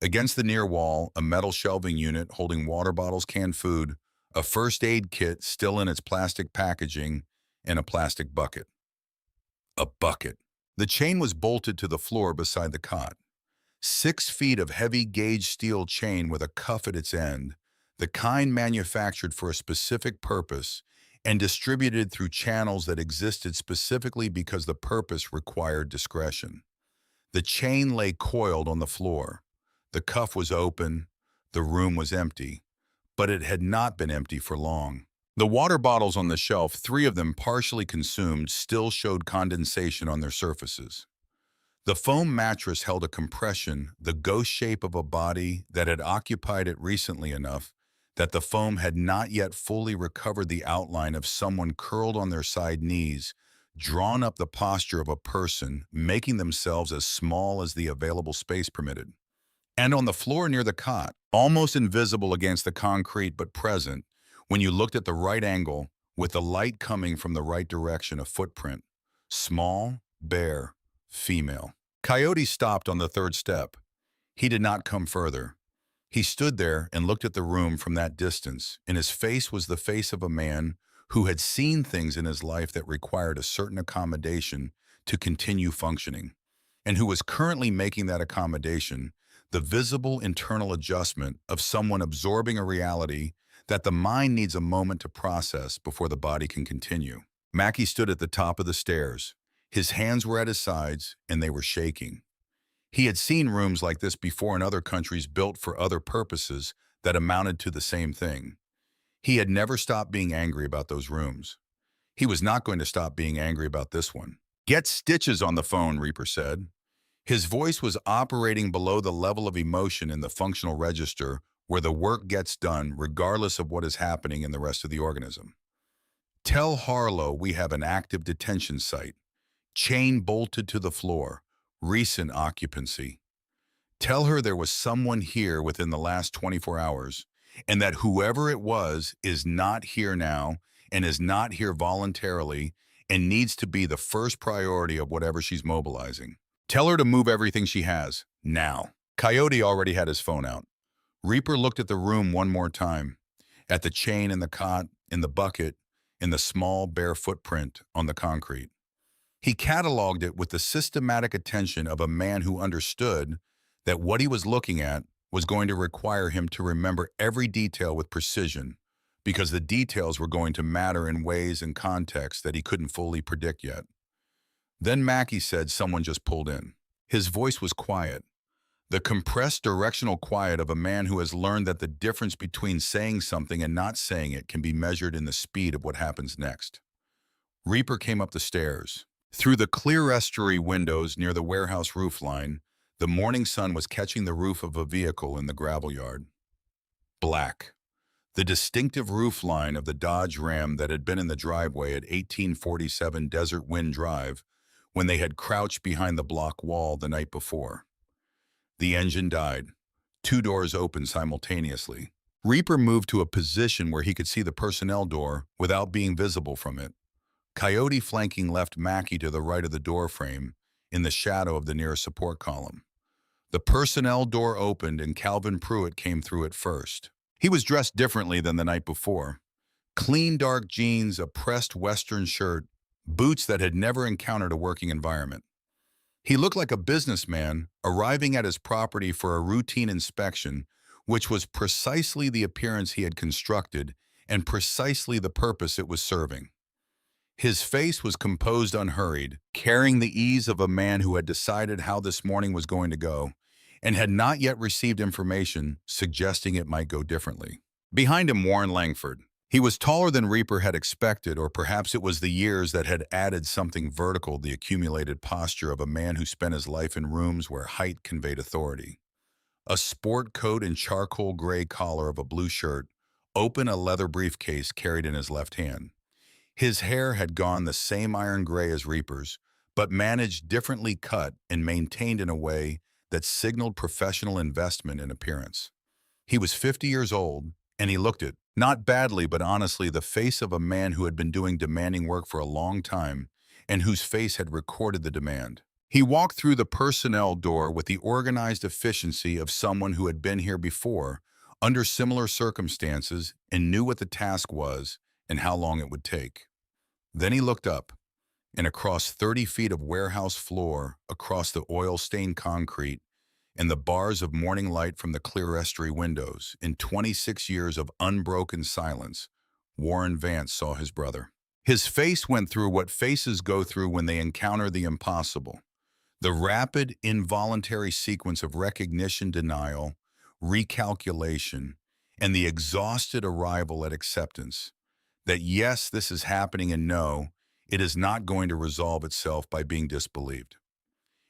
Against the near wall, a metal shelving unit holding water bottles, canned food, a first aid kit still in its plastic packaging, and a plastic bucket. A bucket. The chain was bolted to the floor beside the cot. 6 feet of heavy gauge steel chain with a cuff at its end, the kind manufactured for a specific purpose and distributed through channels that existed specifically because the purpose required discretion. The chain lay coiled on the floor. The cuff was open. The room was empty. But it had not been empty for long. The water bottles on the shelf, 3 of them partially consumed, still showed condensation on their surfaces. The foam mattress held a compression, the ghost shape of a body that had occupied it recently enough that the foam had not yet fully recovered the outline of someone curled on their side knees, drawn up the posture of a person, making themselves as small as the available space permitted. And on the floor near the cot, almost invisible against the concrete but present, when you looked at the right angle, with the light coming from the right direction, a footprint. Small, bare, female. Coyote stopped on the third step. He did not come further. He stood there and looked at the room from that distance, and his face was the face of a man who had seen things in his life that required a certain accommodation to continue functioning, and who was currently making that accommodation, the visible internal adjustment of someone absorbing a reality that the mind needs a moment to process before the body can continue. Mackie stood at the top of the stairs. His hands were at his sides, and they were shaking. He had seen rooms like this before in other countries built for other purposes that amounted to the same thing. He had never stopped being angry about those rooms. He was not going to stop being angry about this one. "Get Stitches on the phone," Reaper said. His voice was operating below the level of emotion in the functional register where the work gets done regardless of what is happening in the rest of the organism. "Tell Harlow we have an active detention site. Chain bolted to the floor. Recent occupancy. Tell her there was someone here within the last 24 hours, and that whoever it was is not here now and is not here voluntarily and needs to be the first priority of whatever she's mobilizing. Tell her to move everything she has, now." Coyote already had his phone out. Reaper looked at the room one more time, at the chain in the cot, in the bucket, in the small, bare footprint on the concrete. He cataloged it with the systematic attention of a man who understood that what he was looking at was going to require him to remember every detail with precision, because the details were going to matter in ways and contexts that he couldn't fully predict yet. Then Mackie said someone just pulled in. His voice was quiet, the compressed directional quiet of a man who has learned that the difference between saying something and not saying it can be measured in the speed of what happens next. Reaper came up the stairs. Through the clear estuary windows near the warehouse roofline, the morning sun was catching the roof of a vehicle in the gravel yard. Black. The distinctive roofline of the Dodge Ram that had been in the driveway at 1847 Desert Wind Drive when they had crouched behind the block wall the night before. The engine died. 2 doors opened simultaneously. Reaper moved to a position where he could see the personnel door without being visible from it. Coyote flanking left Mackie to the right of the door frame, in the shadow of the nearest support column. The personnel door opened and Calvin Pruitt came through it first. He was dressed differently than the night before. Clean dark jeans, a pressed Western shirt, boots that had never encountered a working environment. He looked like a businessman arriving at his property for a routine inspection, which was precisely the appearance he had constructed and precisely the purpose it was serving. His face was composed, unhurried, carrying the ease of a man who had decided how this morning was going to go and had not yet received information suggesting it might go differently. Behind him, Warren Langford. He was taller than Reaper had expected, or perhaps it was the years that had added something vertical, the accumulated posture of a man who spent his life in rooms where height conveyed authority. A sport coat and charcoal gray collar of a blue shirt, open a leather briefcase carried in his left hand. His hair had gone the same iron gray as Reaper's, but managed differently cut and maintained in a way that signaled professional investment in appearance. He was 50 years old, and he looked it, not badly but honestly, the face of a man who had been doing demanding work for a long time and whose face had recorded the demand. He walked through the personnel door with the organized efficiency of someone who had been here before, under similar circumstances, and knew what the task was and how long it would take. Then he looked up. and across 30 feet of warehouse floor, across the oil-stained concrete, and the bars of morning light from the clerestory windows, in 26 years of unbroken silence, Warren Vance saw his brother. His face went through what faces go through when they encounter the impossible. The rapid, involuntary sequence of recognition, denial, recalculation, and the exhausted arrival at acceptance that yes, this is happening, and no, it is not going to resolve itself by being disbelieved.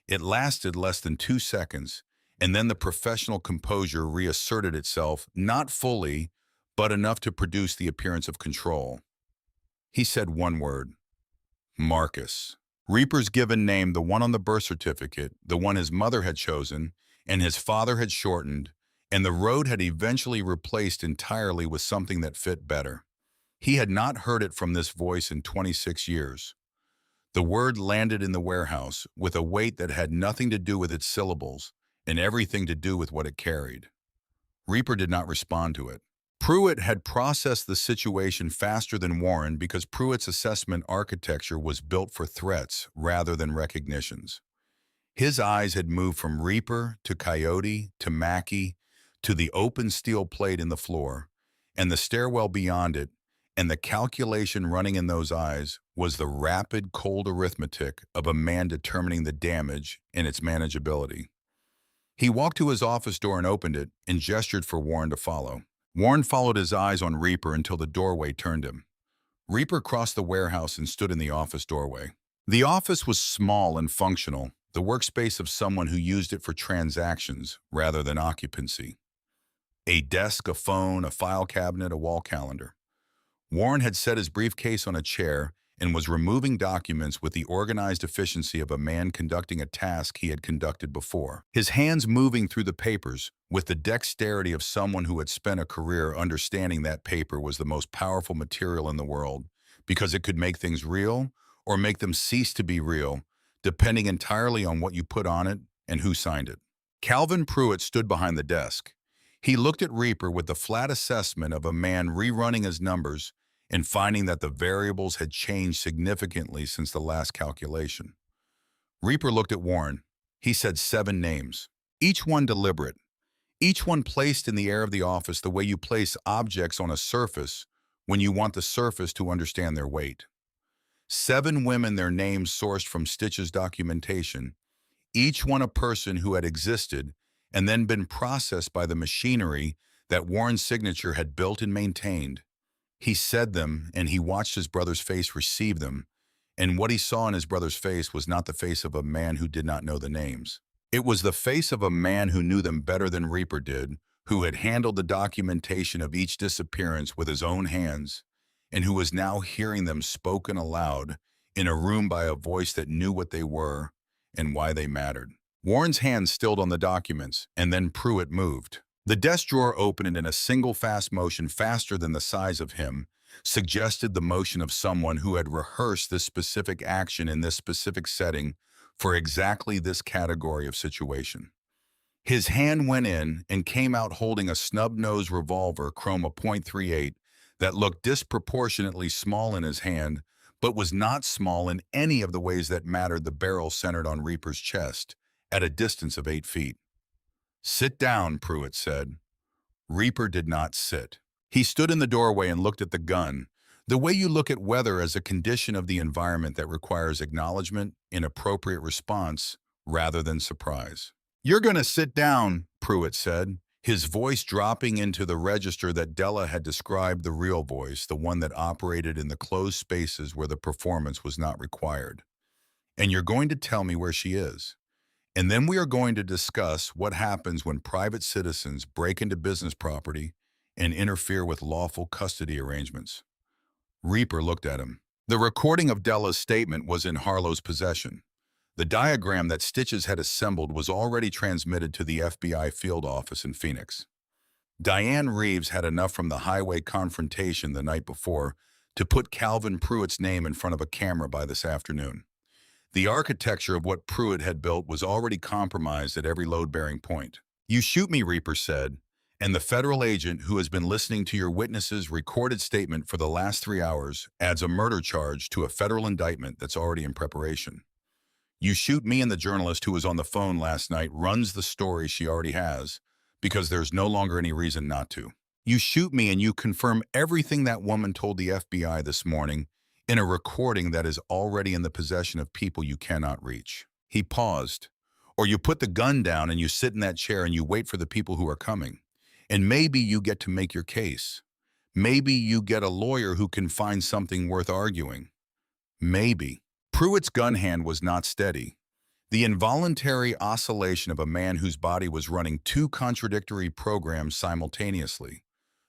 It lasted less than 2 seconds, and then the professional composure reasserted itself, not fully, but enough to produce the appearance of control. He said one word: Marcus. Reaper's given name, the one on the birth certificate, the one his mother had chosen, and his father had shortened, and the road had eventually replaced entirely with something that fit better. He had not heard it from this voice in 26 years. The word landed in the warehouse with a weight that had nothing to do with its syllables and everything to do with what it carried. Reaper did not respond to it. Pruitt had processed the situation faster than Warren because Pruitt's assessment architecture was built for threats rather than recognitions. His eyes had moved from Reaper to Coyote to Mackey to the open steel plate in the floor and the stairwell beyond it, and the calculation running in those eyes was the rapid, cold arithmetic of a man determining the damage and its manageability. He walked to his office door and opened it and gestured for Warren to follow. Warren followed his eyes on Reaper until the doorway turned him. Reaper crossed the warehouse and stood in the office doorway. The office was small and functional, the workspace of someone who used it for transactions rather than occupancy. A desk, a phone, a file cabinet, a wall calendar. Warren had set his briefcase on a chair and was removing documents with the organized efficiency of a man conducting a task he had conducted before. His hands moving through the papers with the dexterity of someone who had spent a career understanding that paper was the most powerful material in the world because it could make things real or make them cease to be real, depending entirely on what you put on it and who signed it. Calvin Pruitt stood behind the desk. He looked at Reaper with the flat assessment of a man rerunning his numbers and finding that the variables had changed significantly since the last calculation. Reaper looked at Warren. He said 7 names, each one deliberate, each one placed in the air of the office the way you place objects on a surface when you want the surface to understand their weight. 7 women, their names sourced from Stitch's documentation, each one a person who had existed and then been processed by the machinery that Warren's signature had built and maintained. He said them, and he watched his brother's face receive them, and what he saw in his brother's face was not the face of a man who did not know the names. It was the face of a man who knew them better than Reaper did, who had handled the documentation of each disappearance with his own hands, and who was now hearing them spoken aloud in a room by a voice that knew what they were and why they mattered. Warren's hand stilled on the documents, and then Pruitt moved. The desk drawer opened in a single fast motion, faster than the size of him, suggested the motion of someone who had rehearsed this specific action in this specific setting for exactly this category of situation. His hand went in and came out holding a snub-nosed revolver chroma .38 that looked disproportionately small in his hand, but was not small in any of the ways that mattered. The barrel centered on Reaper's chest, at a distance of 8 feet. "Sit down," Pruitt said. Reaper did not sit. He stood in the doorway and looked at the gun, the way you look at weather as a condition of the environment that requires acknowledgement and appropriate response rather than surprise. "You're going to sit down," Pruitt said, his voice dropping into the register that Della had described, the real voice, the one that operated in the closed spaces where the performance was not required. "And you're going to tell me where she is. And then we are going to discuss what happens when private citizens break into business property and interfere with lawful custody arrangements." Reaper looked at him. The recording of Della's statement was in Harlow's possession. The diagram that Stitches had assembled was already transmitted to the FBI field office in Phoenix. Diane Reeves had enough from the highway confrontation the night before to put Calvin Pruitt's name in front of a camera by this afternoon. The architecture of what Pruitt had built was already compromised at every load-bearing point. "You shoot me," Reaper said, And the federal agent who has been listening to your witness's recorded statement for the last 3 hours adds a murder charge to a federal indictment that's already in preparation. You shoot me, and the journalist who was on the phone last night runs the story she already has because there's no longer any reason not to. You shoot me and you confirm everything that woman told the FBI this morning in a recording that is already in the possession of people you cannot reach. He paused. Or you put the gun down and you sit in that chair and you wait for the people who are coming. And maybe you get to make your case. Maybe you get a lawyer who can find something worth arguing. Maybe. Pruitt's gun hand was not steady. The involuntary oscillation of a man whose body was running two contradictory programs simultaneously.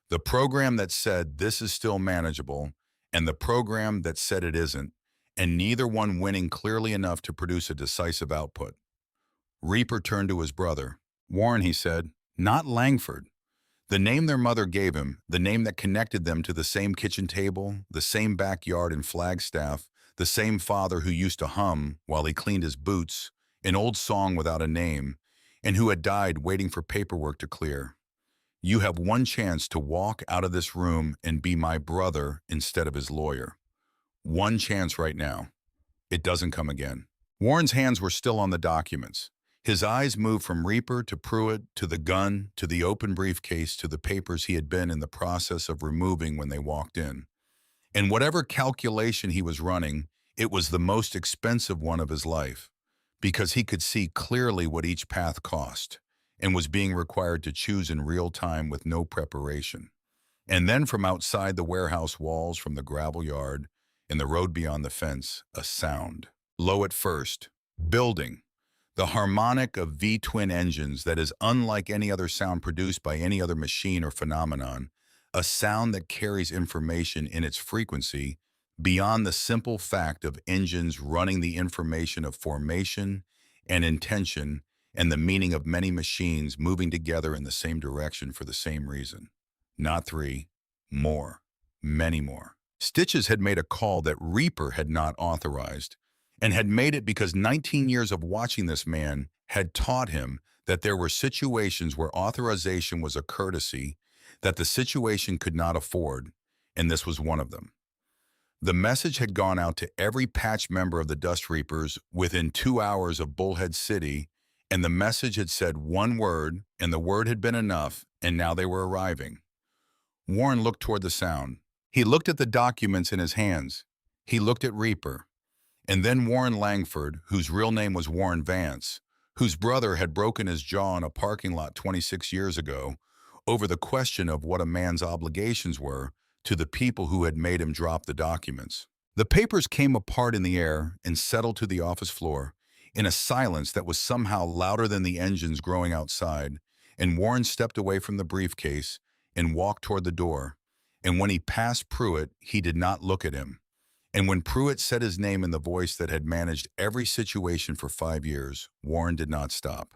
The program that said this is still manageable, and the program that said it isn't, and neither one winning clearly enough to produce a decisive output. Reaper turned to his brother. Warren, he said, not Langford. The name their mother gave him, the name that connected them to the same kitchen table, the same backyard in Flagstaff, the same father who used to hum while he cleaned his boots, an old song without a name, and who had died waiting for paperwork to clear. You have one chance to walk out of this room and be my brother instead of his lawyer. One chance right now. It doesn't come again. Warren's hands were still on the documents. His eyes moved from Reaper to Pruitt to the gun to the open briefcase to the papers he had been in the process of removing when they walked in. And whatever calculation he was running, it was the most expensive one of his life, because he could see clearly what each path cost and was being required to choose in real time with no preparation. And then from outside the warehouse walls, from the gravel yard and the road beyond the fence, a sound. Low at first, building. The harmonic of V-twin engines that is unlike any other sound produced by any other machine or phenomenon, a sound that carries information in its frequency beyond the simple fact of engines running the information of formation and intention and the meaning of many machines moving together in the same direction for the same reason. Not three, more, many more. Stitches had made a call that Reaper had not authorized, and had made it because 19 years of watching this man had taught him that there were situations where authorization was a courtesy that the situation could not afford, and this was one of them. The message had gone out to every patch member of the Dust Reapers within 2 hours of Bullhead City, and the message had said one word, and the word had been enough, and now they were arriving. Warren looked toward the sound. He looked at the documents in his hands. He looked at Reaper. And then Warren Langford, whose real name was Warren Vance, whose brother had broken his jaw in a parking lot 26 years ago over the question of what a man's obligations were to the people who had made him drop the documents. The papers came apart in the air and settled to the office floor in a silence that was somehow louder than the engines growing outside, and Warren stepped away from the briefcase and walked toward the door. And when he passed Pruitt, he did not look at him. And when Pruitt said his name in the voice that had managed every situation for 5 years, Warren did not stop.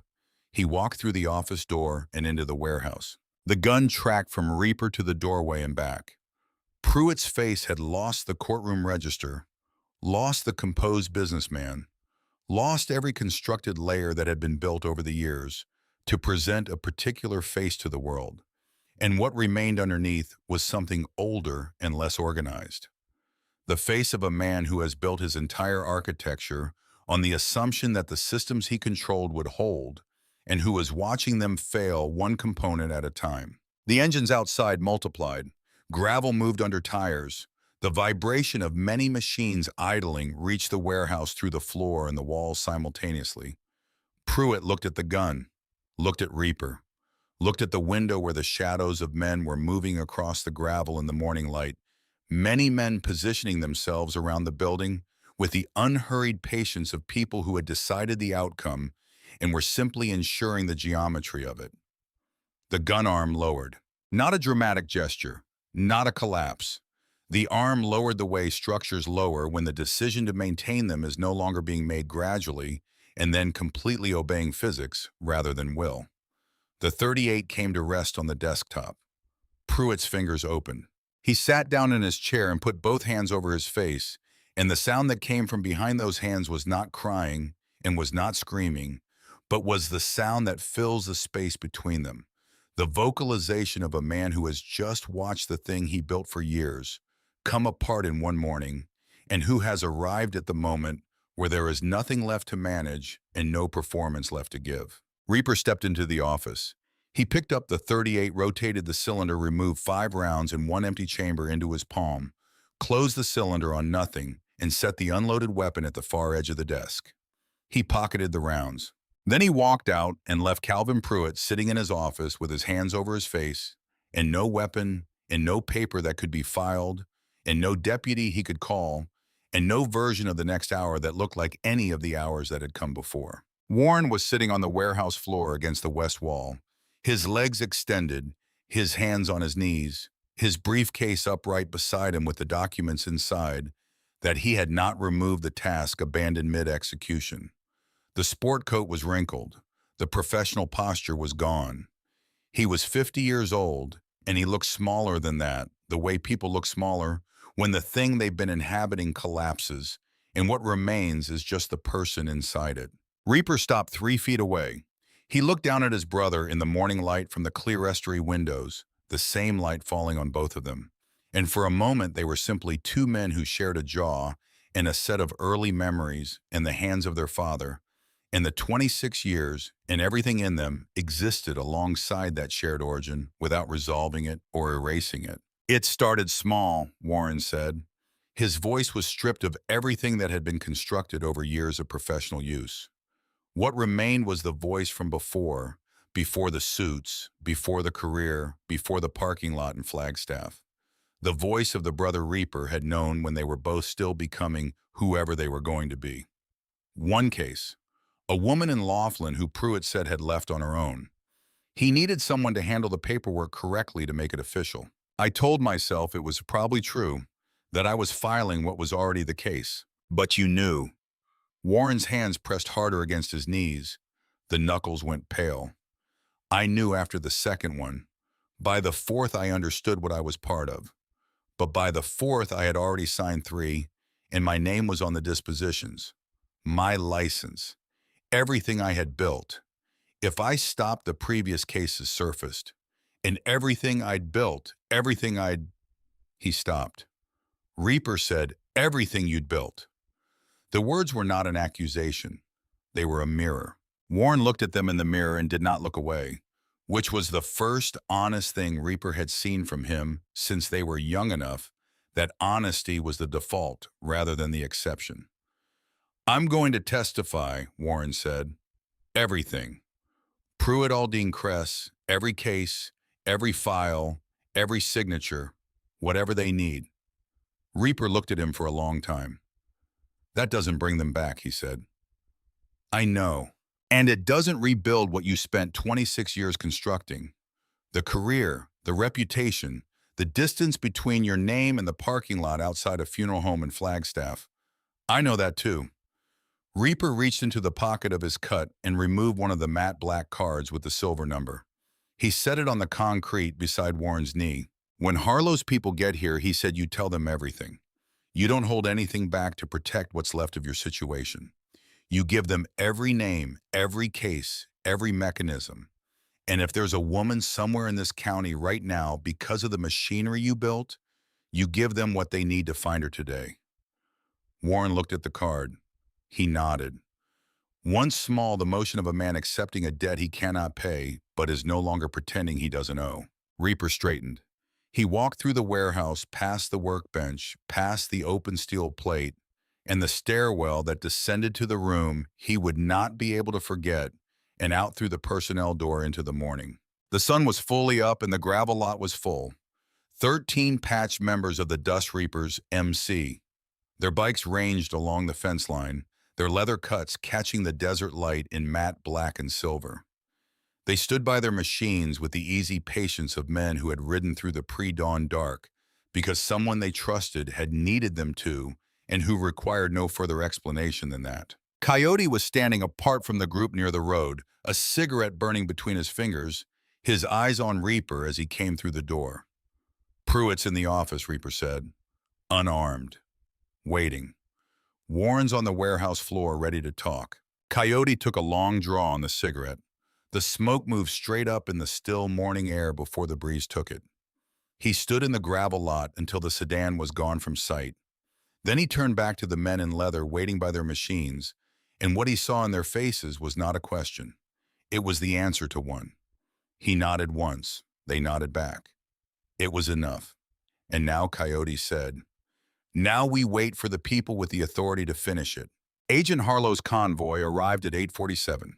He walked through the office door and into the warehouse. The gun tracked from Reaper to the doorway and back. Pruitt's face had lost the courtroom register, lost the composed businessman, lost every constructed layer that had been built over the years to present a particular face to the world. And what remained underneath was something older and less organized. The face of a man who has built his entire architecture on the assumption that the systems he controlled would hold, and who was watching them fail one component at a time. The engines outside multiplied. Gravel moved under tires. The vibration of many machines idling reached the warehouse through the floor and the walls simultaneously. Pruitt looked at the gun, looked at Reaper, looked at the window where the shadows of men were moving across the gravel in the morning light. Many men positioning themselves around the building with the unhurried patience of people who had decided the outcome and were simply ensuring the geometry of it. The gun arm lowered. Not a dramatic gesture, not a collapse. The arm lowered the way structures lower when the decision to maintain them is no longer being made gradually and then completely obeying physics rather than will. The .38 came to rest on the desktop. Pruitt's fingers opened. He sat down in his chair and put both hands over his face, and the sound that came from behind those hands was not crying and was not screaming, but was the sound that fills the space between them, The vocalization of a man who has just watched the thing he built for years come apart in one morning, and who has arrived at the moment where there is nothing left to manage and no performance left to give. Reaper stepped into the office. He picked up the 38, rotated the cylinder, removed 5 rounds in one empty chamber into his palm, closed the cylinder on nothing, and set the unloaded weapon at the far edge of the desk. He pocketed the rounds. Then he walked out and left Calvin Pruitt sitting in his office with his hands over his face, and no weapon, and no paper that could be filed, and no deputy he could call, and no version of the next hour that looked like any of the hours that had come before. Warren was sitting on the warehouse floor against the west wall, his legs extended, his hands on his knees, his briefcase upright beside him with the documents inside that he had not removed, the task abandoned mid-execution. The sport coat was wrinkled. The professional posture was gone. He was 50 years old, and he looked smaller than that, the way people look smaller when the thing they've been inhabiting collapses, and what remains is just the person inside it. Reaper stopped 3 feet away. He looked down at his brother in the morning light from the clerestory windows, the same light falling on both of them. And for a moment they were simply two men who shared a jaw and a set of early memories in the hands of their father, and the 26 years and everything in them existed alongside that shared origin without resolving it or erasing it. It started small, Warren said. His voice was stripped of everything that had been constructed over years of professional use. What remained was the voice from before the suits, before the career, before the parking lot and Flagstaff. The voice of the brother Reaper had known when they were both still becoming whoever they were going to be. One case, a woman in Laughlin who Pruitt said had left on her own. He needed someone to handle the paperwork correctly to make it official. I told myself it was probably true, that I was filing what was already the case. But you knew. Warren's hands pressed harder against his knees. The knuckles went pale. I knew after the second one. By the fourth, I understood what I was part of. But by the fourth, I had already signed 3, and my name was on the dispositions. My license. Everything I had built. If I stopped, the previous cases surfaced. And everything I'd built, He stopped. Reaper said, everything you'd built. The words were not an accusation. They were a mirror. Warren looked at them in the mirror and did not look away, which was the first honest thing Reaper had seen from him since they were young enough that honesty was the default rather than the exception. I'm going to testify, Warren said. Everything. Pruitt Aldine Cress, every case, every file, every signature, whatever they need. Reaper looked at him for a long time. That doesn't bring them back, he said. I know. And it doesn't rebuild what you spent 26 years constructing. The career, the reputation, the distance between your name and the parking lot outside a funeral home in Flagstaff. I know that too. Reaper reached into the pocket of his cut and removed one of the matte black cards with the silver number. He set it on the concrete beside Warren's knee. When Harlow's people get here, he said, you tell them everything. You don't hold anything back to protect what's left of your situation. You give them every name, every case, every mechanism. And if there's a woman somewhere in this county right now because of the machinery you built, you give them what they need to find her today. Warren looked at the card. He nodded. Once small, the motion of a man accepting a debt he cannot pay, but is no longer pretending he doesn't owe. Reaper straightened. He walked through the warehouse, past the workbench, past the open steel plate, and the stairwell that descended to the room he would not be able to forget, and out through the personnel door into the morning. The sun was fully up and the gravel lot was full. 13 patched members of the Dust Reapers MC. Their bikes ranged along the fence line, their leather cuts catching the desert light in matte black and silver. They stood by their machines with the easy patience of men who had ridden through the pre-dawn dark because someone they trusted had needed them to, and who required no further explanation than that. Coyote was standing apart from the group near the road, a cigarette burning between his fingers, his eyes on Reaper as he came through the door. Pruitt's in the office, Reaper said, unarmed, waiting. Warren's on the warehouse floor ready to talk. Coyote took a long draw on the cigarette. The smoke moved straight up in the still morning air before the breeze took it. He stood in the gravel lot until the sedan was gone from sight. Then he turned back to the men in leather waiting by their machines, and what he saw in their faces was not a question. It was the answer to one. He nodded once. They nodded back. It was enough. And now Coyote said, "Now we wait for the people with the authority to finish it." Agent Harlow's convoy arrived at 8:47.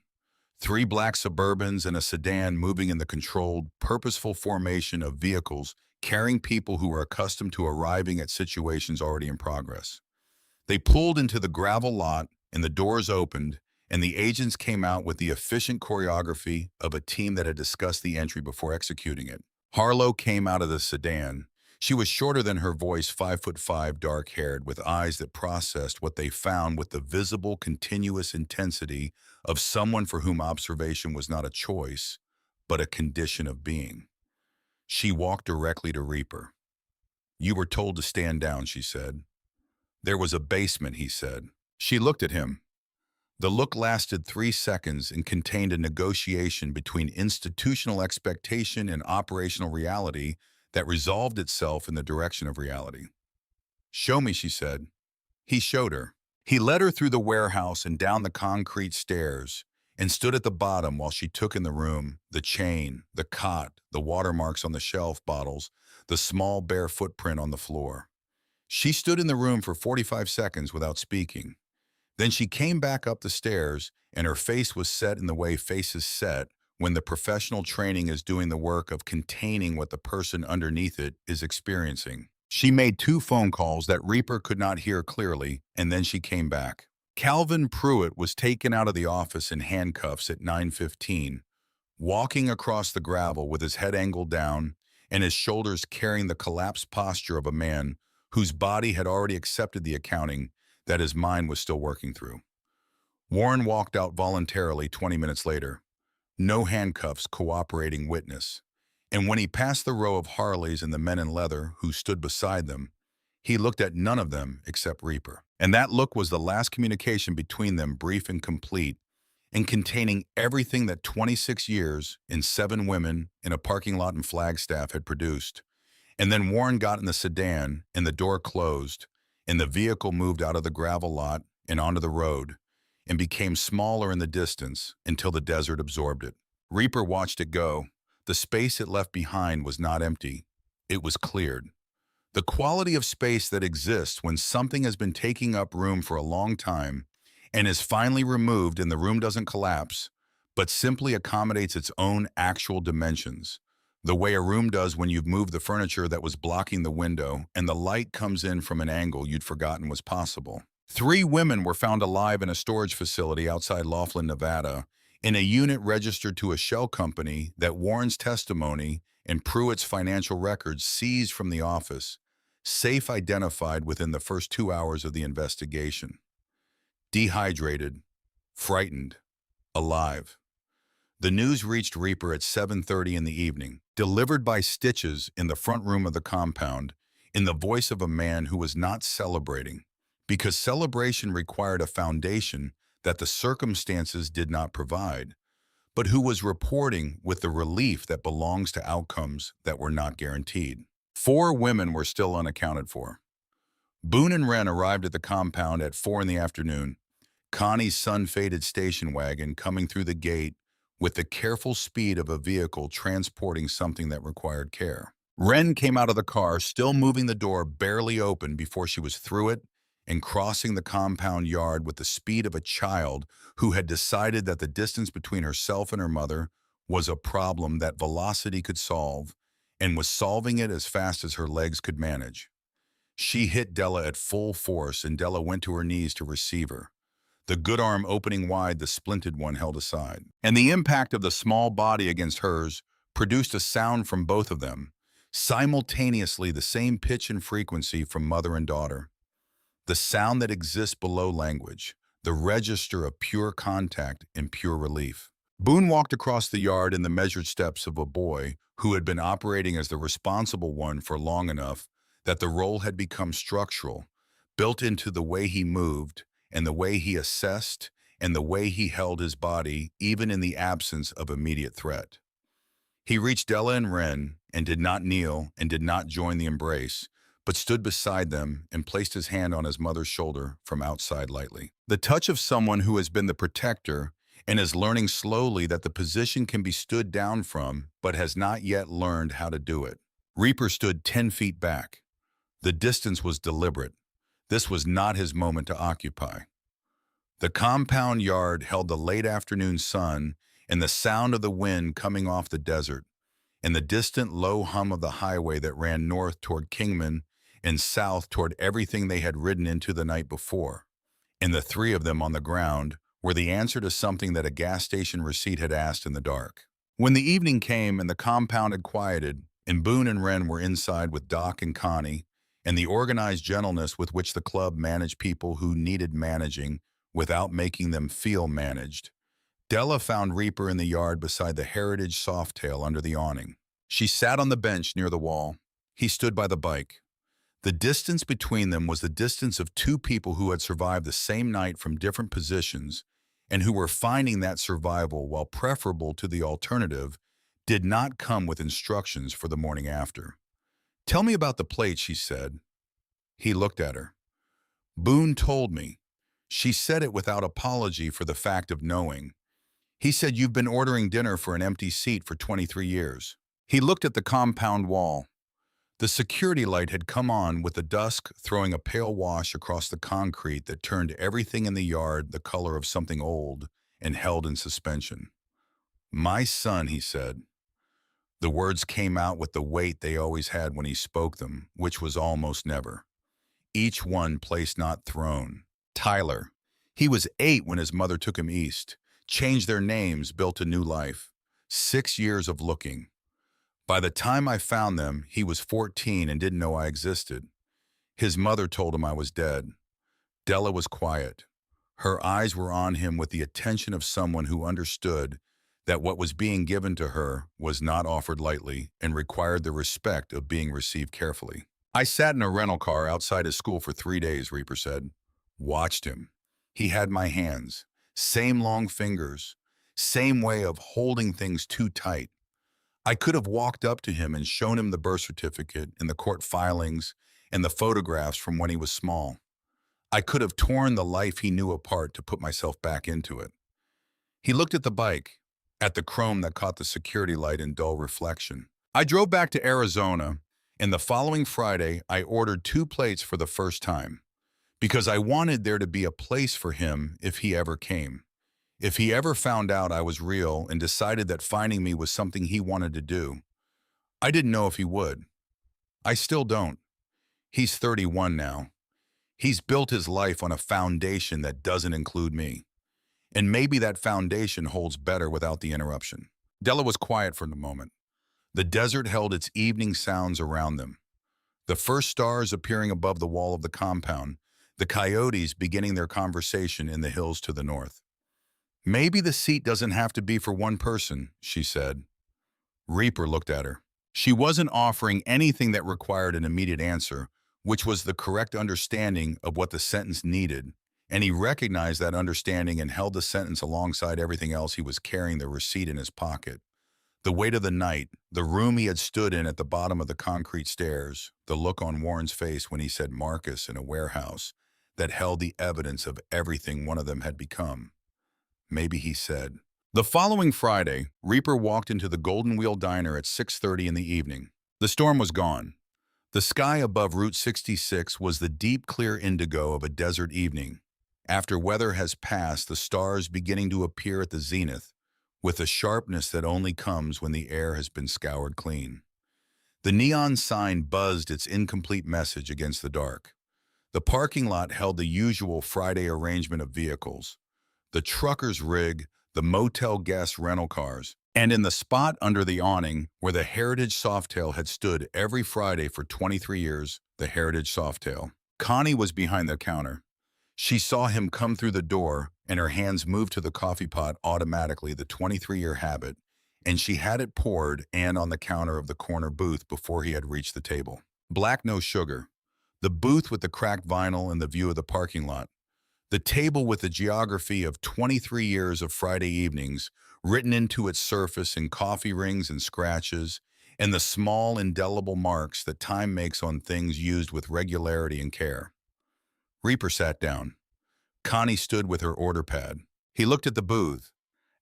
Three black Suburbans and a sedan moving in the controlled, purposeful formation of vehicles carrying people who were accustomed to arriving at situations already in progress. They pulled into the gravel lot and the doors opened, and the agents came out with the efficient choreography of a team that had discussed the entry before executing it. Harlow came out of the sedan. She was shorter than her voice, 5'5", dark-haired, with eyes that processed what they found with the visible, continuous intensity of someone for whom observation was not a choice, but a condition of being. She walked directly to Reaper. "You were told to stand down," she said. "There was a basement," he said. She looked at him. The look lasted 3 seconds and contained a negotiation between institutional expectation and operational reality that resolved itself in the direction of reality. "Show me," she said. He showed her. He led her through the warehouse and down the concrete stairs and stood at the bottom while she took in the room, the chain, the cot, the watermarks on the shelf bottles, the small bare footprint on the floor. She stood in the room for 45 seconds without speaking. Then she came back up the stairs, and her face was set in the way faces set when the professional training is doing the work of containing what the person underneath it is experiencing. She made 2 phone calls that Reaper could not hear clearly, and then she came back. Calvin Pruitt was taken out of the office in handcuffs at 9:15, walking across the gravel with his head angled down and his shoulders carrying the collapsed posture of a man whose body had already accepted the accounting that his mind was still working through. Warren walked out voluntarily 20 minutes later. No handcuffs, cooperating witness. And when he passed the row of Harleys and the men in leather who stood beside them, he looked at none of them except Reaper. And that look was the last communication between them, brief and complete, and containing everything that 26 years and 7 women in a parking lot in Flagstaff had produced. And then Warren got in the sedan, and the door closed, and the vehicle moved out of the gravel lot and onto the road, and became smaller in the distance until the desert absorbed it. Reaper watched it go. The space it left behind was not empty. It was cleared. The quality of space that exists when something has been taking up room for a long time and is finally removed and the room doesn't collapse, but simply accommodates its own actual dimensions. The way a room does when you've moved the furniture that was blocking the window and the light comes in from an angle you'd forgotten was possible. 3 women were found alive in a storage facility outside Laughlin, Nevada, in a unit registered to a shell company that Warren's testimony and Pruitt's financial records seized from the office, safe identified within the first 2 hours of the investigation. Dehydrated, frightened, alive. The news reached Reaper at 7:30 in the evening, delivered by Stitches in the front room of the compound, in the voice of a man who was not celebrating, because celebration required a foundation that the circumstances did not provide, but who was reporting with the relief that belongs to outcomes that were not guaranteed. 4 women were still unaccounted for. Boone and Wren arrived at the compound at 4 in the afternoon, Connie's sun-faded station wagon coming through the gate with the careful speed of a vehicle transporting something that required care. Wren came out of the car, still moving the door barely open before she was through it and crossing the compound yard with the speed of a child who had decided that the distance between herself and her mother was a problem that velocity could solve and was solving it as fast as her legs could manage. She hit Della at full force and Della went to her knees to receive her, the good arm opening wide, the splinted one held aside. And the impact of the small body against hers produced a sound from both of them, simultaneously the same pitch and frequency from mother and daughter. The sound that exists below language, the register of pure contact and pure relief. Boone walked across the yard in the measured steps of a boy who had been operating as the responsible one for long enough that the role had become structural, built into the way he moved and the way he assessed and the way he held his body even in the absence of immediate threat. He reached Della and Ren and did not kneel and did not join the embrace, but stood beside them and placed his hand on his mother's shoulder from outside lightly. The touch of someone who has been the protector and is learning slowly that the position can be stood down from, but has not yet learned how to do it. Reaper stood 10 feet back. The distance was deliberate. This was not his moment to occupy. The compound yard held the late afternoon sun and the sound of the wind coming off the desert, and the distant low hum of the highway that ran north toward Kingman and south toward everything they had ridden into the night before. And the three of them on the ground were the answer to something that a gas station receipt had asked in the dark. When the evening came and the compound had quieted, and Boone and Wren were inside with Doc and Connie, and the organized gentleness with which the club managed people who needed managing without making them feel managed, Della found Reaper in the yard beside the Heritage Softail under the awning. She sat on the bench near the wall. He stood by the bike. The distance between them was the distance of two people who had survived the same night from different positions and who were finding that survival, while preferable to the alternative, did not come with instructions for the morning after. "Tell me about the plate," she said. He looked at her. "Boone told me." She said it without apology for the fact of knowing. "He said you've been ordering dinner for an empty seat for 23 years. He looked at the compound wall. The security light had come on with the dusk throwing a pale wash across the concrete that turned everything in the yard the color of something old and held in suspension. "My son," he said. The words came out with the weight they always had when he spoke them, which was almost never. Each one place not thrown. Tyler. He was 8 when his mother took him east, changed their names, built a new life. 6 years of looking. By the time I found them, he was 14 and didn't know I existed. His mother told him I was dead. Della was quiet. Her eyes were on him with the attention of someone who understood that what was being given to her was not offered lightly and required the respect of being received carefully. "I sat in a rental car outside his school for 3 days," Reaper said. "Watched him. He had my hands. Same long fingers. Same way of holding things too tight. I could have walked up to him and shown him the birth certificate and the court filings and the photographs from when he was small. I could have torn the life he knew apart to put myself back into it." He looked at the bike, at the chrome that caught the security light in dull reflection. "I drove back to Arizona, and the following Friday I ordered 2 plates for the first time, because I wanted there to be a place for him if he ever came. If he ever found out I was real and decided that finding me was something he wanted to do. I didn't know if he would. I still don't. He's 31 now. He's built his life on a foundation that doesn't include me. And maybe that foundation holds better without the interruption." Della was quiet for a moment. The desert held its evening sounds around them. The first stars appearing above the wall of the compound, the coyotes beginning their conversation in the hills to the north. "Maybe the seat doesn't have to be for one person," she said. Reaper looked at her. She wasn't offering anything that required an immediate answer, which was the correct understanding of what the sentence needed, and he recognized that understanding and held the sentence alongside everything else. He was carrying the receipt in his pocket. The weight of the night, the room he had stood in at the bottom of the concrete stairs, the look on Warren's face when he said Marcus in a warehouse that held the evidence of everything one of them had become. Maybe he said. The following Friday, Reaper walked into the Golden Wheel Diner at 6:30 in the evening. The storm was gone. The sky above Route 66 was the deep, clear indigo of a desert evening. After weather has passed, the stars beginning to appear at the zenith, with a sharpness that only comes when the air has been scoured clean. The neon sign buzzed its incomplete message against the dark. The parking lot held the usual Friday arrangement of vehicles. The trucker's rig, the motel guest rental cars, and in the spot under the awning where the Heritage Softail had stood every Friday for 23 years, the Heritage Softail. Connie was behind the counter. She saw him come through the door, and her hands moved to the coffee pot automatically, the 23-year habit, and she had it poured and on the counter of the corner booth before he had reached the table. Black, no sugar. The booth with the cracked vinyl and the view of the parking lot. The table with the geography of 23 years of Friday evenings written into its surface in coffee rings and scratches, and the small indelible marks that time makes on things used with regularity and care. Reaper sat down. Connie stood with her order pad. He looked at the booth,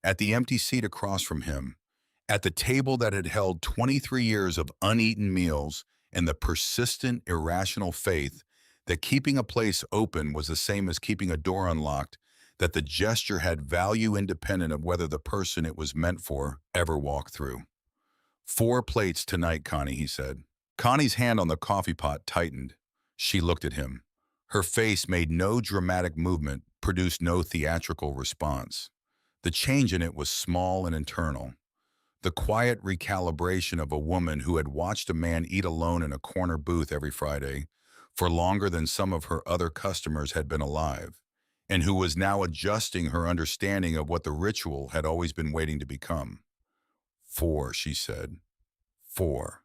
at the empty seat across from him, at the table that had held 23 years of uneaten meals, and the persistent, irrational faith that keeping a place open was the same as keeping a door unlocked, that the gesture had value independent of whether the person it was meant for ever walked through. 4 plates tonight, Connie, he said. Connie's hand on the coffee pot tightened. She looked at him. Her face made no dramatic movement, produced no theatrical response. The change in it was small and internal. The quiet recalibration of a woman who had watched a man eat alone in a corner booth every Friday for longer than some of her other customers had been alive, and who was now adjusting her understanding of what the ritual had always been waiting to become. 4, she said. 4.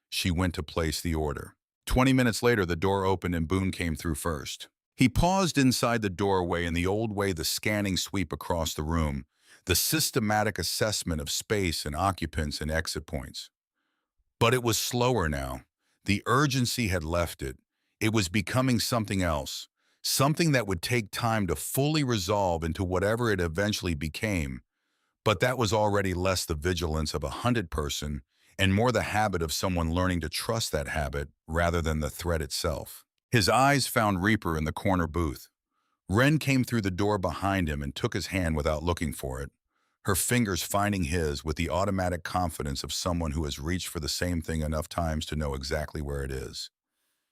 She went to place the order. 20 minutes later, the door opened and Boone came through first. He paused inside the doorway in the old way, the scanning sweep across the room, the systematic assessment of space and occupants and exit points. But it was slower now. The urgency had left it. It was becoming something else, something that would take time to fully resolve into whatever it eventually became. But that was already less the vigilance of a hunted person and more the habit of someone learning to trust that habit rather than the threat itself. His eyes found Reaper in the corner booth. Wren came through the door behind him and took his hand without looking for it, her fingers finding his with the automatic confidence of someone who has reached for the same thing enough times to know exactly where it is.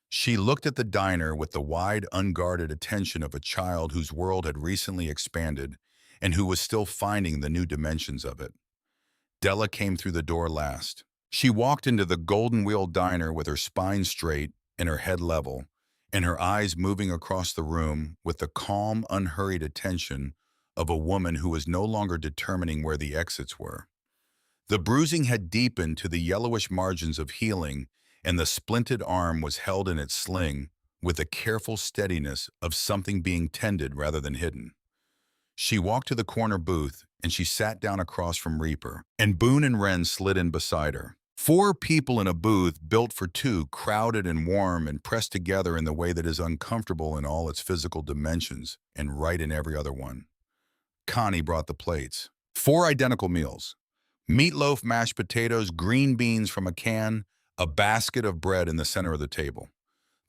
She looked at the diner with the wide, unguarded attention of a child whose world had recently expanded and who was still finding the new dimensions of it. Della came through the door last. She walked into the Golden Wheel diner with her spine straight and her head level, and her eyes moving across the room with the calm, unhurried attention of a woman who was no longer determining where the exits were. The bruising had deepened to the yellowish margins of healing, and the splinted arm was held in its sling with the careful steadiness of something being tended rather than hidden. She walked to the corner booth, and she sat down across from Reaper, and Boone and Wren slid in beside her. 4 people in a booth built for 2, crowded and warm and pressed together in the way that is uncomfortable in all its physical dimensions and right in every other one. Connie brought the plates. 4 identical meals. Meatloaf, mashed potatoes, green beans from a can, a basket of bread in the center of the table.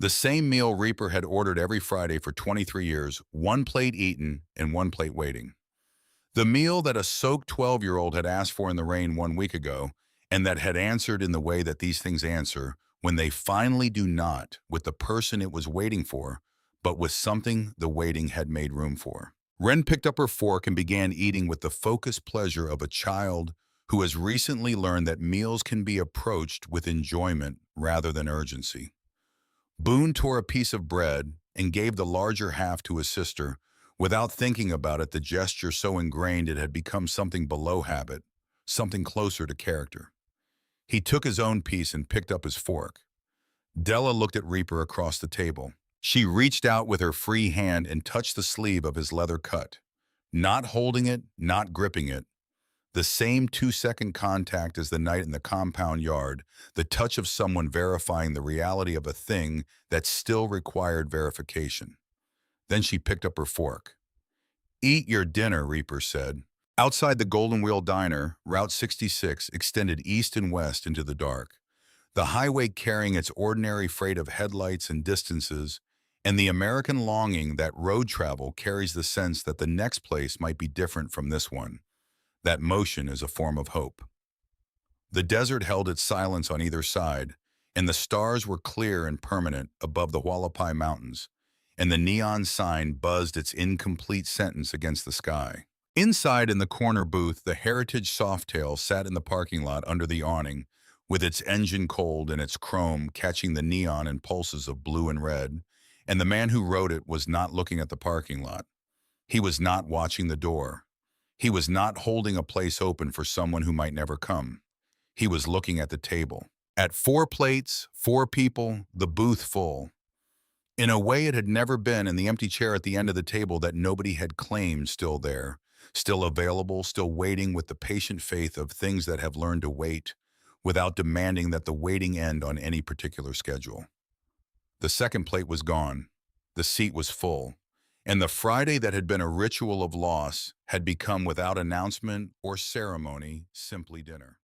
The same meal Reaper had ordered every Friday for 23 years, 1 plate eaten and 1 plate waiting. The meal that a soaked 12-year-old had asked for in the rain 1 week ago, and that had answered in the way that these things answer when they finally do not with the person it was waiting for, but with something the waiting had made room for. Wren picked up her fork and began eating with the focused pleasure of a child who has recently learned that meals can be approached with enjoyment rather than urgency. Boone tore a piece of bread and gave the larger half to his sister, without thinking about it, the gesture so ingrained it had become something below habit, something closer to character. He took his own piece and picked up his fork. Della looked at Reaper across the table. She reached out with her free hand and touched the sleeve of his leather cut, not holding it, not gripping it. The same 2-second contact as the night in the compound yard, the touch of someone verifying the reality of a thing that still required verification. Then she picked up her fork. "Eat your dinner," Reaper said. Outside the Golden Wheel Diner, Route 66 extended east and west into the dark, the highway carrying its ordinary freight of headlights and distances, and the American longing that road travel carries the sense that the next place might be different from this one. That motion is a form of hope. The desert held its silence on either side, and the stars were clear and permanent above the Hualapai Mountains, and the neon sign buzzed its incomplete sentence against the sky. Inside in the corner booth, the Heritage Softail sat in the parking lot under the awning, with its engine cold and its chrome catching the neon and pulses of blue and red, and the man who rode it was not looking at the parking lot. He was not watching the door. He was not holding a place open for someone who might never come. He was looking at the table. At 4 plates, 4 people, the booth full. in a way it had never been, and the empty chair at the end of the table that nobody had claimed still there, still available, still waiting with the patient faith of things that have learned to wait without demanding that the waiting end on any particular schedule. The second plate was gone. The seat was full. And the Friday that had been a ritual of loss had become, without announcement or ceremony, simply dinner.